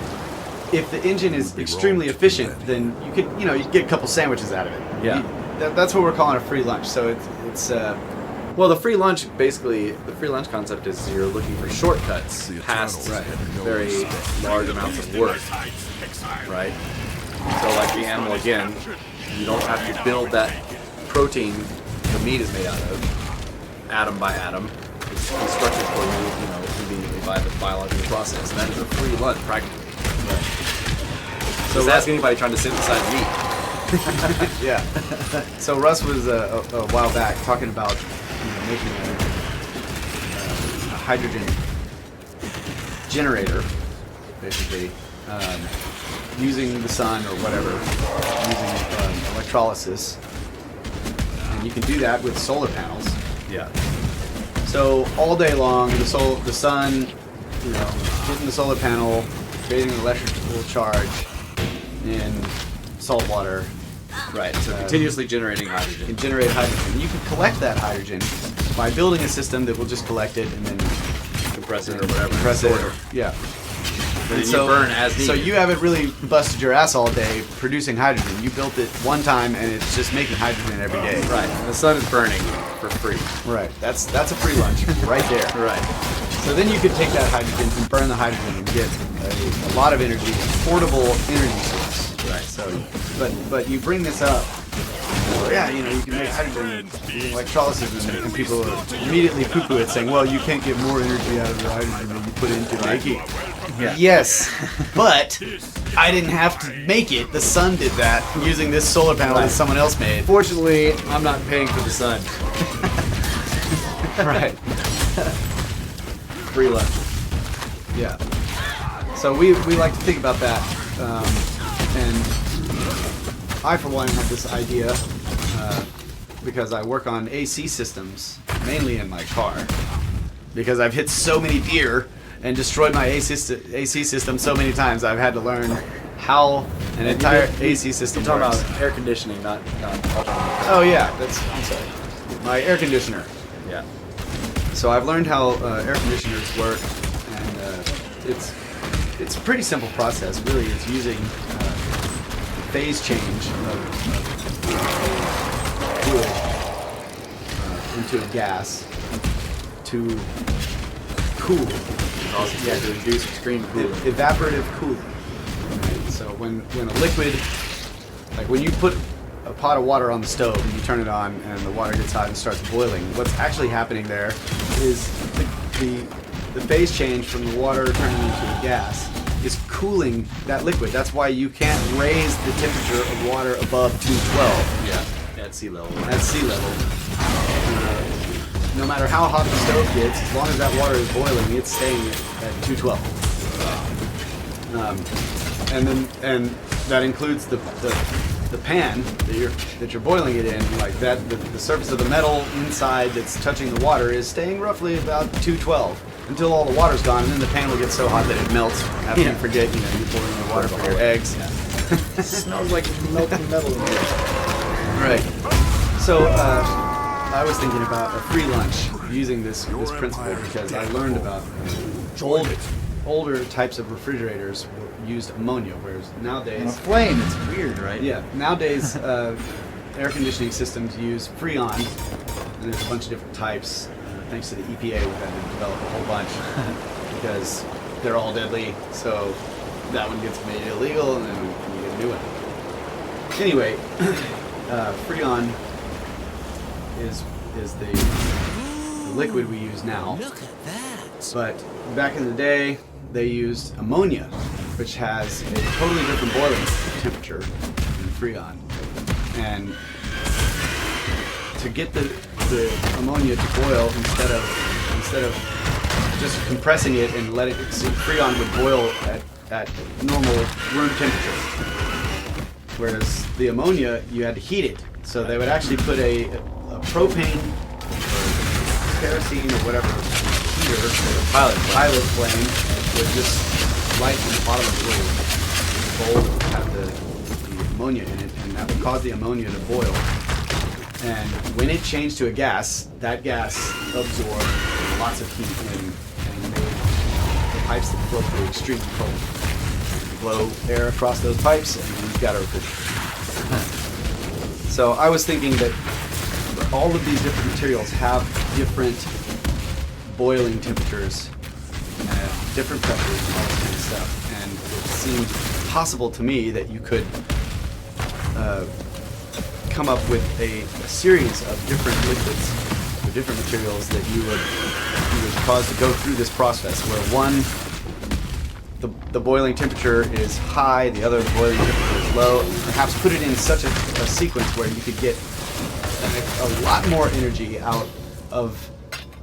B: if the engine is extremely efficient, then you could, you get a couple sandwiches out of it.
A: Yeah.
B: That's what we're calling a free lunch. So it's
A: Well, the free lunch concept is you're looking for shortcuts past very large amounts of work, right? So like the animal again, you don't have to build that protein the meat is made out of, atom by atom. It's constructed for you, conveniently by the biological process. And that is a free lunch, practically. Right. So ask anybody trying to synthesize meat.
B: Yeah. So Russ was a while back talking about making a hydrogen generator, basically, using the sun or whatever, using electrolysis. And you can do that with solar panels.
A: Yeah.
B: So all day long, the sun, hitting the solar panel, creating an electrical charge in salt water.
A: Right. So continuously generating hydrogen.
B: Can generate hydrogen. You can collect that hydrogen by building a system that will just collect it and then
A: Compress it or whatever.
B: compress it. Yeah.
A: And you burn as needed.
B: So you haven't really busted your ass all day producing hydrogen. You built it one time and it's just making hydrogen every day.
A: Right. And the sun is burning for free.
B: Right. That's a free lunch right there.
A: Right.
B: So then you could take that hydrogen and burn the hydrogen and get a lot of energy, affordable energy source.
A: Right.
B: So, but you bring this up. Well, yeah, you can make hydrogen using electrolysis, and people immediately poo-poo it, saying, "Well, you can't get more energy out of the hydrogen than you put into making it."
A: Yeah.
B: Yes, but I didn't have to make it. The sun did that using this solar panel that someone else made.
A: Fortunately, I'm not paying for the sun.
B: Right.
A: Free lunch.
B: Yeah. So we like to think about that, and I, for one, have this idea because I work on AC systems, mainly in my car, because I've hit so many deer and destroyed my AC system so many times. I've had to learn how an entire AC system
A: You're talking
B: works.
A: about air conditioning, not
B: Oh yeah, I'm sorry. My air conditioner.
A: yeah.
B: So I've learned how air conditioners work, and it's a pretty simple process. Really, it's using phase change of fluid into a gas to cool.
A: Yeah, to reduce extreme cooling.
B: Evaporative cooling. Right? So when a liquid, like when you put a pot of water on the stove and you turn it on and the water gets hot and starts boiling, what's actually happening there is the phase change from the water turning into a gas is cooling that liquid. That's why you can't raise the temperature of water above 212
A: Yeah. At sea level.
B: at sea level. No matter how hot the stove gets, as long as that water is boiling, it's staying at 212. And that includes the pan that you're boiling it in, like that. The surface of the metal inside that's touching the water is staying roughly about 212 until all the water's gone, and then the pan will get so hot that it melts after you forget you're boiling the water for your eggs.
F: Smells like melting metal in here.
B: Right. So I was thinking about a free lunch using this principle because I learned about older types of refrigerators used ammonia, whereas
F: On a
B: nowadays,
F: flame, it's weird, right?
B: yeah, nowadays air conditioning systems use Freon, and there's a bunch of different types. Thanks to the EPA, we've had to develop a whole bunch because they're all deadly. So that one gets made illegal, and then we get a new one. Anyway, Freon is the liquid we use now.
D: Look at that.
B: But back in the day, they used ammonia, which has a totally different boiling temperature than Freon. And to get the ammonia to boil, instead of just compressing it and letting it, Freon would boil at normal room temperature. Whereas the ammonia, you had to heat it. So they would actually put a propane or kerosene or whatever heater, or pilot flame, would just light on the bottom of the little bowl that would have the ammonia in it, and that would cause the ammonia to boil. And when it changed to a gas, that gas absorbed lots of heat and made the pipes that flow through extremely cold. You blow air across those pipes, and you've got a refrigerator. So I was thinking that all of these different materials have different boiling temperatures, different pressures, and all this kind of stuff. And it seemed possible to me that you could come up with a series of different liquids or different materials that you would cause to go through this process, where one, the boiling temperature is high, the other, the boiling temperature is low, and perhaps put it in such a sequence where you could get a lot more energy out of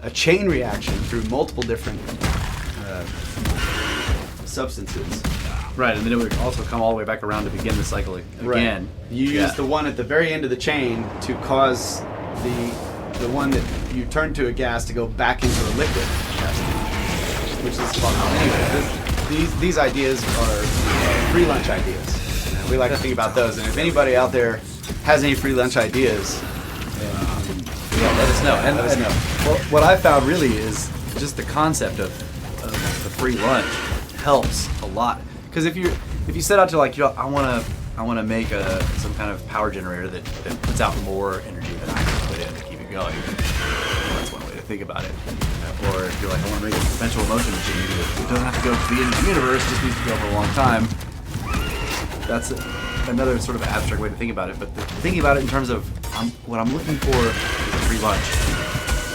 B: a chain reaction through multiple different substances.
A: Right, and then it would also come all the way back around to begin the cycle again.
B: Right. You use the one at the very end of the chain to cause the one that you turn to a gas to go back into a liquid, which is fun. Anyway, these ideas are free lunch ideas. We like to think about those, and if anybody out there has any free lunch ideas,
A: Let us know.
B: let us know.
A: Well, what I found really is just the concept of the free lunch helps a lot. Because if you set out to like, I want to make some kind of power generator that puts out more energy than I can put in to keep it going. That's one way to think about it. Or if you're like, I want to make a perpetual motion machine, it doesn't have to go to the end of the universe, it just needs to go for a long time. That's another sort of abstract way to think about it. But thinking about it in terms of what I'm looking for is a free lunch.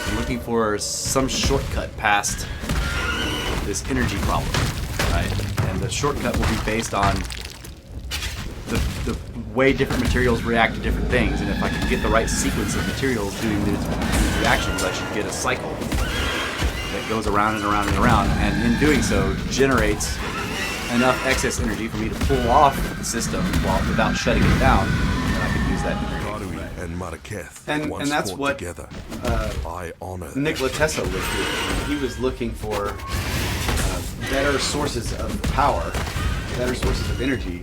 A: I'm looking for some shortcut past this energy problem, right? And the shortcut will be based on the way different materials react to different things. And if I can get the right sequence of materials doing these reactions, I should get a cycle that goes around and around and around. And in doing so, generates enough excess energy for me to pull off the system without shutting it down. And I can use that energy.
E: And Marrakech
B: And
E: once
B: that's
E: fought
B: what
E: together. I honor that.
B: Nikola Tesla was doing. He was looking for better sources of power, better sources of energy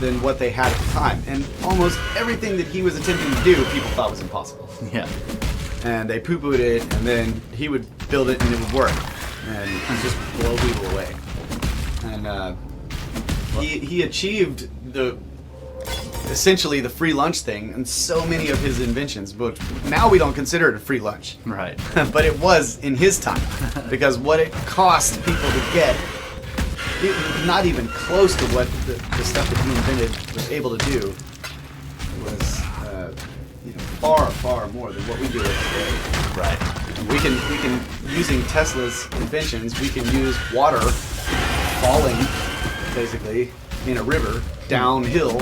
B: than what they had at the time. And almost everything that he was attempting to do, people thought was impossible.
A: Yeah.
B: And they poo-pooed it, and then he would build it and it would work. And just blow people away. And he achieved essentially the free lunch thing and so many of his inventions, but now we don't consider it a free lunch.
A: Right.
B: But it was in his time, because what it cost people to get, not even close to what the stuff that he invented was able to do, was far, far more than what we do today.
A: Right.
B: We can using Tesla's inventions, we can use water falling basically in a river downhill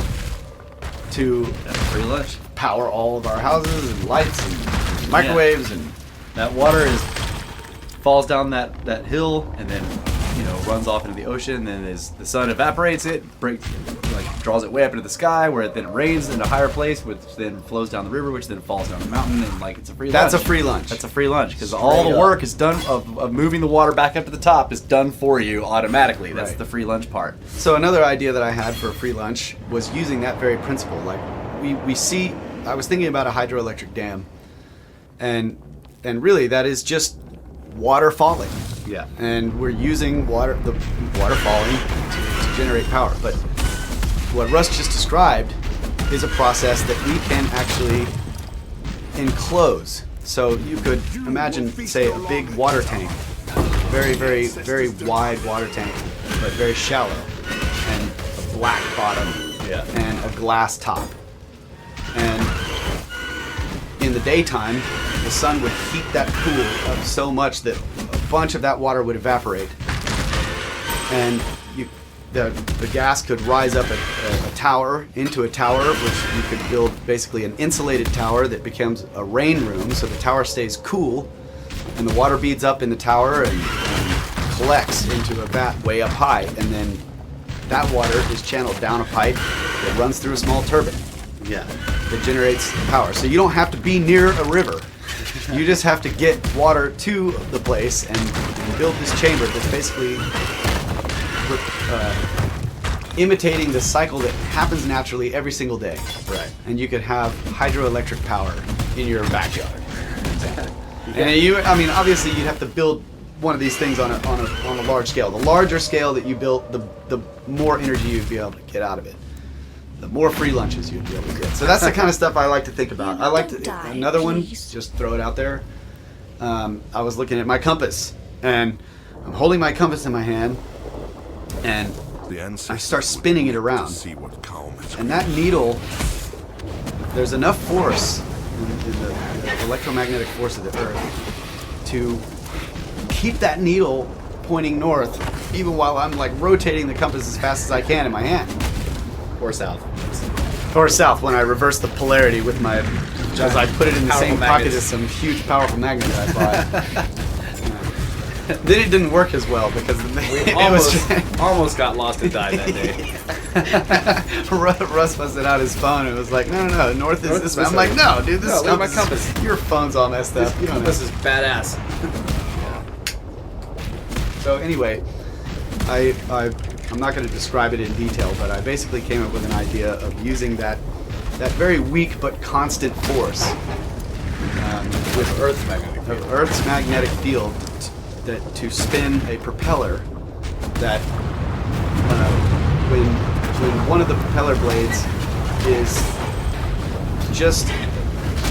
B: to
A: Free lunch.
B: power all of our houses and lights and microwaves and
A: That water falls down that hill and then runs off into the ocean. And then as the sun evaporates it, draws it way up into the sky, where it then rains in a higher place, which then flows down the river, which then falls down the mountain, and it's a free lunch.
B: that's a free lunch.
A: That's a free lunch, because all the work is done of moving the water back up to the top is done for you automatically. That's
B: Right.
A: the free lunch part.
B: So another idea that I had for a free lunch was using that very principle. Like we see, I was thinking about a hydroelectric dam, and really that is just water falling.
A: Yeah.
B: And we're using the water falling to generate power. But what Russ just described is a process that we can actually enclose. So you could imagine, say, a big water tank, very, very, very wide water tank, but very shallow, and a black bottom, and a glass top. And in the daytime, the sun would heat that pool up so much that a bunch of that water would evaporate, and the gas could rise up a tower, into a tower, which you could build basically an insulated tower that becomes a rain room, so the tower stays cool, and the water beads up in the tower and collects into a vat way up high, and then that water is channeled down a pipe that runs through a small turbine. That generates power. So you don't have to be near a river. You just have to get water to the place and build this chamber that's basically imitating the cycle that happens naturally every single day.
A: Right.
B: And you could have hydroelectric power in your backyard. And obviously you'd have to build one of these things on a large scale. The larger scale that you built, the more energy you'd be able to get out of it. the more free lunches you'd be able to get. So that's the kind of stuff I like to think about. I like to, another one, just throw it out there. I was looking at my compass, and I'm holding my compass in my hand, and
E: The
B: I
E: ancestors
B: start spinning it
E: to
B: around.
E: see what calm is.
B: And that needle, there's enough force in the electromagnetic force of the Earth to keep that needle pointing north, even while I'm like rotating the compass as fast as I can in my hand.
F: Or south.
B: Or south when I reverse the polarity with my, as I put it in the
F: Powerful
B: same pocket
F: magnets.
B: as some huge powerful magnet I bought. Then it didn't work as well because it was
F: Almost got lost and died that day.
B: Russ busted out his phone and was like, no, north is this way. I'm like, no, dude, this
F: No,
B: is
F: look at my compass.
B: Your phone's all messed up. You don't know.
F: This is badass.
B: So anyway, I'm not going to describe it in detail, but I basically came up with an idea of using that very weak but constant force
F: With Earth's magnetic field.
B: of Earth's magnetic field to spin a propeller that when one of the propeller blades is just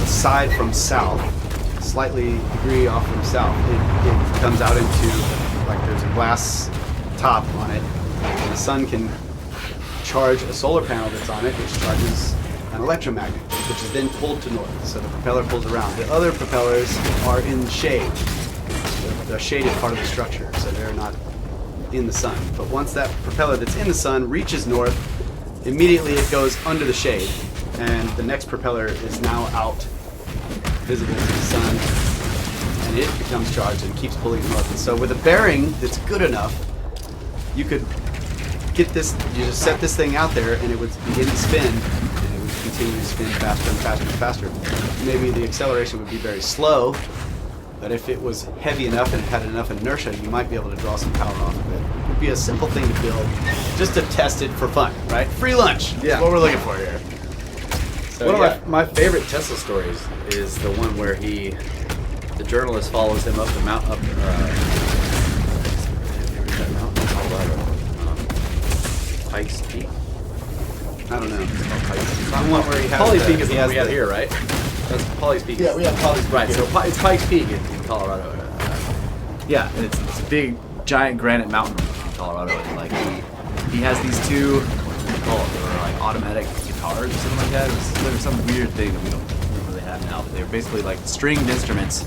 B: aside from south, slightly degree off from south, it comes out into, like, there's a glass top on it, and the sun can charge a solar panel that's on it, which charges an electromagnet, which is then pulled to north, so the propeller pulls around. The other propellers are in shade. They're shaded part of the structure, so they're not in the sun. But once that propeller that's in the sun reaches north, immediately it goes under the shade, and the next propeller is now out, visible to the sun, and it becomes charged and keeps pulling north. And so with a bearing that's good enough, you could get this, you just set this thing out there and it would begin to spin, and it would continue to spin faster and faster and faster. Maybe the acceleration would be very slow, but if it was heavy enough and it had enough inertia, you might be able to draw some power off of it. It would be a simple thing to build, just to test it for fun, right? Free lunch,
F: Yeah.
B: that's what we're looking for here. So,
F: One
B: yeah.
F: of my favorite Tesla stories is the one where the journalist follows him up the mountain, Pikes Peak.
B: I don't know.
F: Pikes
B: The one where he has
F: Polly's
B: the-
F: Peak is
B: he
F: the one
B: has
F: we have
B: the-
F: here, right? That's Polly's Peak.
G: Yeah, we have Polly's
F: Right,
G: Peak
F: so
G: here.
F: It's Pikes Peak in Colorado.
A: Yeah, and it's a big, giant granite mountain in Colorado. And like he has these two, what do they call it? They were like automatic guitars or something like that. There was some weird thing that we don't really have now. But they were basically like stringed instruments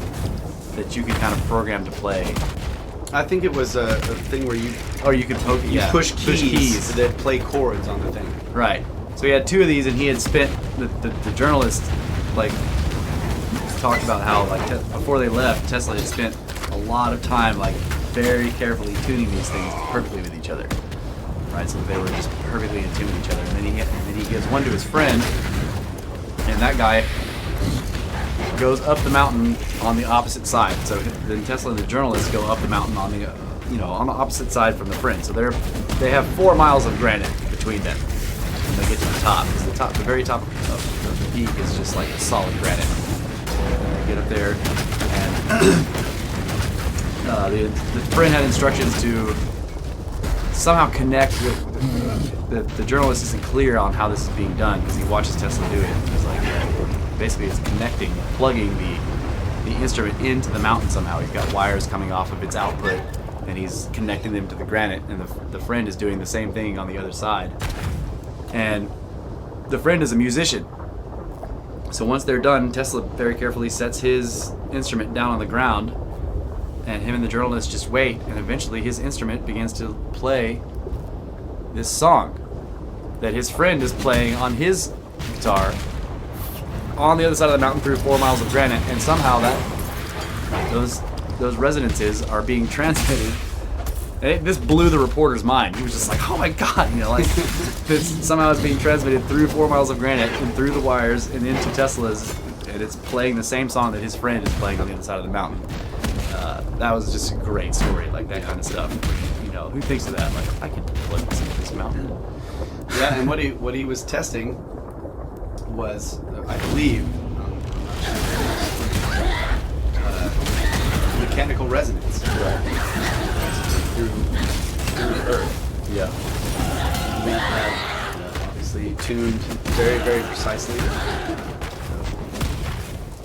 A: that you could kind of program to play.
B: I think it was a thing where you
A: Or you could poke,
B: you push keys that play chords on the thing.
A: Right. So he had two of these, and he had spent the journalist like talked about how like before they left, Tesla had spent a lot of time like very carefully tuning these things perfectly with each other. Right. So that they were just perfectly in tune with each other. And then he gives one to his friend, and that guy goes up the mountain on the opposite side. So then Tesla and the journalist go up the mountain on the on the opposite side from the friend. So they have 4 miles of granite between them when they get to the top. Because the very top of the peak is just like solid granite. And they get up there, and the friend had instructions to somehow connect with the journalist isn't clear on how this is being done because he watches Tesla do it. He's like, basically it's connecting, plugging the instrument into the mountain somehow. He's got wires coming off of its output, and he's connecting them to the granite, and the friend is doing the same thing on the other side. And the friend is a musician. So once they're done, Tesla very carefully sets his instrument down on the ground, and him and the journalist just wait, and eventually his instrument begins to play this song that his friend is playing on his guitar on the other side of the mountain through 4 miles of granite, and somehow those resonances are being transmitted. And this blew the reporter's mind. He was just like, "Oh my god!" Like this somehow is being transmitted through 4 miles of granite and through the wires and into Tesla's, and it's playing the same song that his friend is playing on the other side of the mountain. That was just a great story, like that kind of stuff. Who thinks of that? Like, I could plug this into this mountain.
B: Yeah, and what he was testing was, I believe, mechanical resonance through the Earth.
F: Yeah.
B: We have obviously tuned very, very precisely.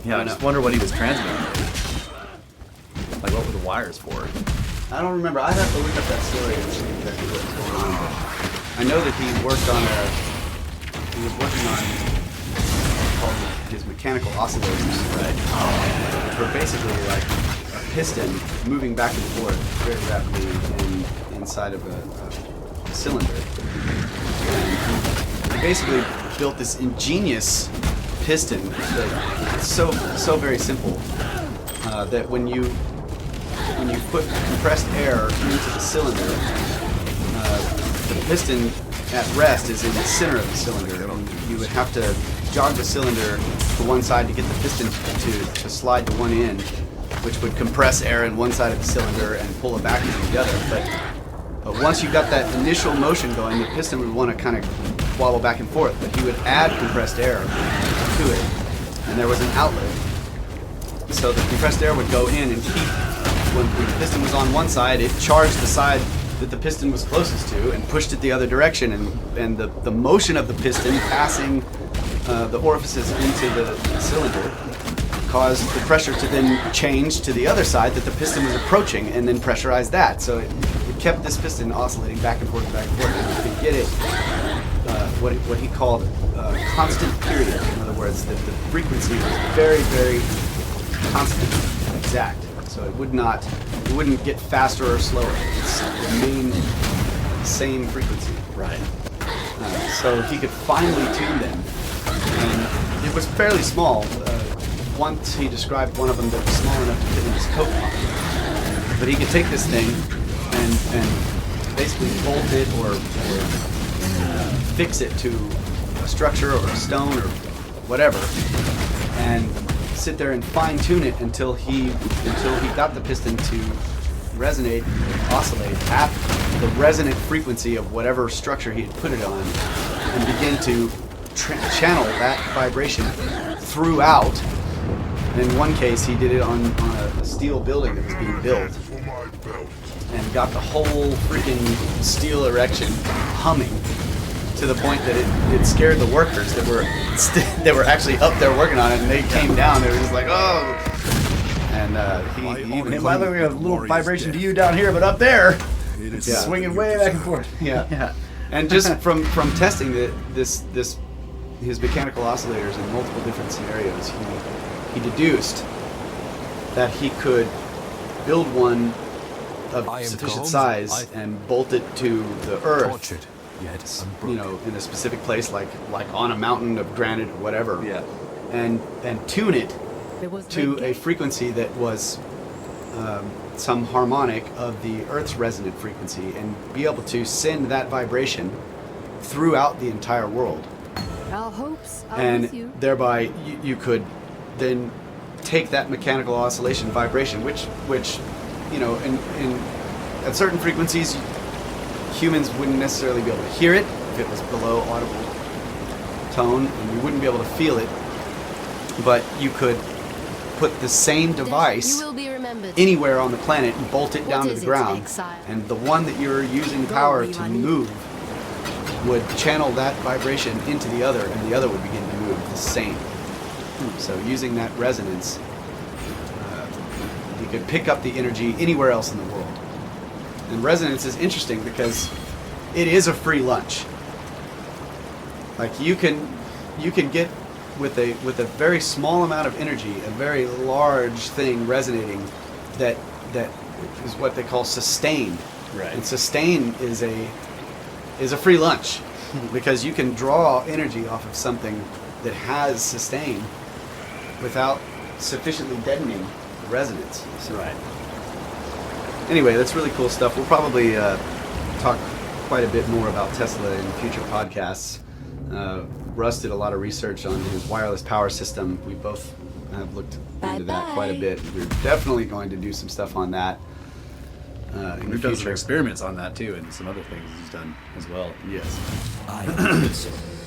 A: Yeah, I just wonder what he was transmitting. Like, what were the wires for?
B: I don't remember. I'd have to look up that story and see exactly what was going on. But I know that he was working on called his mechanical oscillators, right? Which were basically like a piston moving back and forth very rapidly inside of a cylinder. And he basically built this ingenious piston that's so very simple that when you put compressed air into the cylinder, the piston at rest is in the center of the cylinder. And you would have to jog the cylinder to one side to get the piston to slide to one end, which would compress air in one side of the cylinder and pull it back into the other. But once you got that initial motion going, the piston would want to kind of wobble back and forth. But he would add compressed air to it, and there was an outlet. So the compressed air would go in and keep, when the piston was on one side, it charged the side that the piston was closest to and pushed it the other direction, and the motion of the piston passing the orifices into the cylinder caused the pressure to then change to the other side that the piston was approaching, and then pressurize that. So it kept this piston oscillating back and forth, and you could get it what he called constant period. In other words, that the frequency was very, very constant, exact. So it wouldn't get faster or slower. It's remain the same frequency.
A: Right.
B: So he could finely tune them, and it was fairly small. Once he described one of them that was small enough to fit in his coat pocket. But he could take this thing and basically bolt it or fix it to a structure or a stone or whatever, and sit there and fine tune it until he got the piston to resonate, oscillate at the resonant frequency of whatever structure he had put it on, and begin to channel that vibration throughout. And in one case, he did it on a steel building that was being built, and got the whole freaking steel erection humming to the point that it scared the workers that were actually up there working on it, and they came down. They were just like, oh. And he even hit, by the way, we have a little vibration to you down here, but up there, it's swinging way back and forth. Yeah. And just from testing his mechanical oscillators in multiple different scenarios, he deduced that he could build one of sufficient size and bolt it to the earth, in a specific place, like on a mountain of granite or whatever, and tune it to a frequency that was some harmonic of the Earth's resonant frequency, and be able to send that vibration throughout the entire world.
D: Our hopes are
B: And
D: with you.
B: thereby you could then take that mechanical oscillation vibration, which in at certain frequencies humans wouldn't necessarily be able to hear it if it was below audible tone, and you wouldn't be able to feel it, but you could put the same device
D: You will be remembered.
B: anywhere on the planet and bolt it
D: What
B: down to
D: is
B: the
D: it,
B: ground,
D: Exile?
B: and the one that you're using
D: Go
B: power
D: where you
B: to
D: are needed.
B: move would channel that vibration into the other, and the other would begin to move the same. So using that resonance, you could pick up the energy anywhere else in the world. And resonance is interesting because it is a free lunch. Like you can get with a very small amount of energy, a very large thing resonating that is what they call sustained.
A: Right.
B: And sustain is a free lunch because you can draw energy off of something that has sustain without sufficiently deadening the resonance. So,
A: Right.
B: anyway, that's really cool stuff. We'll probably talk quite a bit more about Tesla in future podcasts. Russ did a lot of research on his wireless power system. We both have looked into that quite a bit. We're definitely going to do some stuff on that in the
A: We've done some
B: future.
A: experiments on that too, and some other things he's done as well.
B: Yes.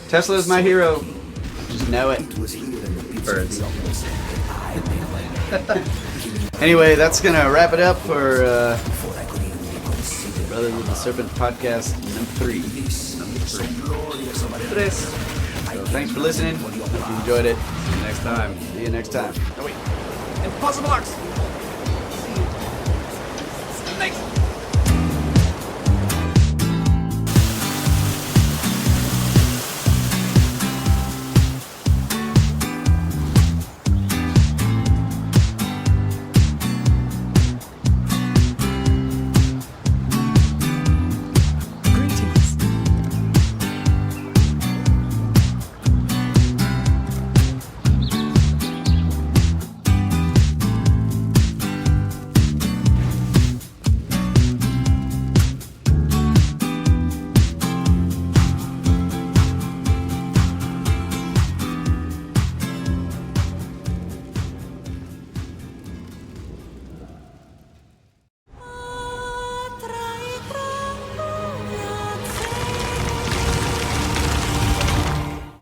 B: Tesla is my hero. Just know it.
A: Birds.
B: Anyway, that's gonna wrap it up for Brother with the Serpent podcast number 3. Tres.
A: thanks for listening. Hope you enjoyed it. See you next time. See you next time.
F: Oh wait. And puzzle box. Snakes.